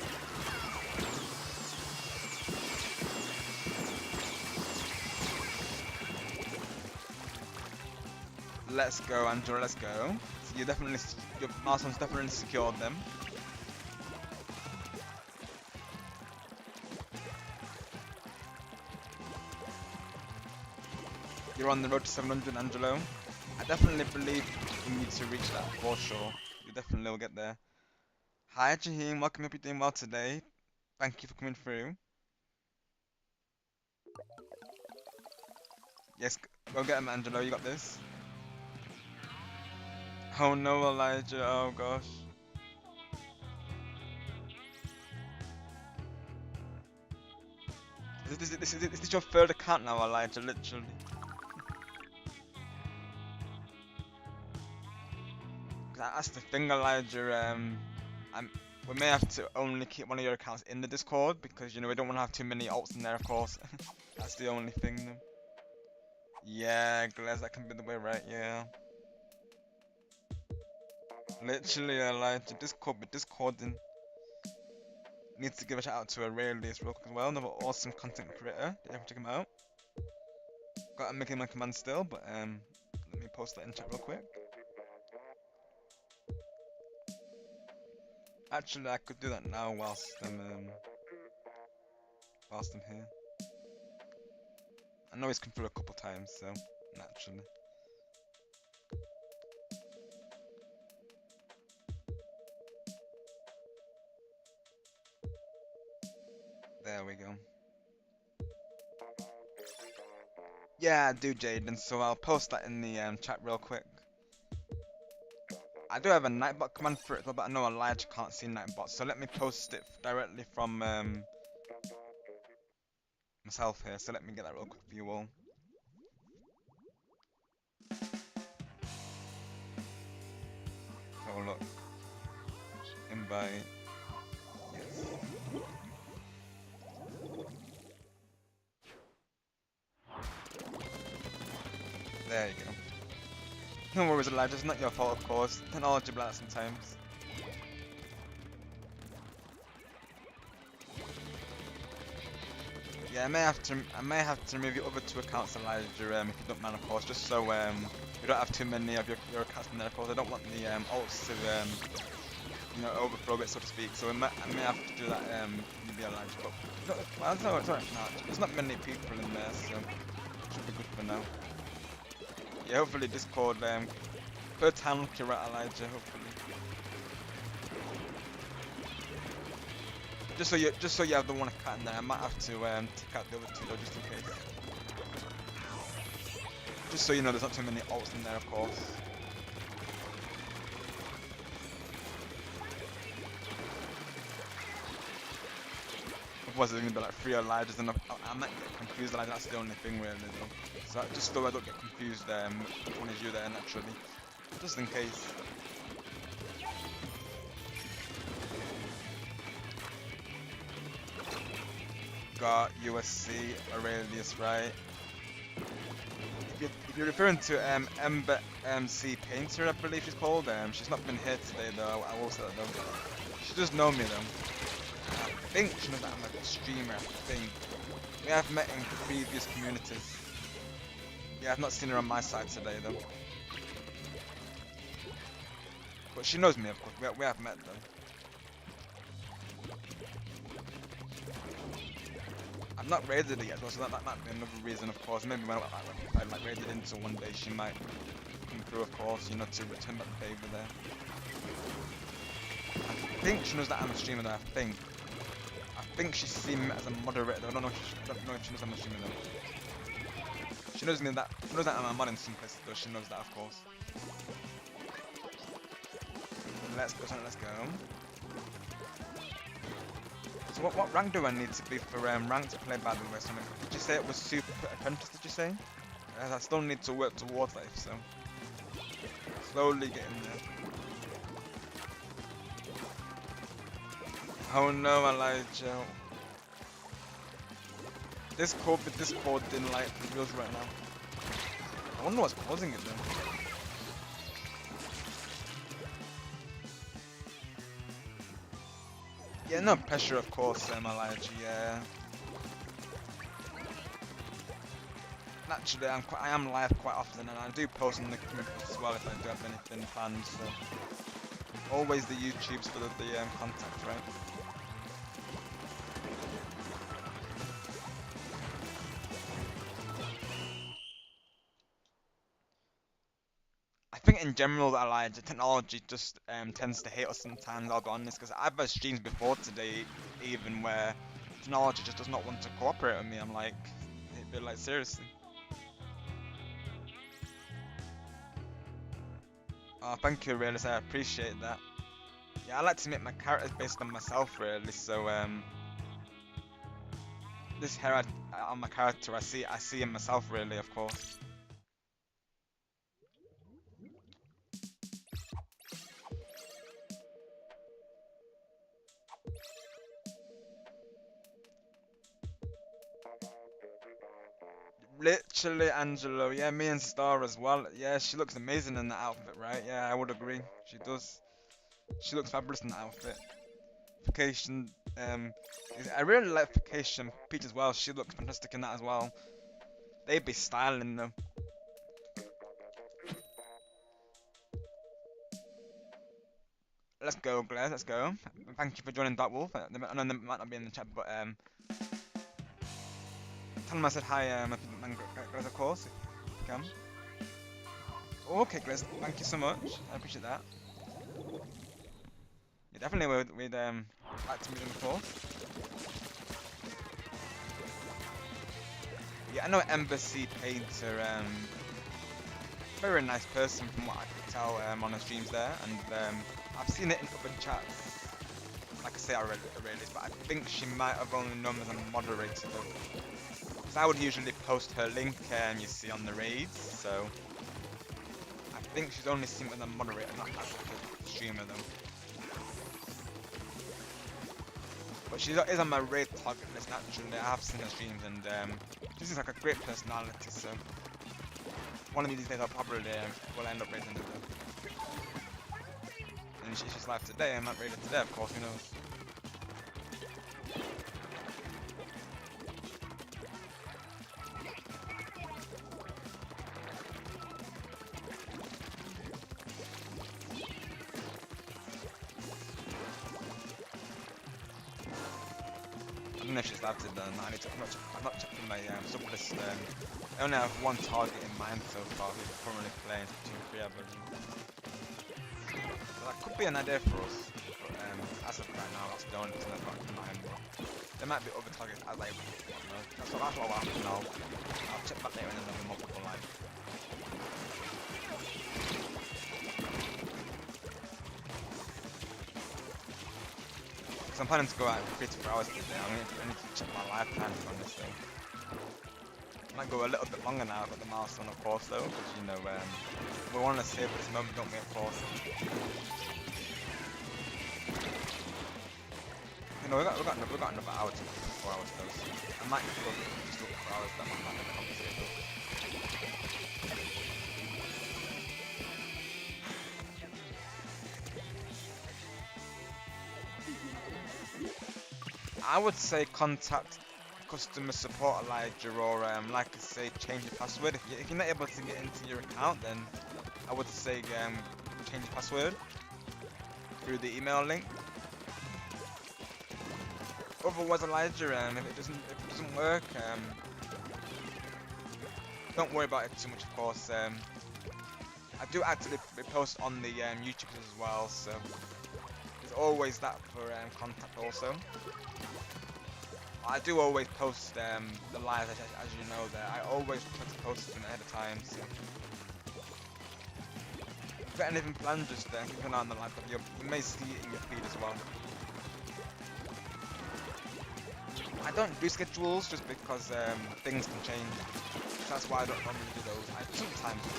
Let's go, Angela, let's go. So you definitely, your milestones definitely secured them. You're on the road to 700, Angelo. I definitely believe you need to reach that for sure. You definitely will get there. Hi, Jaheem. Welcome. Hope you're doing well today. Thank you for coming through. Yes, go get him, Angelo. You got this. Oh no, Elijah. Oh gosh. Is this your third account now, Elijah? Literally. That's the thing, Elijah. I'm, we may have to only keep one of your accounts in the Discord because we don't want to have too many alts in there, of course. That's the only thing. Though. Yeah, Glaz, that can be the way, right? Yeah. Literally, Elijah, Discord, but Discording needs to give a shout out to a Rayleigh real quick as well. Another awesome content creator. Did you ever check him out? Got him making my command still, but let me post that in chat real quick. Actually, I could do that now whilst I'm here. I know he's come through a couple times, so naturally. There we go. Yeah, I do, Jaden. So I'll post that in the chat real quick. I do have a Nightbot command for it, but I know Elijah can't see Nightbot, so let me post it directly from myself here. So let me get that real quick for you all. So look, invite. Yes. There you go. No worries, Elijah. It's not your fault, of course. Technology like that sometimes. Yeah, I may have to remove your other two accounts, Elijah, if you don't mind, of course, just so you don't have too many of your accounts in there. Of course, I don't want the alts to overthrow it, so to speak. So I may have to do that. Maybe Elijah, but well, it's alright. There's not many people in there, so it should be good for now. Yeah, hopefully Discord per time look you're right, Elijah. Hopefully. Just so you have the one account in there, I might have to take out the other two though, just in case. Just so you know, there's not too many alts in there, of course. Otherwise, there's gonna be like 3 Elijahs, and I might get confused. Elijah, that's the only thing really, though. So just so I don't get confused, which one is you there naturally, just in case. Got USC Aurelius, right? If you're referring to Ember MC Painter, I believe she's called. She's not been here today though. I will say that though. She does know me though. I think she knows that I'm a streamer. I think we have met in previous communities. Yeah, I've not seen her on my side today though. But she knows me, of course. We have met though. I've not raided it yet, so that might be another reason, of course. Maybe when I like raided into one day, she might come through, of course, to return back the favour there. I think she knows that I'm a streamer though, I think she's seen me as a moderator though. I don't know if she knows I'm a streamer though. She knows that I'm a mod in some places though, she knows that, of course. Let's go, let's go. So what rank do I need to be for rank to play by the way? Did you say it was Super Apprentice, did you say? I still need to work towards that, so slowly getting there. Oh no, Elijah. This Discord didn't like the wheels right now. I wonder what's causing it then. Yeah, no pressure, of course, Elijah, yeah. Naturally, I am live quite often, and I do post on the community as well if I do have anything planned. So always the YouTube's for the contact, right? I think in general, Elijah, technology just tends to hate us sometimes. I'll be honest, because I've had streams before today, even where technology just does not want to cooperate with me. I'm like, it'd be like seriously. Oh, thank you, Realist. I appreciate that. Yeah, I like to make my characters based on myself, really. So this hair on my character, I see in myself, really, of course. Literally, Angelo. Yeah, me and Star as well. Yeah, she looks amazing in that outfit, right? Yeah, I would agree. She does. She looks fabulous in that outfit. Vacation, I really like Vacation Peach as well. She looks fantastic in that as well. They'd be styling though. Let's go, Blair. Let's go. Thank you for joining Dark Wolf. I know they might not be in the chat, but tell them I said hi. Grizz, of course. If you can. Oh, okay, Grizz. Thank you so much. I appreciate that. Yeah, definitely we'd like to meet them, of course. Yeah, I know Embassy Painter. Very nice person from what I could tell on her streams there, and I've seen it in other chats. Like I say, I read this, but I think she might have only known as a moderator though. Because I would usually post her link, you see, on the raids, so I think she's only seen it as a moderator, not as like a streamer though. But she is on my raid target list naturally. I have seen her streams, and this is like a great personality, so one of these days I'll probably will end up raiding her though. And she's live today, I might raid her today, of course, who knows. I don't know if she's live today or not. I'm not checking my sub list. I only have one target in mind so far who's currently playing Splatoon 3, I believe. So that could be an idea for us, but as of right now, that's the only thing I've got in mind. But there might be other targets as I don't know. That's what will happen now. I'll check back later in another month or like. So I'm planning to go out for 3 hours today. I need to check my lifetime on this thing. Might go a little bit longer now. I've got the milestone, of course, though, because you know we want to save this moment, don't we? Of course. You know, we got another hour to 4 hours though. So I might go just over 4 hours. That might be complicated. I would say contact customer support, Elijah, or like I say, change your password. If you're not able to get into your account, then I would say change your password through the email link. Otherwise, Elijah, if it doesn't work, don't worry about it too much. Of course, I do actively post on the YouTube as well, so there's always that for contact also. I do always post the lives, as you know there. I always try to post them ahead of time, so if you've got anything planned, just keep an eye on the live. You may see it in your feed as well. I don't do schedules just because things can change. So that's why I don't normally do those. I sometimes do.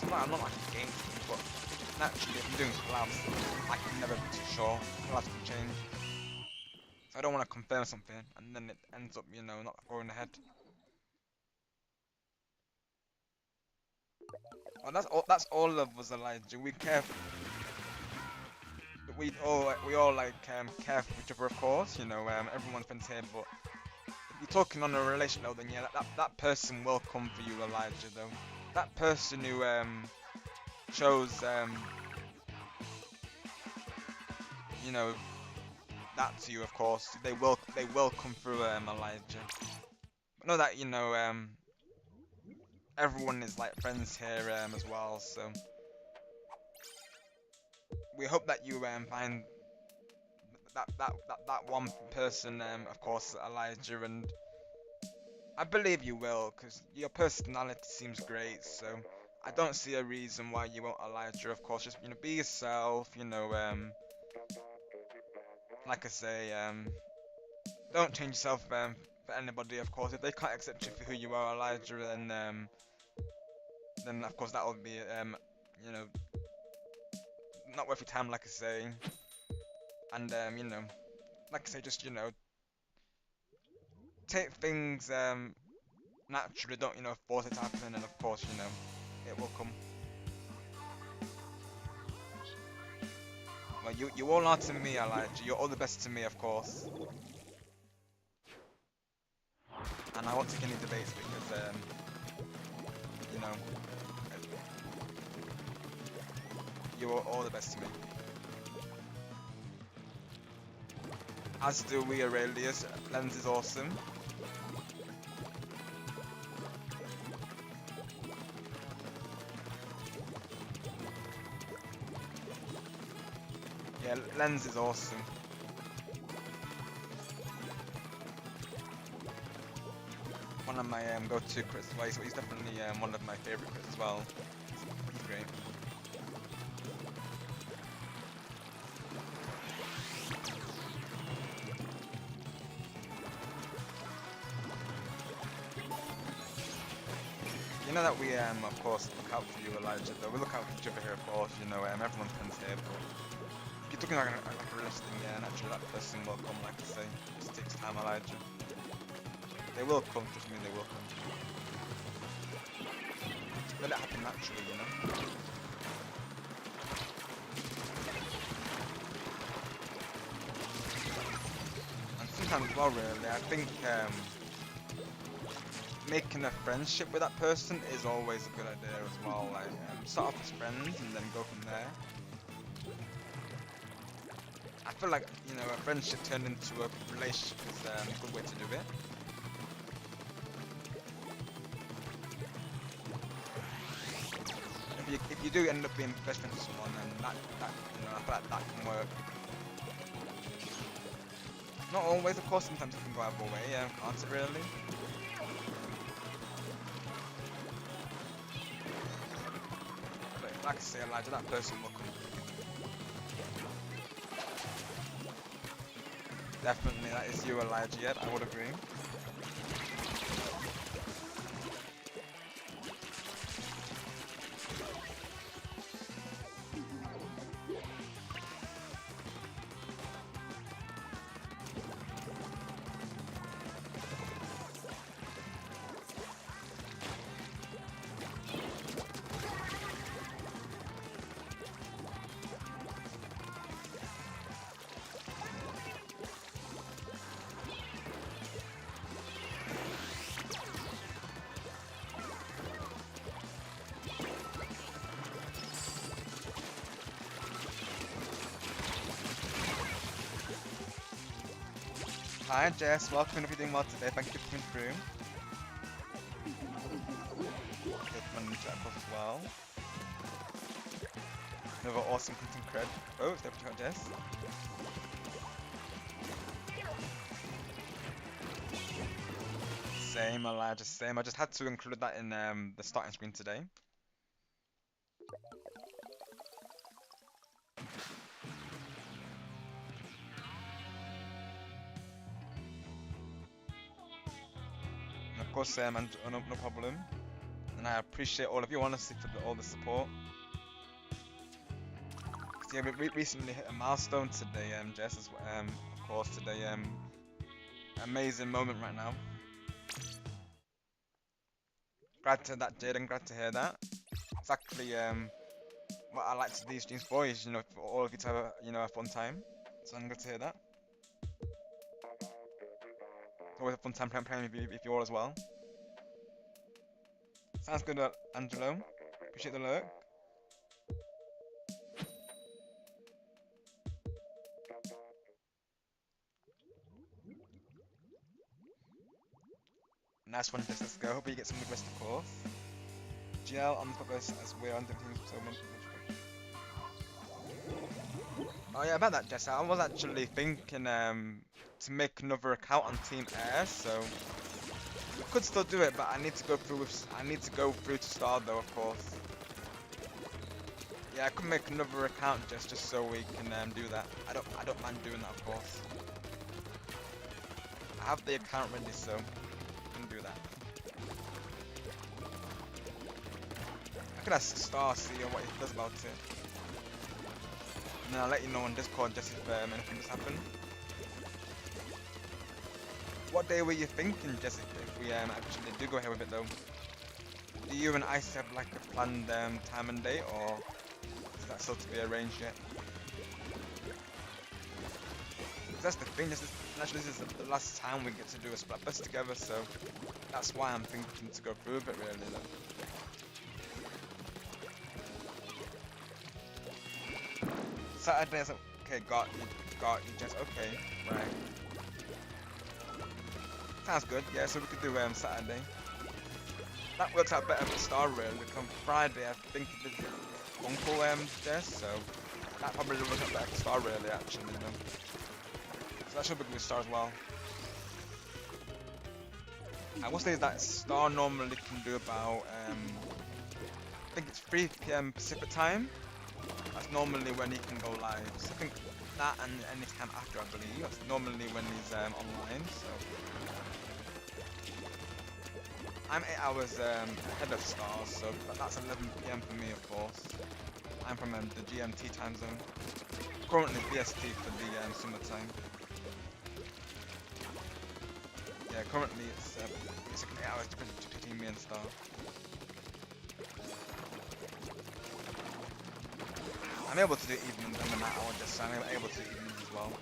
Sometimes I'm not like a game stream, but naturally if I'm doing collabs, I can never be too sure. Collabs can change. So I don't want to confirm something and then it ends up, you know, not going ahead. Well, that's all of us, Elijah. We care. We all like care for each other, of course. You know, everyone's friends here, but you're talking on a relational level, then yeah, that person will come for you, Elijah. Though that person who chose you know that to you, of course, they will come through, Elijah. But know that everyone is like friends here as well, so we hope that you find that one person, of course, Elijah, and I believe you will, because your personality seems great, so I don't see a reason why you won't, Elijah. Of course, just be yourself. Like I say, don't change yourself for anybody. Of course, if they can't accept you for who you are, Elijah, then of course that will be you know not worth your time. Like I say, and like I say, just take things naturally. Don't force it to happen, and of course it will come. Well, you all are to me, Elijah. You're all the best to me, of course. And I won't take any debates because you know you are all the best to me. As do we, Aurelius. Lens is awesome. Yeah, Lens is awesome. One of my go-to crits. Well, he's definitely one of my favorite crits as well. He's great. You know that we of course look out for you, Elijah. Though we look out for each other here, of course. Everyone's friends here, but if you're talking like a realistic thing, yeah, naturally that person will come. Like I say, it just takes time, Elijah. They will come. Trust me, they will come. Let it happen naturally. And sometimes as well, really, I think making a friendship with that person is always a good idea as well. Like, start off as friends and then go from there. I feel like, a friendship turned into a relationship is a good way to do it. If you do end up being best friends with someone, then that I feel like that can work. Not always, of course. Sometimes it can go either way. Can't it really? But like I say, Elijah, that person will come. Definitely, that is you, Elijah. Yet I would agree. Hi Jess, welcome. If you're doing well today, thank you for coming through. Good one in the chat box as well. Another awesome content cred. Oh, it's there for Jess. Same, Elijah, same. I just had to include that in the starting screen today. And of course, and no problem. And I appreciate all of you, honestly, for all the support. Yeah, we recently hit a milestone today, Jess, of course, today, amazing moment right now. Glad to hear that, Jaden, glad to hear that. Exactly, what I like to do these streams for is, for all of you to have a fun time. So I'm glad to hear that. always a fun time playing with you all as well. Sounds good, Angelo. Appreciate the lurk. Nice one, just let's go. Hope you get some good rest, of course. GL on the top as we're on the team, so much. Oh yeah, about that, Jess. I was actually thinking to make another account on Team Air, so we could still do it, but I need to go through to start though, of course. Yeah, I could make another account just so we can do that. I don't mind doing that, of course. I have the account ready, so I can do that. I could ask Star, see what he does about it. And then I'll let you know on Discord just if anything does happen. What day were you thinking, Jessica, if we actually do go ahead with it though? Do you and Ice have like a planned time and date, or is that still to be arranged yet? 'Cause that's the thing, naturally this is the last time we get to do a Splatfest together, so that's why I'm thinking to go through with it really though. Saturday, okay, got you, just okay, right. Sounds good, yeah, so we could do Saturday. That works out better for Star really, come Friday I think it is Uncle Jess, so that probably works out better for Star really actually, you know. So that should be good with Star as well. I will say that Star normally can do about, I think it's 3 PM Pacific time. That's normally when he can go live. So I think that and any time after, I believe. That's normally when he's online. So I'm 8 hours ahead of Star, so that's 11 PM for me, of course. I'm from the GMT time zone. Currently BST for the summertime. Yeah, currently it's like 8 hours difference between me and Star. I'm able to do evenings and the night hour, just so I'm able to do evenings as well.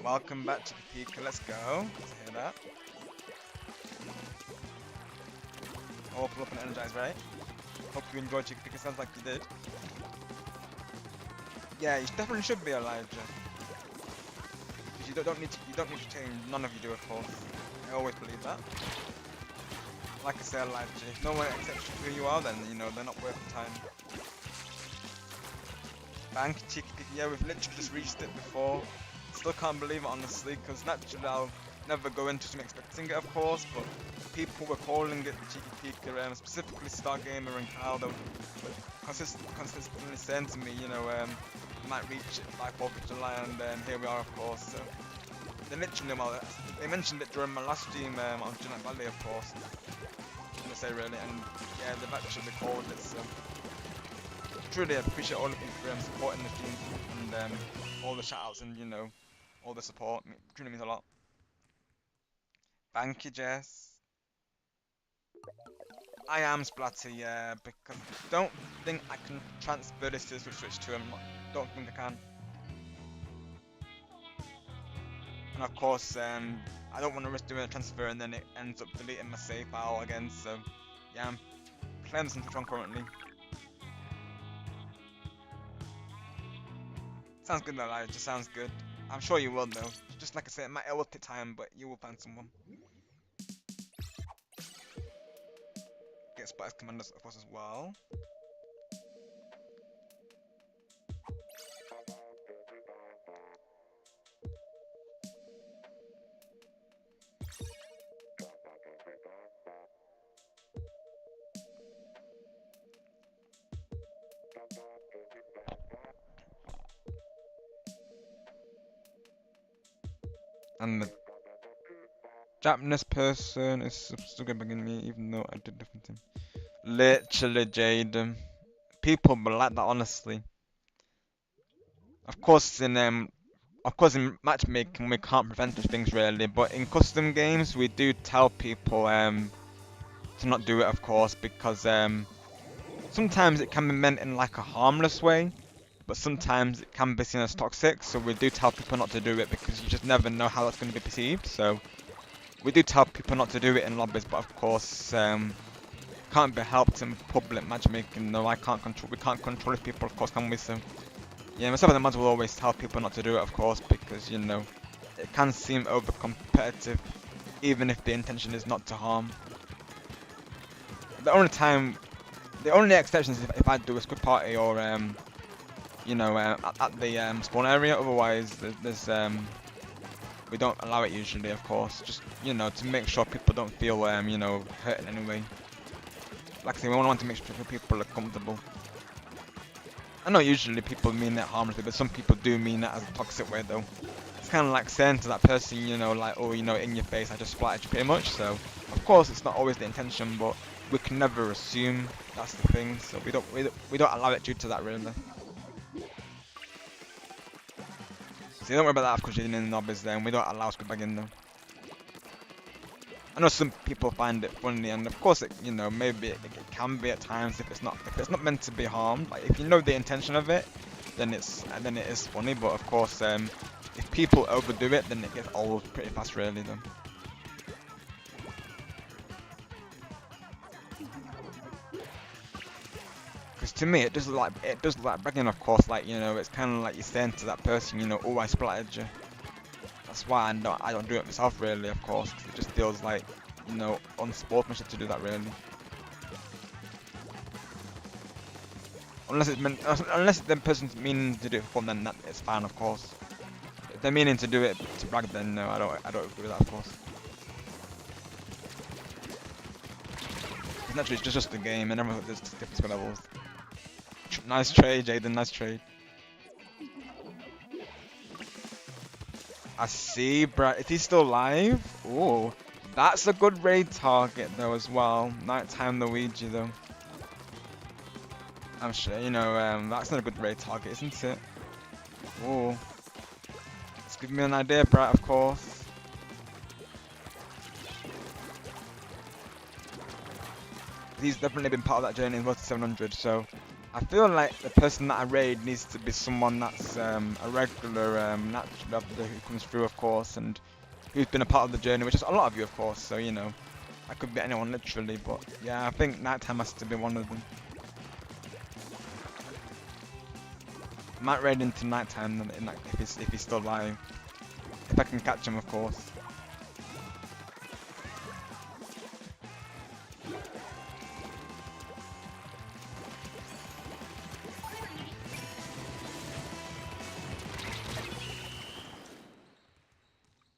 Welcome back to the peak, let's go. Let's hear that. All full up and energized, right? Hope you enjoyed Chicken Peak, it sounds like you did. Yeah, you definitely should be Elijah. Because you don't need to change, none of you do, of course. I always believe that. Like I said, Elijah, if no one accepts who you are, then you know they're not worth the time. Bank Chicken Peak, yeah, we've literally just reached it before. Still can't believe it honestly, because naturally I'll never go into some expecting it, of course, but people were calling it the Cheeky Peak, specifically Stargamer and Kyle, they were consistently saying to me, you know, might reach it by 4th of July, and here we are, of course. So they literally, well, they mentioned it during my last stream on July Valley, of course. I'm gonna say really, and yeah, they've actually called it. So truly appreciate all of you for supporting the stream and all the shoutouts and you know all the support. It truly means a lot. Thank you, Jess. I am Splatter, yeah, because I don't think I can transfer this to the Switch 2. Don't think I can. And of course, I don't want to risk doing a transfer and then it ends up deleting my save file again. So yeah, I'm playing this on Switch 1 currently. Sounds good though, like, it just sounds good. I'm sure you will though. Just like I said, it will take time, but you will find someone. Get Spice Commanders of course as well. And the Japanese person is still getting me even though I did different thing. Literally, Jade. People will like that, honestly. Of course, in matchmaking we can't prevent these things really, but in custom games we do tell people to not do it, of course, because sometimes it can be meant in like a harmless way. but sometimes it can be seen as toxic, so we do tell people not to do it because you just never know how that's going to be perceived. So we do tell people not to do it in lobbies, but of course, can't be helped in public matchmaking. No, we can't control if people, of course, can we? So yeah, myself and the mods will always tell people not to do it, of course, because you know it can seem over competitive, even if the intention is not to harm. The only time, the only exception is if I do a squid party or you know, at the spawn area. Otherwise, we don't allow it usually, of course. Just you know, to make sure people don't feel you know, hurt in any way. Like I say, we want to make sure people are comfortable. I know usually people mean that harmlessly, but some people do mean that as a toxic way though. It's kind of like saying to that person, you know, like, oh, you know, in your face, I just splattered you pretty much. So, of course, it's not always the intention, but we can never assume that's the thing. So we don't allow it due to that really. So don't worry about that, of course, you're in the lobbies there, and we don't allow squid bagging though. I know some people find it funny, and of course, you know, maybe it can be at times if it's not meant to be harmed. Like if you know the intention of it, then it is funny. But of course, if people overdo it, then it gets old pretty fast, really. Though. Because to me, it does look like bragging. Of course, like you know, it's kind of like you're saying to that person, you know, oh, I splattered you. That's why I don't do it myself, really. Of course, 'cause it just feels like, you know, unsportsmanship to do that, really. Unless the person's meaning to do it for them, then it's fine, of course. If they're meaning to do it to brag, then no, I don't agree with that, of course. Because naturally, it's just a game, and everyone there's different skill levels. Nice trade, Jaden. Nice trade. I see, bro. Is he still live? Ooh, that's a good raid target though as well. Nighttime Luigi though. I'm sure, you know, that's not a good raid target, isn't it? Ooh. Let's give me an idea, Bright, of course. He's definitely been part of that journey as well to 700, so I feel like the person that I raid needs to be someone that's a regular natural who comes through, of course, and who's been a part of the journey, which is a lot of you, of course, so, you know, I could be anyone literally, but yeah, I think Nighttime has to be one of them. I might raid into Nighttime if he's still alive. If I can catch him, of course.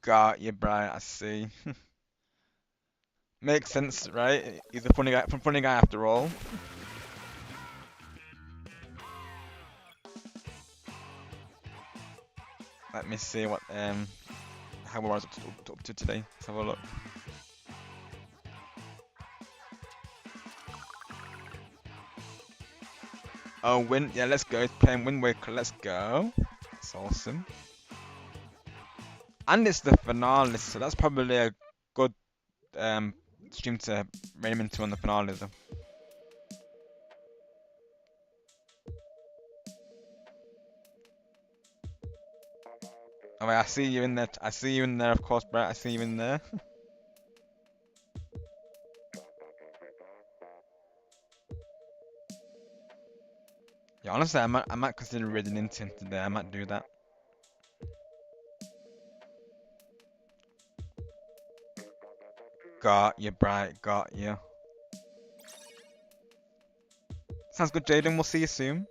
Got you, Bright, I see. Makes sense, right? He's a funny guy after all. Let me see what how I was up to today. Let's have a look. Oh, yeah, let's go. It's playing Wind Waker. Let's go. That's awesome. And it's the finale, so that's probably a good stream to raid him into on the finale, though. Oh wait, I see you in there. I see you in there, of course, Brett. I see you in there. Yeah, honestly, I might consider raiding into him today. I might do that. Got you, Bright. Got you. Sounds good, Jaden. We'll see you soon.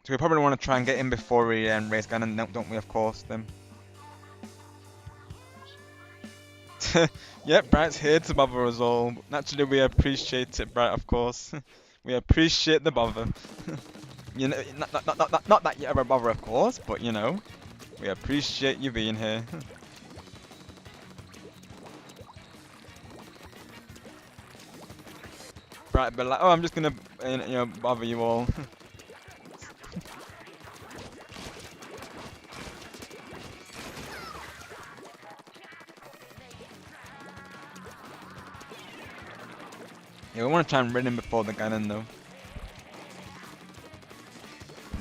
So we probably want to try and get in before we race Ganon, don't we? Of course, then. Yep, Bright's here to bother us all. Naturally, we appreciate it, Bright. Of course, we appreciate the bother. You know, not that you ever bother, of course, but you know, we appreciate you being here. Bright, but like, oh, I'm just gonna, you know, bother you all. Yeah, we want to try and win him before the Ganon though.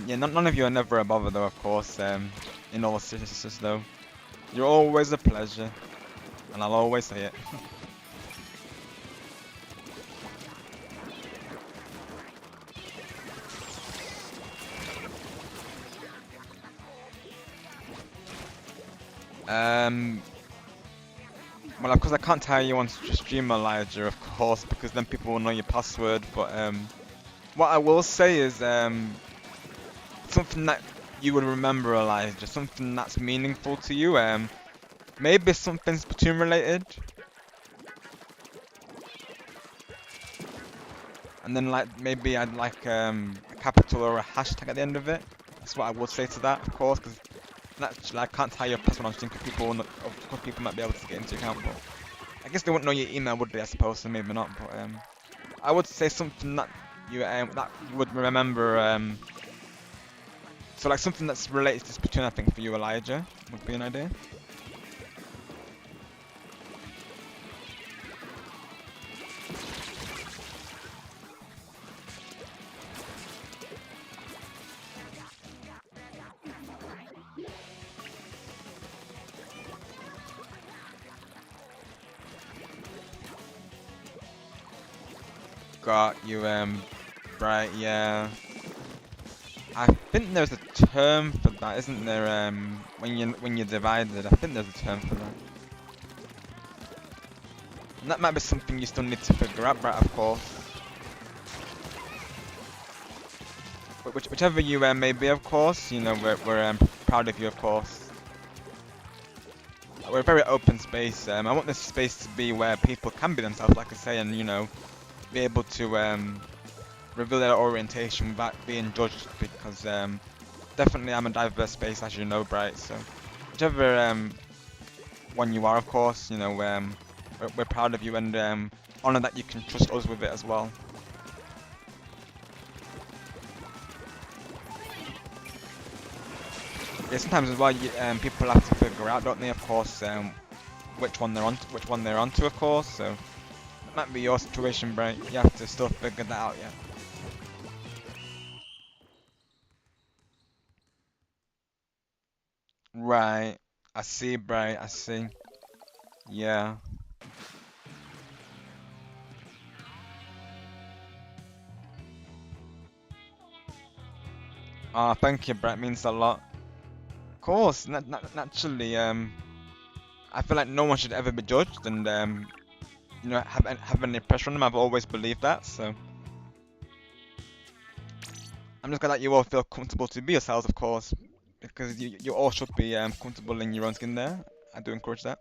Yeah, none of you are never a bother though, of course. In all seriousness though, you're always a pleasure, and I'll always say it. Um, well, of course I can't tell you on stream, Elijah, of course, because then people will know your password. But what I will say is something that you would remember, Elijah, something that's meaningful to you. Maybe something Splatoon related, and then like maybe I'd like a capital or a hashtag at the end of it. That's what I would say to that, of course, because naturally I can't tell your password on stream because people will not, of course people might be able to get into your account, but I guess they wouldn't know your email, would they? I suppose, so maybe not. But I would say something that you would remember. So like something that's related to Splatoon, I think for you, Elijah, would be an idea. Got you, right, yeah. I think there's a term for that, isn't there? When you're divided, I think there's a term for that. And that might be something you still need to figure out, right? Of course. But whichever you may be, of course, you know we're proud of you, of course. We're a very open space. I want this space to be where people can be themselves, like I say, and you know, be able to reveal their orientation without being judged. Because definitely, I'm a diverse space, as you know, Bright. So whichever one you are, of course, you know, we're proud of you and honor that you can trust us with it as well. Yeah, sometimes as well, people have to figure out, don't they? Of course, which one they're onto, of course. So that might be your situation, Bright. You have to still figure that out, yeah. Right. I see, Bright. I see. Yeah. Ah, thank you, Bright. Means a lot. Of course, naturally. I feel like no one should ever be judged, and you know, have any pressure on them. I've always believed that. So I'm just glad that you all feel comfortable to be yourselves, of course, because you all should be comfortable in your own skin there. I do encourage that.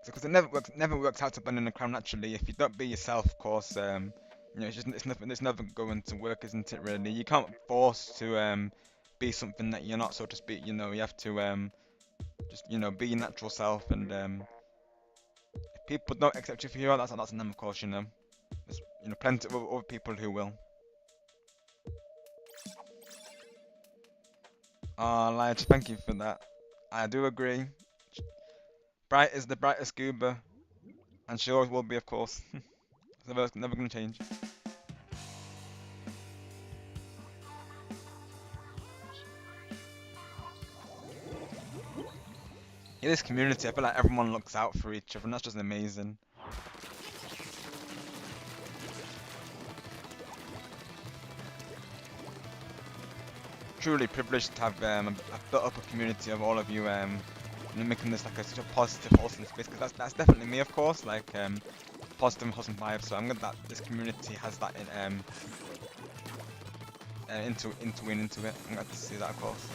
Because it never works out to blend in a crowd naturally. If you don't be yourself, of course, you know, it's never going to work, isn't it? Really, you can't force to be something that you're not, so to speak. You know, you have to just you know be your natural self, and if people don't accept you for who you are, that's on them, of course. You know, there's you know plenty of other people who will. Ah, Lige, thank you for that. I do agree. Bright is the brightest scuba, and she always will be, of course. It's never gonna change. In this community, I feel like everyone looks out for each other, and that's just amazing. Truly privileged to have I've built up a community of all of you, you know, making this like such a positive, wholesome space. Because that's definitely me, of course. Like positive, wholesome vibes. So I'm glad that this community has that into it. I'm glad to see that, of course.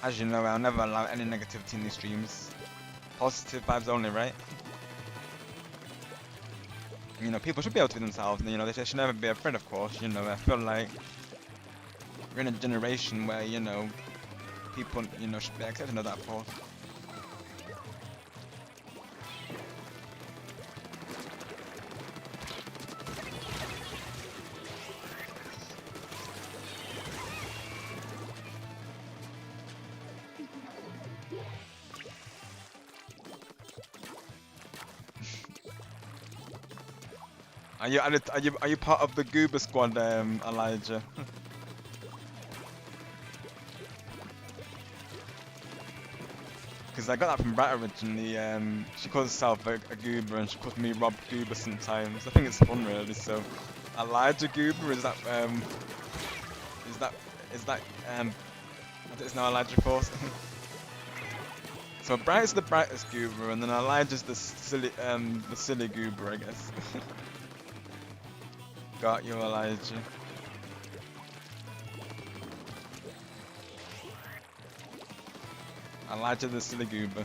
As you know, I'll never allow any negativity in these streams. Positive vibes only, right? You know, people should be able to be themselves. You know, they should never be afraid, of course. You know, I feel like we're in a generation where, you know, people, you know, should be accepting of that, of course. Are you part of the Goober squad, Elijah? Because I got that from Brat originally. She calls herself a Goober, and she calls me Rob Goober sometimes. I think it's fun, really. So, Elijah Goober is that is that I think it's now Elijah, of course. So Brat is the brightest Goober, and then Elijah's the silly Goober, I guess. Got you, Elijah. Elijah the silly Goober.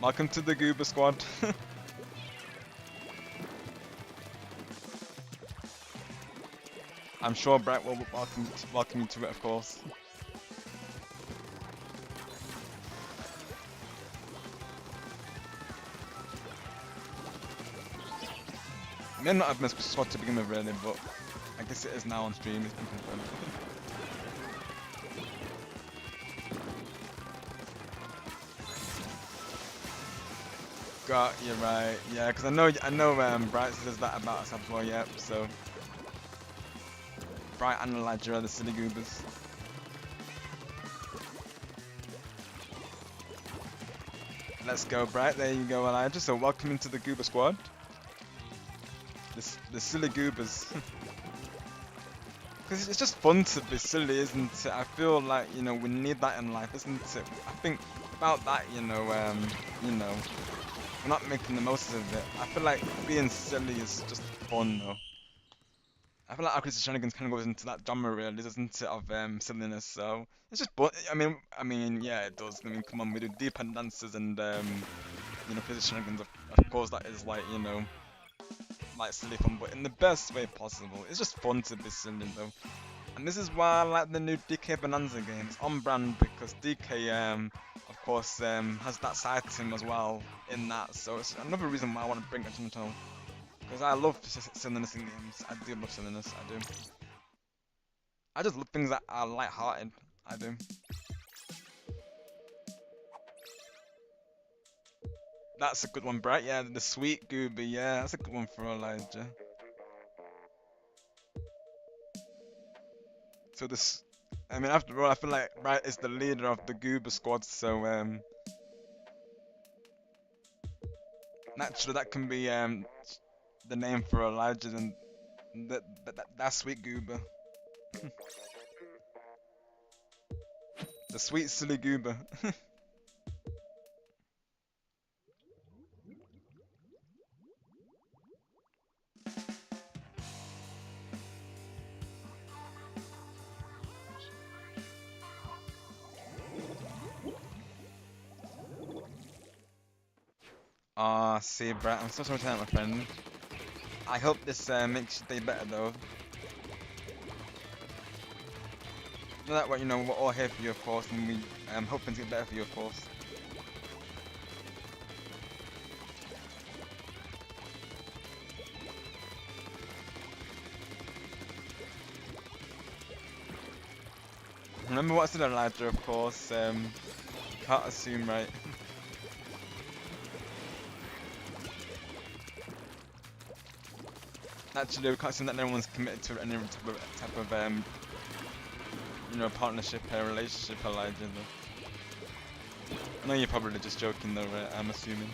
Welcome to the Goober squad. I'm sure Brett will welcome you to it, of course. May not have missed squad to begin with, really, but I guess it is now on stream. It's been confirmed. Got you right, yeah, because I know Bright says that about us as well, yep, so Bright and Elijah are the silly goobers. Let's go, Bright, there you go, Elijah, so welcome into the Goober squad. The silly goobers. Because it's just fun to be silly, isn't it? I feel like, you know, we need that in life, isn't it? I think about that, you know, we're not making the most of it. I feel like being silly is just fun, though. I feel like Arcade Shenanigans kind of goes into that genre, really, doesn't it, of silliness. So it's just fun. I mean, yeah, it does. I mean, come on, we do deep end dances and you know, Arcade Shenanigans. Of course, that is like, you know, like silly fun, but in the best way possible. It's just fun to be silly, though. And this is why I like the new DK Bonanza game. It's on brand because DK, of course, has that side to him as well in that. So it's another reason why I want to bring it to the channel. Because I love silliness in games. I do love silliness. I do. I just love things that are light-hearted. I do. That's a good one, Brett. Yeah, the sweet gooby. Yeah, that's a good one for Elijah. So this, I mean, after all, I feel like Bright is the leader of the Goober squad, so naturally that can be the name for Elijah and that sweet Goober, the sweet silly Goober. Ah, see, Brett, I'm so sorry to that, my friend. I hope this makes your day better, though. You know that way, you know, we're all here for you, of course, and we hoping to get better for you, of course. Remember what I said, Elijah, of course. Can't assume, right? Naturally, we can't assume that no one's committed to any type of you know, partnership or relationship, Elijah. Though. I know you're probably just joking, though, right? I'm assuming.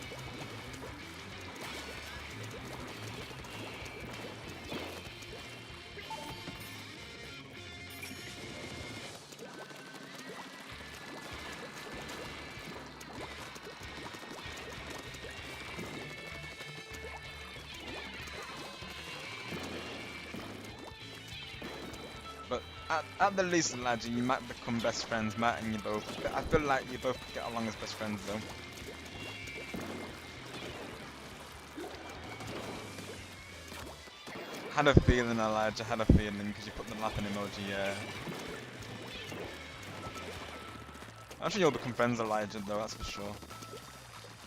But at the least, Elijah, you might become best friends, Matt and you both. I feel like you both get along as best friends, though. Had a feeling, Elijah, had a feeling, because you put the laughing emoji, yeah. I'm sure you'll become friends, Elijah, though, that's for sure.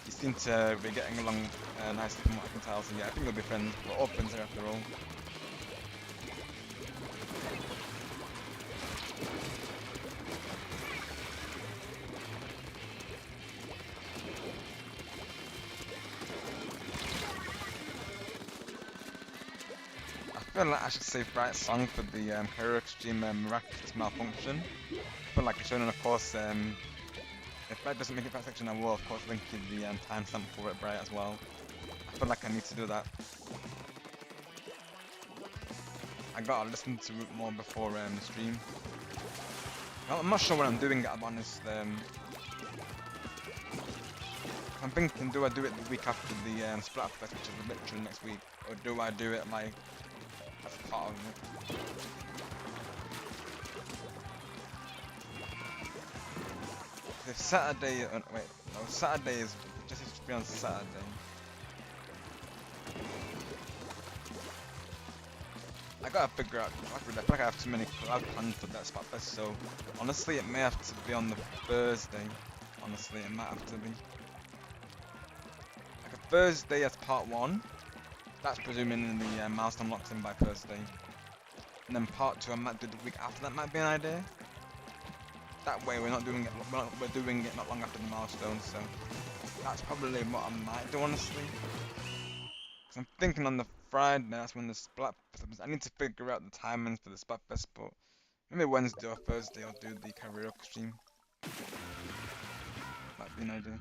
You seem to be getting along nicely from what I can tell, so yeah, I think we'll be friends. We're all friends here after all. I feel like I should save Bright's song for the Career Extreme Miraculous Malfunction. I feel like it's shown, and of course, if Bright doesn't make it past section, I will of course link you the timestamp for it, Bright, as well. I feel like I need to do that. I gotta listen to it more before the stream. Well, I'm not sure what I'm doing, to be honest. I'm thinking, do I do it the week after the Splatfest, which is literally next week, or do I do it like as part of it? If Saturday, wait, no, Saturday is just used to be on Saturday. I gotta figure out. I feel like I have too many cloud plans for that Splatfest, so honestly, it may have to be on the Thursday. Honestly, it might have to be. Like a Thursday as part 1. That's presuming the milestone locks in by Thursday. And then part 2 I might do the week after, that might be an idea. That way we're not doing it, we're doing it not long after the milestone, so that's probably what I might do, honestly. Because I'm thinking on the Friday, that's when the Splatfest happens. I need to figure out the timings for the Splatfest, but maybe Wednesday or Thursday I'll do the karaoke stream. Might be an idea.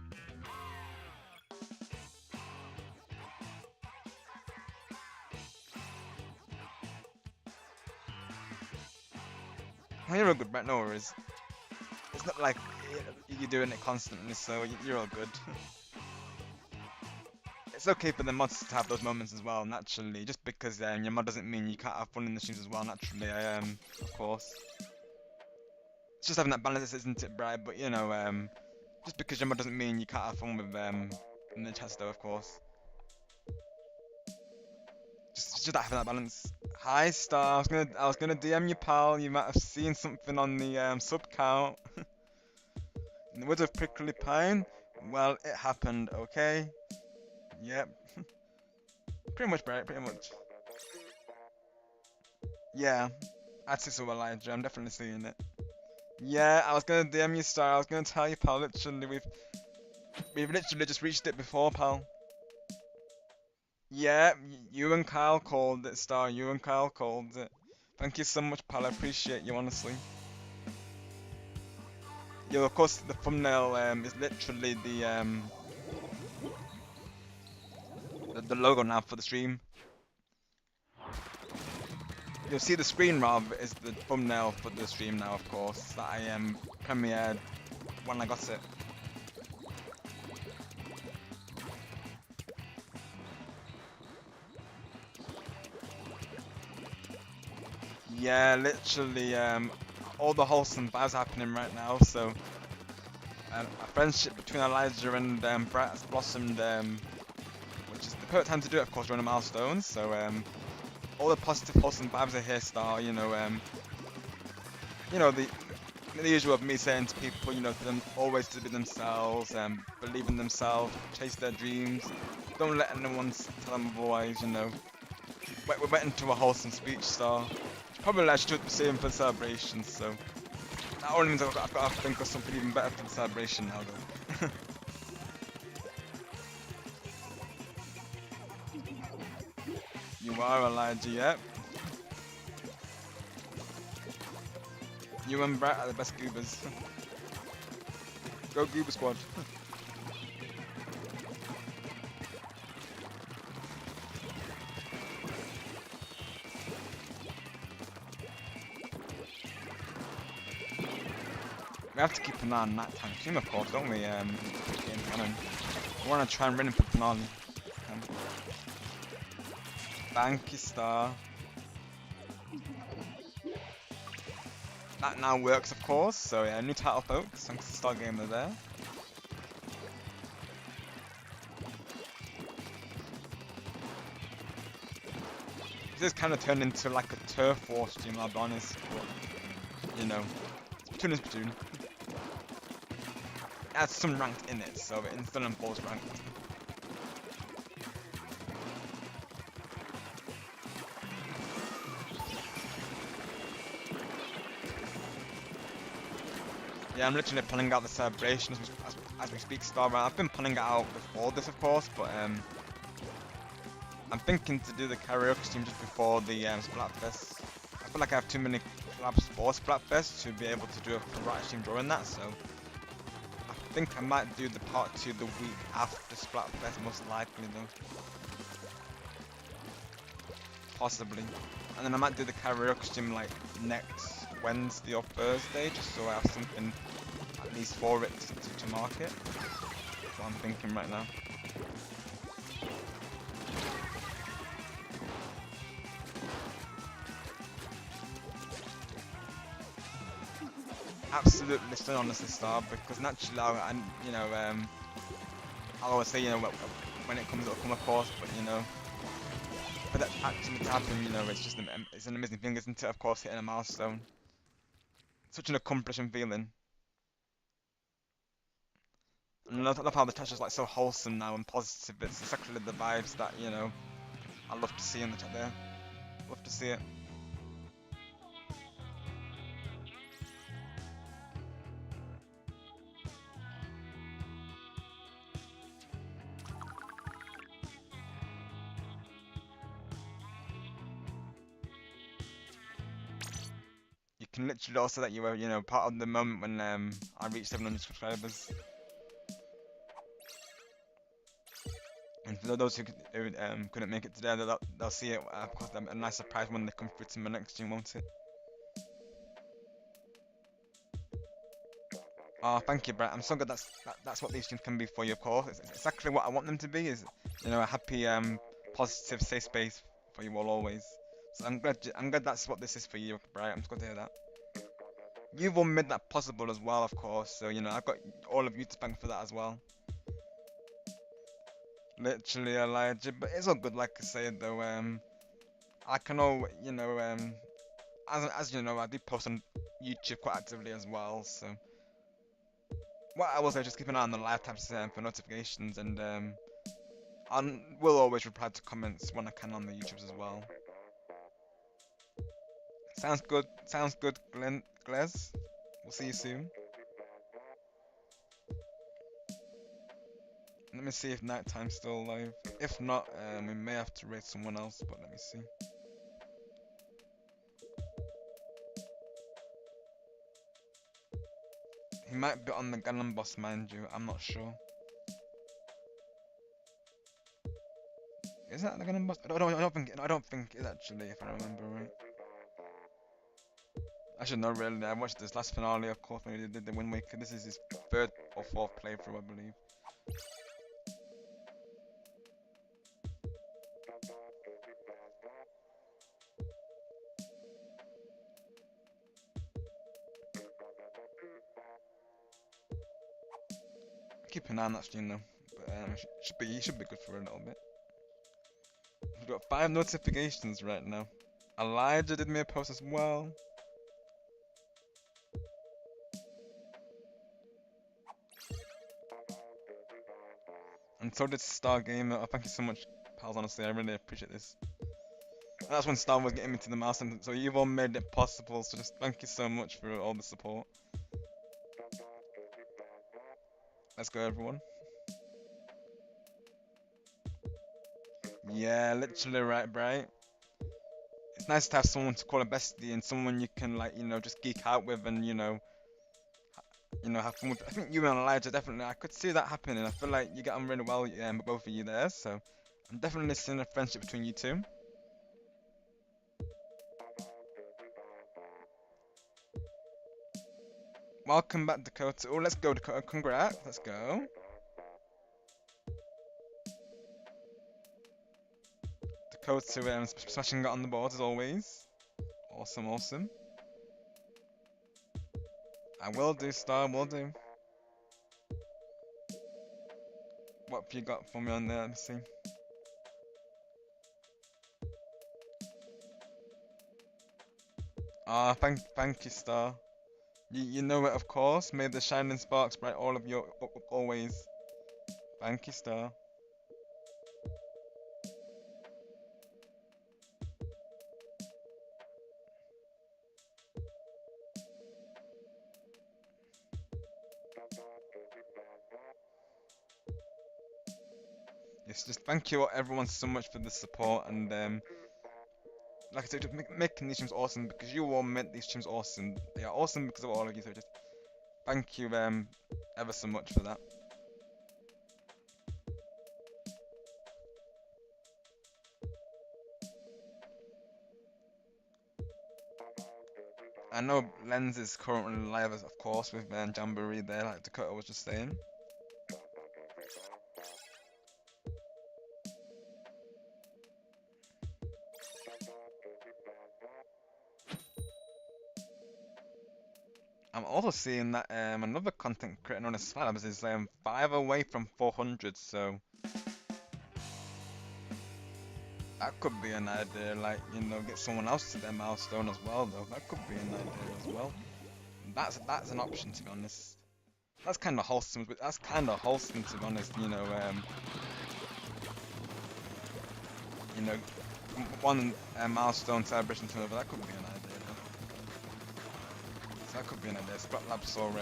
Oh, you're all good, right? No worries. It's not like you're doing it constantly, so you're all good. It's okay for the mods to have those moments as well, naturally. Just because your mod doesn't mean you can't have fun in the streams as well, naturally. Of course. It's just having that balance, isn't it, Brian? But you know, just because your mod doesn't mean you can't have fun with in the chats, though, of course. Just having that balance. Hi, Star. I was gonna DM you, pal. You might have seen something on the sub count. In the words of Prickly Pine, well, it happened. Okay. Yep. Pretty much, Bright. Pretty much. Yeah. I see so, Elijah. I'm definitely seeing it. Yeah, I was gonna DM you, Star. I was gonna tell you, pal. Literally, we've literally just reached it before, pal. Yeah, you and Kyle called it, Star. You and Kyle called it. Thank you so much, pal. I appreciate you, honestly. Yeah, of course, the thumbnail is literally the logo now for the stream. You'll see the screen, Rob, is the thumbnail for the stream now, of course, that I premiered when I got it. Yeah, literally, all the wholesome vibes happening right now, so a friendship between Elijah and Brett has blossomed, which is the perfect time to do it, of course, during a milestone, so all the positive wholesome vibes are here, Star, you know, the usual of me saying to people, you know, for them always to be themselves, believe in themselves, chase their dreams, don't let anyone tell them otherwise, you know. We went into a wholesome speech, Star. Probably I should be saying for the celebration, so that only means I've got to think of something even better for the celebration now, though. You are Elijah, yep. You and Brett are the best goobers. Go Goober Squad. We have to keep an eye on that tank team, of course, don't we? Game Cannon. We want to try and run him for finale. Thank you, Star. That now works, of course. So yeah, new title, folks. Thanks to Star Gamer there. This has kind of turned into like a turf war stream, I'll be honest. But, you know, Splatoon is Splatoon. has some ranked in it, so it still involves ranked. Yeah, I'm literally planning out the celebration as we speak, Star. I've been planning it out before this, of course, but I'm thinking to do the karaoke stream just before the Splatfest. I feel like I have too many collabs for Splatfest to be able to do a karate stream during that, so I think I might do the part 2 the week after Splatfest, most likely though. Possibly. And then I might do the karaoke stream like next Wednesday or Thursday, just so I have something at least for it to market. That's what I'm thinking right now. Absolutely still honestly, Star, because naturally you know, I'll always say, you know, when it comes, it'll come, of course, but you know, for that actually to happen, you know, it's an amazing thing, isn't it? Of course, hitting a milestone, such an accomplishing feeling. And I love how the chat is like so wholesome now and positive. It's exactly the vibes that, you know, I love to see in the chat there. Love to see it. You can literally also that you were, you know, part of the moment when I reached 700 subscribers. And for those who couldn't make it today, they'll see it. Of course, a nice surprise when they come through to my next stream, won't it? Oh, thank you, Brett. I'm so glad that's what these streams can be for you, of course. It's exactly what I want them to be. Is, you know, a happy, positive, safe space for you all always. So I'm glad that's what this is for you, Brett. I'm just glad to hear that. You've all made that possible as well, of course. So you know, I've got all of you to thank for that as well. Literally, Elijah. But it's all good, like I said though. I can all, you know, as you know, I do post on YouTube quite actively as well. So what I will say, just keep an eye on the live tabs for notifications, and I will always reply to comments when I can on the YouTubes as well. Sounds good. Sounds good, Glez. We'll see you soon. Let me see if Nighttime's still alive. If not, we may have to raid someone else, but let me see. He might be on the Ganon boss, mind you. I'm not sure. Is that the Ganon boss? I don't think it actually, if I remember right. I should know really. I watched this last finale, of course, when he did the Wind Waker. This is his third or fourth playthrough, I believe. Keep an eye on that stream though. But he should be good for a little bit. We've got 5 notifications right now. Elijah did me a post as well. And so did Star Gamer. Oh, thank you so much, pals. Honestly, I really appreciate this. And that's when Star was getting me to the milestone. So you've all made it possible. So just thank you so much for all the support. Let's go, everyone. Yeah, literally right, Bright. It's nice to have someone to call a bestie and someone you can like, you know, just geek out with and have fun with. I think you and Elijah definitely. I could see that happening. I feel like you get on really well, both of you there. So I'm definitely seeing a friendship between you two. Welcome back, Dakota. Oh, let's go, Dakota. Congrats. Let's go. Dakota smashing it on the board as always. Awesome, awesome. I will do, Star. Will do. What have you got for me on there? Let me see. Ah, thank you, Star. You know it, of course. May the shining sparks bright all of your always. Thank you, Star. Yes, just thank you everyone so much for the support and like I said, just making these streams awesome because you all make these streams awesome. They are awesome because of all of you. So just thank you ever so much for that. I know Lens is currently live, of course, with Jamboree there, like Dakota was just saying. I'm also seeing that another content creator known as Slabs is 5 away from 400, so that could be an idea. Like get someone else to their milestone as well, though. That could be an idea as well. That's an option to be honest. That's kind of wholesome. But that's kind of wholesome to be honest. You know, one milestone celebration to another. That could be an idea. So that could be an idea. Splat Labs or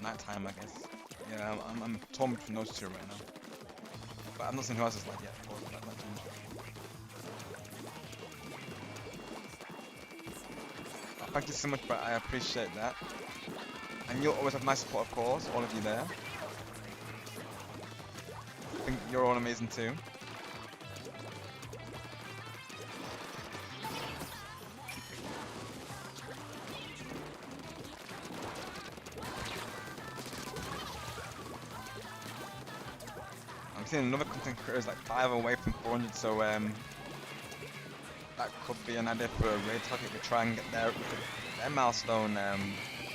nighttime, I guess. Yeah, I'm torn between those two right now. But I've not seen who else is like yet. Of course, that change. Thank you so much, but I appreciate that. And you'll always have my support, of course, all of you there. I think you're all amazing too. I'm seeing another content creator is like 5 away from 400, so that could be an idea for a raid target to try and get their milestone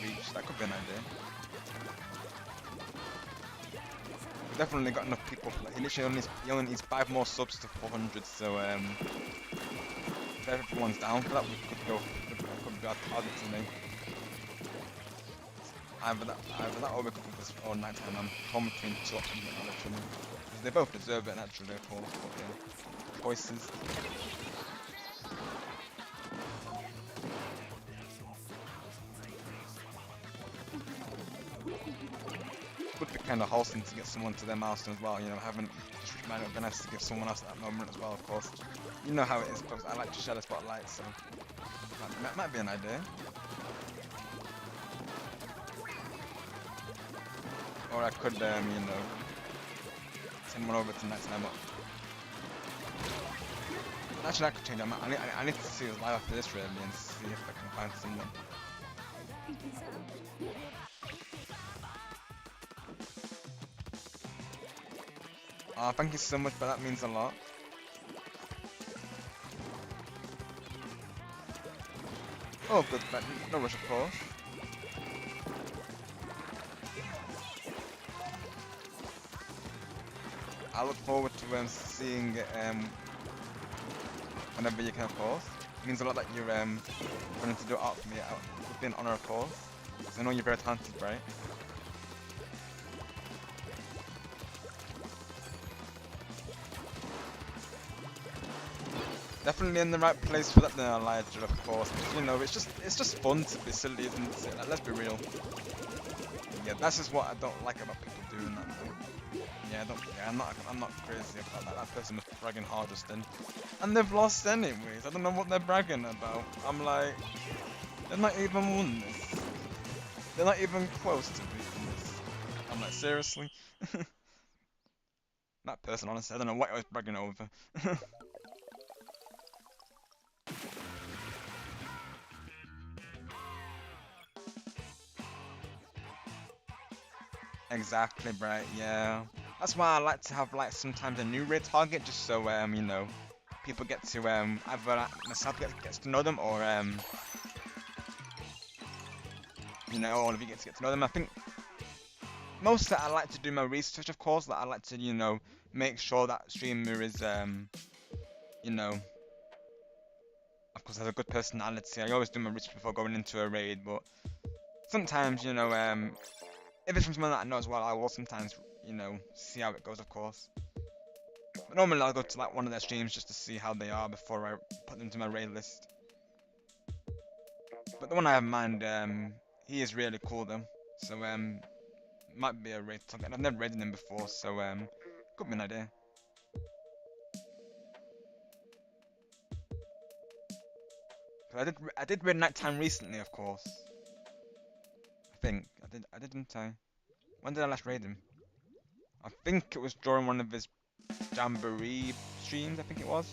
reached. That could be an idea. We've definitely got enough people. Like, he only needs 5 more subs to 400. So if everyone's down for that, we could go. That could be our target today. Either that or we could do this all night time. I'm torn between two options right now, literally. 'Cause they both deserve it naturally, of course. But yeah, choices. Would be kind of wholesome to get someone to their milestone as well, having just remind it would be nice to give someone else at that moment as well, of course. You know how it is, folks. I like to share the spotlight, so might be an idea. Or I could, send one over to next time up. Actually, I could change it. I need to see it live after this really and see if I can find someone. Thank you so much, but that means a lot. Oh, good, but no rush, of course. I look forward to seeing whenever you can, of course. It means a lot that you're wanting to do art for me. It would be an honor, of course. Because I know you're very talented, right? Definitely in the right place for that, then Elijah, of course. But, it's just fun to be silly, isn't it? Like, let's be real. Yeah, that's just what I don't like about people doing that. Though. Yeah, I'm not crazy about that. That person was bragging hard just then, and they've lost anyways. I don't know what they're bragging about. I'm like, they're not even won this. They're not even close to beating this. I'm like, seriously? That person, honestly, I don't know what I was bragging over. Exactly, right, yeah. That's why I like to have like sometimes a new raid target just so people get to either myself gets to know them or all of you get to know them. I think mostly I like to do my research, of course. Like I like to make sure that streamer is you know Of course, has a good personality. I always do my research before going into a raid, but sometimes, if it's from someone that I know as well, I will sometimes, see how it goes, of course. But normally I'll go to like one of their streams just to see how they are before I put them to my raid list. But the one I have in mind, he is really cool though. So might be a raid target. I've never raided him before, so could be an idea. Cause I did raid nighttime recently, of course. I think I did, didn't I? When did I last raid him? I think it was during one of his Jamboree streams. I think it was.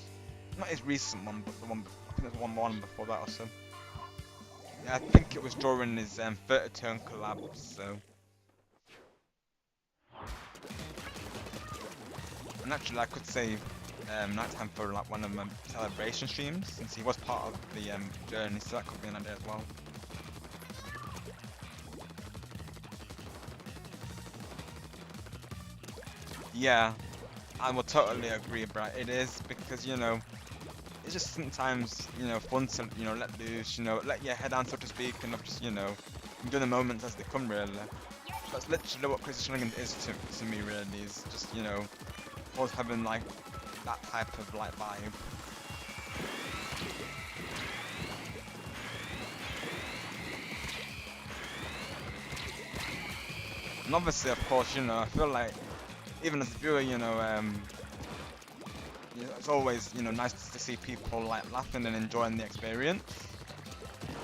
Not his recent one, but the one. I think it was one before that or so. Yeah, I think it was during his 30 turn collab. So, and actually, I could say nighttime for like one of my celebration streams, since he was part of the journey. So that could be an idea as well. Yeah, I will totally agree, Brad. It is because it's just sometimes fun to let loose, let your head down so to speak, and just enjoy the moments as they come. Really, that's literally what Crazy Shenanigans is to me. Really, is just always having like that type of like vibe. And obviously, of course, I feel like even as a viewer, it's always nice to see people like laughing and enjoying the experience.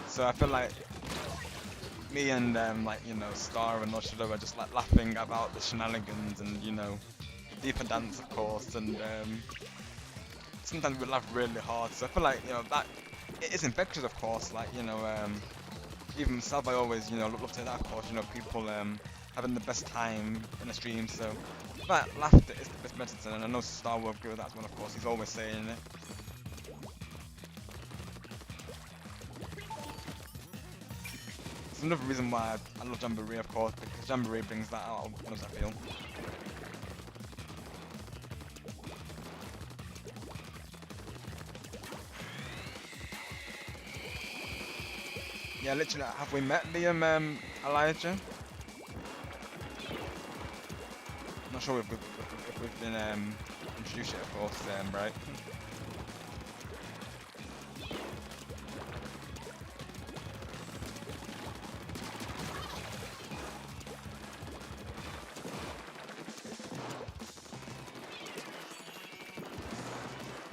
So I feel like me and like Star and Oshiro were just like laughing about the shenanigans and deeper dance of course, and sometimes we laugh really hard. So I feel like that it is infectious, of course. Like even myself, I always love to that, of course. People having the best time in a stream. So that laughter is the best medicine, and I know Star will agree with that as well. Of course, he's always saying it. It's another reason why I love Jamboree, of course, because Jamboree brings that out of us, I feel. Yeah, literally, have we met Liam, Elijah? Not sure if we've been introduced yet, of course, right?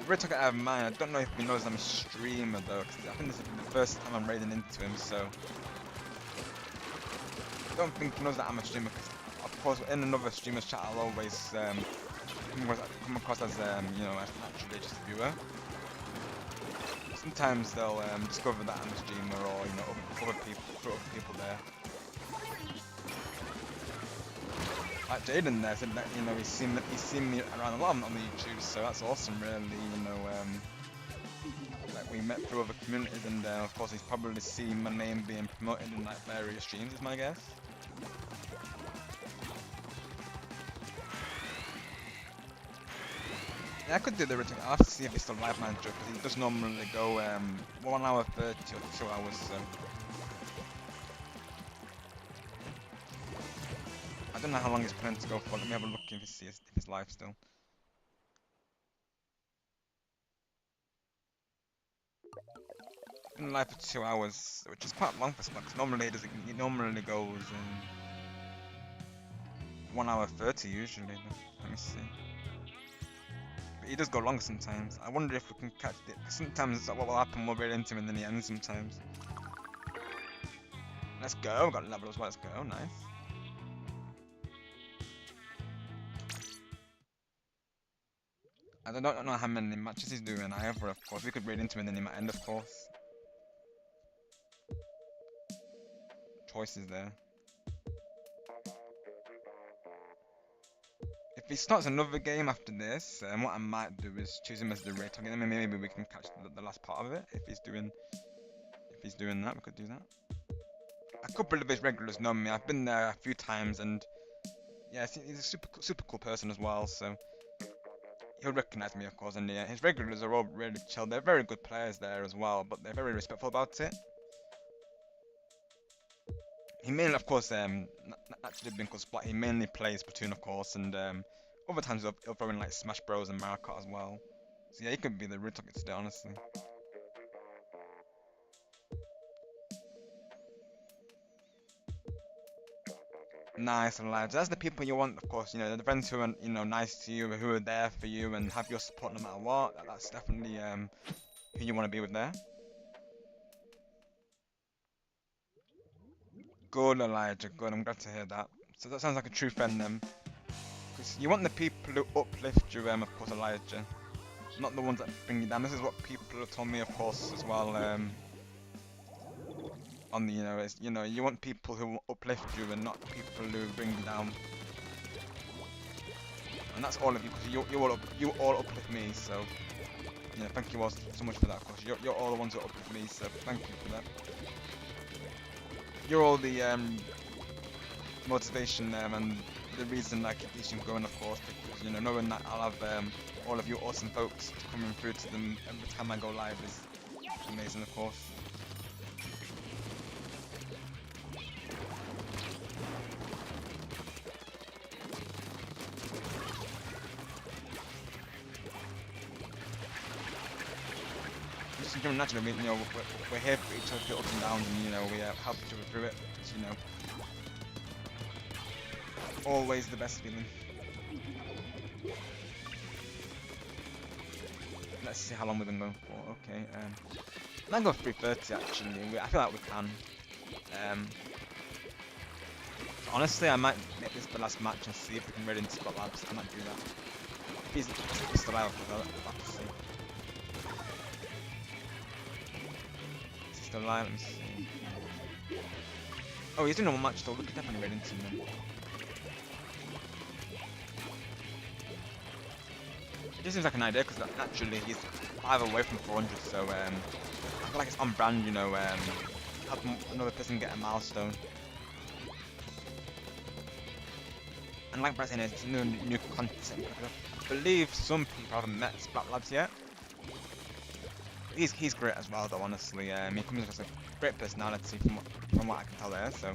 We're talking out of mind. I don't know if he knows I'm a streamer though, 'cause I think this is the first time I'm raiding into him, so I don't think he knows that I'm a streamer. Because of course, in another streamer's chat, I'll always come across as as naturally just a viewer. Sometimes they'll discover that I'm a streamer, or other people there. Like Jaden there said that he's seen me around a lot on the YouTube, so that's awesome, really. Like we met through other communities, and of course he's probably seen my name being promoted in like various streams, is my guess. Yeah, I could do the return. I'll have to see if he's still live manager, because he does normally go 1 hour 30 or 2 hours. So I don't know how long he's planning to go for. Let me have a look if he's live still. Been live for 2 hours, which is quite long for Splatoon. Normally he normally goes 1 hour 30 usually. Let me see. But he does go long sometimes. I wonder if we can catch it. Sometimes what will happen, we'll get into him and then he ends sometimes. Let's go. Got level as well. Let's go. Nice. I don't know how many matches he's doing either, of course. We could raid into him and then he might end, of course. Choices there. If he starts another game after this, what I might do is choose him as the raid target, and maybe we can catch the last part of it. If he's doing that, we could do that. A couple of his regulars know me. I've been there a few times, and yeah, he's a super cool person as well. So he'll recognize me, of course, and his regulars are all really chill. They're very good players there as well, but they're very respectful about it. He mainly, of course, naturally being called Splat, he mainly plays Splatoon, of course, and other times he'll throw in like Smash Bros and Mario Kart as well. So yeah, he could be the real target today, honestly. Nice and live. That's the people you want, of course. The friends who are nice to you, who are there for you, and have your support no matter what. That's definitely who you want to be with there. Good, Elijah. Good. I'm glad to hear that. So that sounds like a true friend then. Because you want the people who uplift you, of course, Elijah. Not the ones that bring you down. This is what people have told me, of course, as well. On the, you want people who uplift you and not people who bring you down. And that's all of you, because you all uplift me. So, thank you all so much for that. Of course, you're all the ones who uplift me. So thank you for that. You're all the motivation and the reason I keep teaching going, of course, because knowing that I'll have all of you awesome folks coming through to them every time I go live is amazing, of course. Just in general, naturally, we're here for each other through ups and downs, and we help each other through it. It's, always the best feeling. Let's see how long we've been going for. Okay, I might go 3:30 actually. I feel like we can. Honestly, I might make this the last match and see if we can raid into Spot Labs. I might do that. If he's still out, I'll have to see. Is he still alive? Let me see. Oh, he's doing a one match though. We could definitely raid into him. It just seems like an idea because naturally he's 5 away from 400, so I feel like it's on brand, help another person get a milestone. And like Brett saying, it's new content. I believe some people haven't met Splat Labs yet. He's great as well, though. Honestly, he comes across a great personality from what I can tell there. So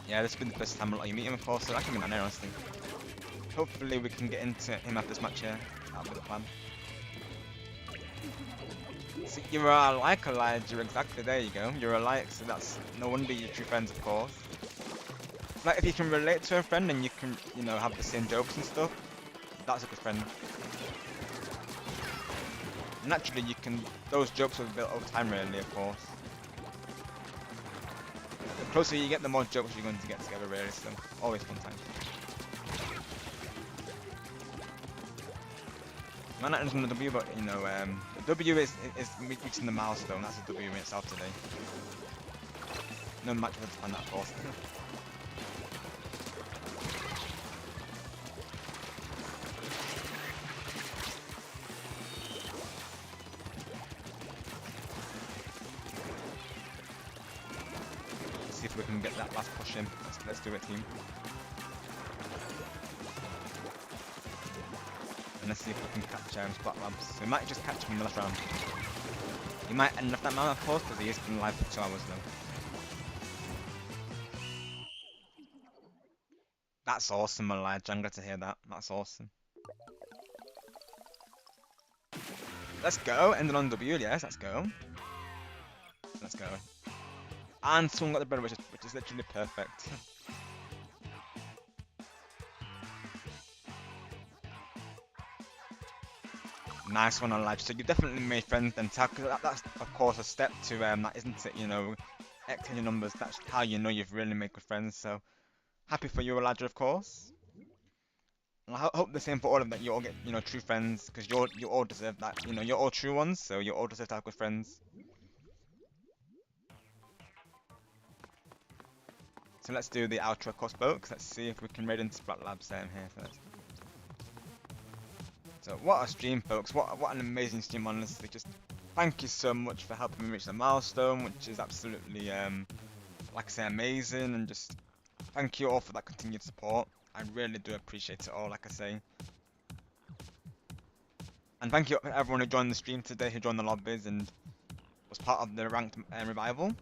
yeah, this has been the first time you meet him, of course. So that can be an honestly. Hopefully we can get into him after this match here. That'll be the plan. See, you're alike, Elijah. Exactly. There you go. You're alike. So that's no wonder you're true friends, of course. Like if you can relate to a friend and you can, have the same jokes and stuff, that's a good friend. Naturally, those jokes will be built over time, really, of course. The closer you get, the more jokes you're going to get together, really. So always fun time. Man, not just on the W, but the W is reaching the milestone. That's a W in itself today. No match would find that, of course. See if we can get that last push in. Let's do it, team. And let's see if we can catch Spot Labs. We might just catch him in the last round. He might end up that man, of course, because he is been live for 2 hours though. That's awesome, Elijah. I'm glad to hear that. That's awesome. Let's go. Ended on W, yes, let's go. Let's go. And someone got the bread, which is literally perfect. Nice one, Elijah. So you definitely made friends then. That's of course a step to that, isn't it? X your numbers. That's how you know you've really made good friends. So happy for you, Elijah, of course. And I hope the same for all of that. You all get true friends because you all deserve that. You're all true ones, so you all deserve to have good friends. So let's do the outro course, folks. Let's see if we can raid into Splat Labs here first. So what a stream, folks. What an amazing stream, honestly. Just thank you so much for helping me reach the milestone, which is absolutely like I say, amazing. And just thank you all for that continued support. I really do appreciate it all, like I say. And thank you everyone who joined the stream today, who joined the lobbies and was part of the ranked revival.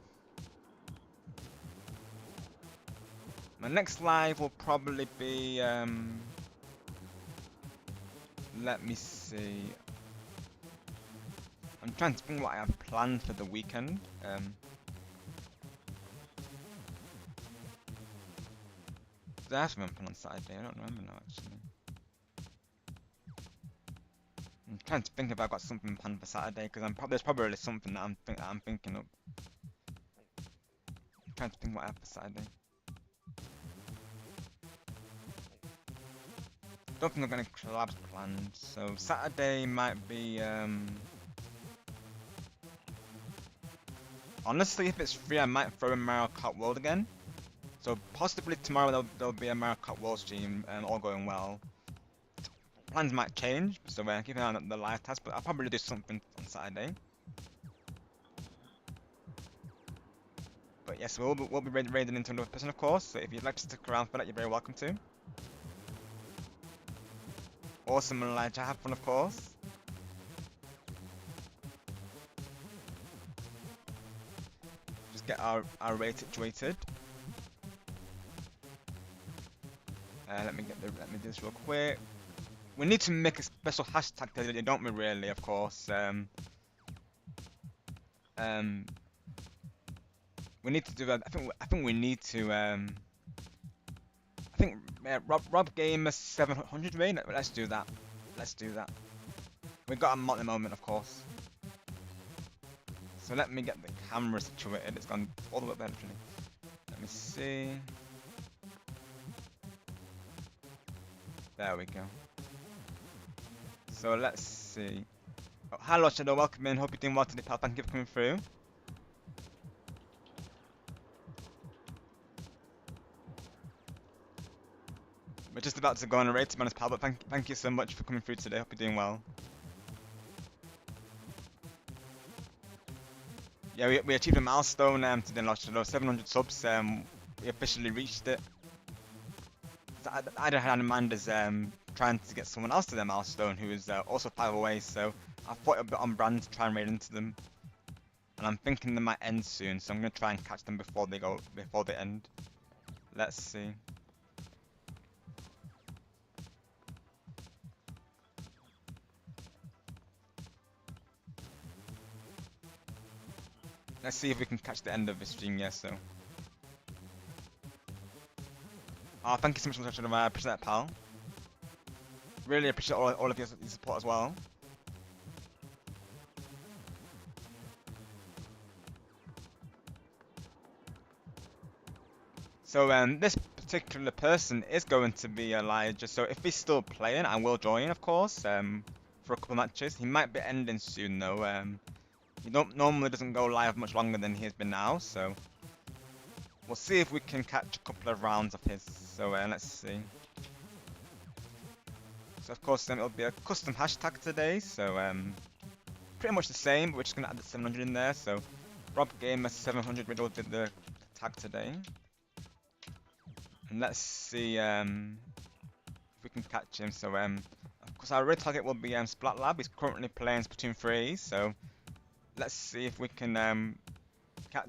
My next live will probably be, let me see. I'm trying to think what I have planned for the weekend. Did I have something planned on Saturday? I don't remember now actually. I'm trying to think if I've got something planned for Saturday because there's probably something that I'm thinking of. I'm trying to think what I have for Saturday. Don't think I've got any collabs planned, so Saturday might be honestly, if it's free, I might throw in Mario Kart World again. So possibly tomorrow there'll be a Mario Kart World stream, all going well. Plans might change, so keep an eye on the live test, but I'll probably do something on Saturday. But yes, we'll be raiding into another person, of course. So if you'd like to stick around for that, you're very welcome to. Awesome, Elijah. Have fun, of course. Just get our raid situated. Let me do this real quick. We need to make a special hashtag today, don't we? Really, of course. We need to do that. I think we need to. I think Rob Gamer 700 raid. Let's do that. Let's do that. We've got a mod at the moment, of course. So let me get the camera situated. It's gone all the way up there, literally. Let me see. There we go. So let's see. Oh, hello Shadow, welcome in. Hope you're doing well today, pal. Thank you for coming through. We're just about to go on a raid, to be honest, pal, but thank you so much for coming through today. Hope you're doing well. Yeah, we achieved a milestone today in Shadow, 700 subs. We officially reached it. So I had in mind as trying to get someone else to their milestone who is also 5 away, so I thought it would be on brand to try and raid into them. And I'm thinking they might end soon, so I'm gonna try and catch them before they end. Let's see. Let's see if we can catch the end of the stream, yes, so. Oh, thank you so much for the I appreciate that, pal. Really appreciate all of your support as well. So this particular person is going to be Elijah, so if he's still playing, I will join, of course, for a couple matches. He might be ending soon, though. He normally doesn't go live much longer than he has been now, so we'll see if we can catch a couple of rounds of his. So let's see. So of course it'll be a custom hashtag today, so pretty much the same, but we're just gonna add the 700 in there. So Rob Gamer 700 Riddle did the tag today, and let's see if we can catch him. So of course our red target will be Splat Lab. He's currently playing Splatoon 3, so let's see if we can catch.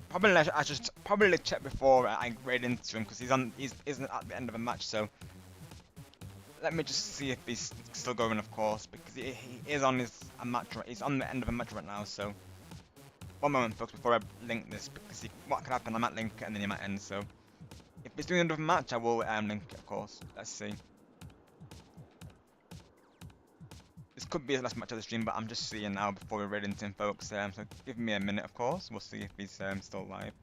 Probably I should probably check before I raid into him because he's isn't at the end of a match. So let me just see if he's still going, of course, because he is on a match. He's on the end of a match right now. So one moment, folks, before I link this, because what could happen? I might link it and then he might end. So if he's doing another match, I will link it, of course. Let's see. This could be the last match of the stream, but I'm just seeing now before we raid into him, folks. So give me a minute, of course. We'll see if he's still live.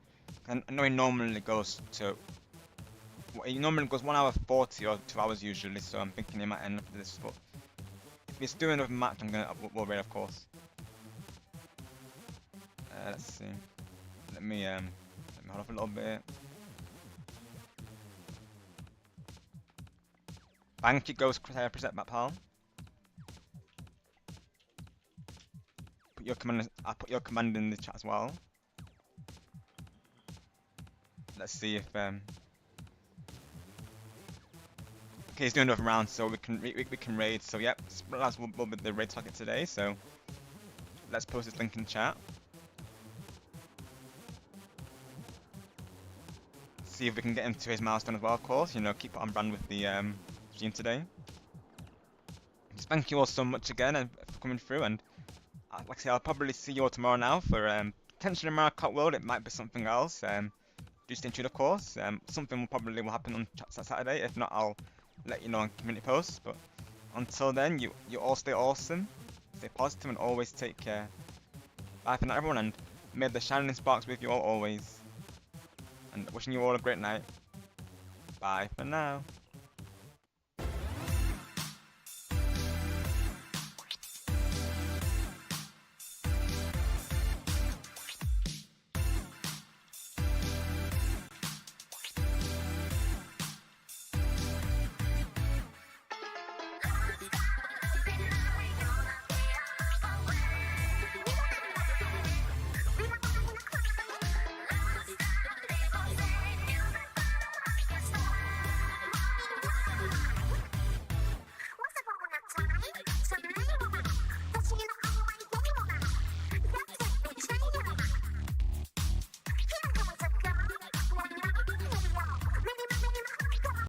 I know he normally goes to. He normally goes 1 hour 40 or 2 hours usually, so I'm thinking he might end after this. But if he's doing another match, we'll raid, of course. Let's see. Let me hold off a little bit. Thank you, Ghost Preset, Matt pal. I'll put your command in the chat as well. Let's see if Okay, he's doing another round, so we can raid. So yep, Splatlads will be the raid target today. So let's post this link in chat. See if we can get him to his milestone as well. Of course, you know, keep it on brand with the stream today. Just thank you all so much again and for coming through. And like I say, I'll probably see you all tomorrow now for potentially Mario Kart World. It might be something else. Do stay tuned, of course. Something will happen on Saturday. If not, I'll let you know on community posts. But until then, you all stay awesome, stay positive, and always take care. Bye for now, everyone, and may the shining sparks with you all always. And wishing you all a great night. Bye for now.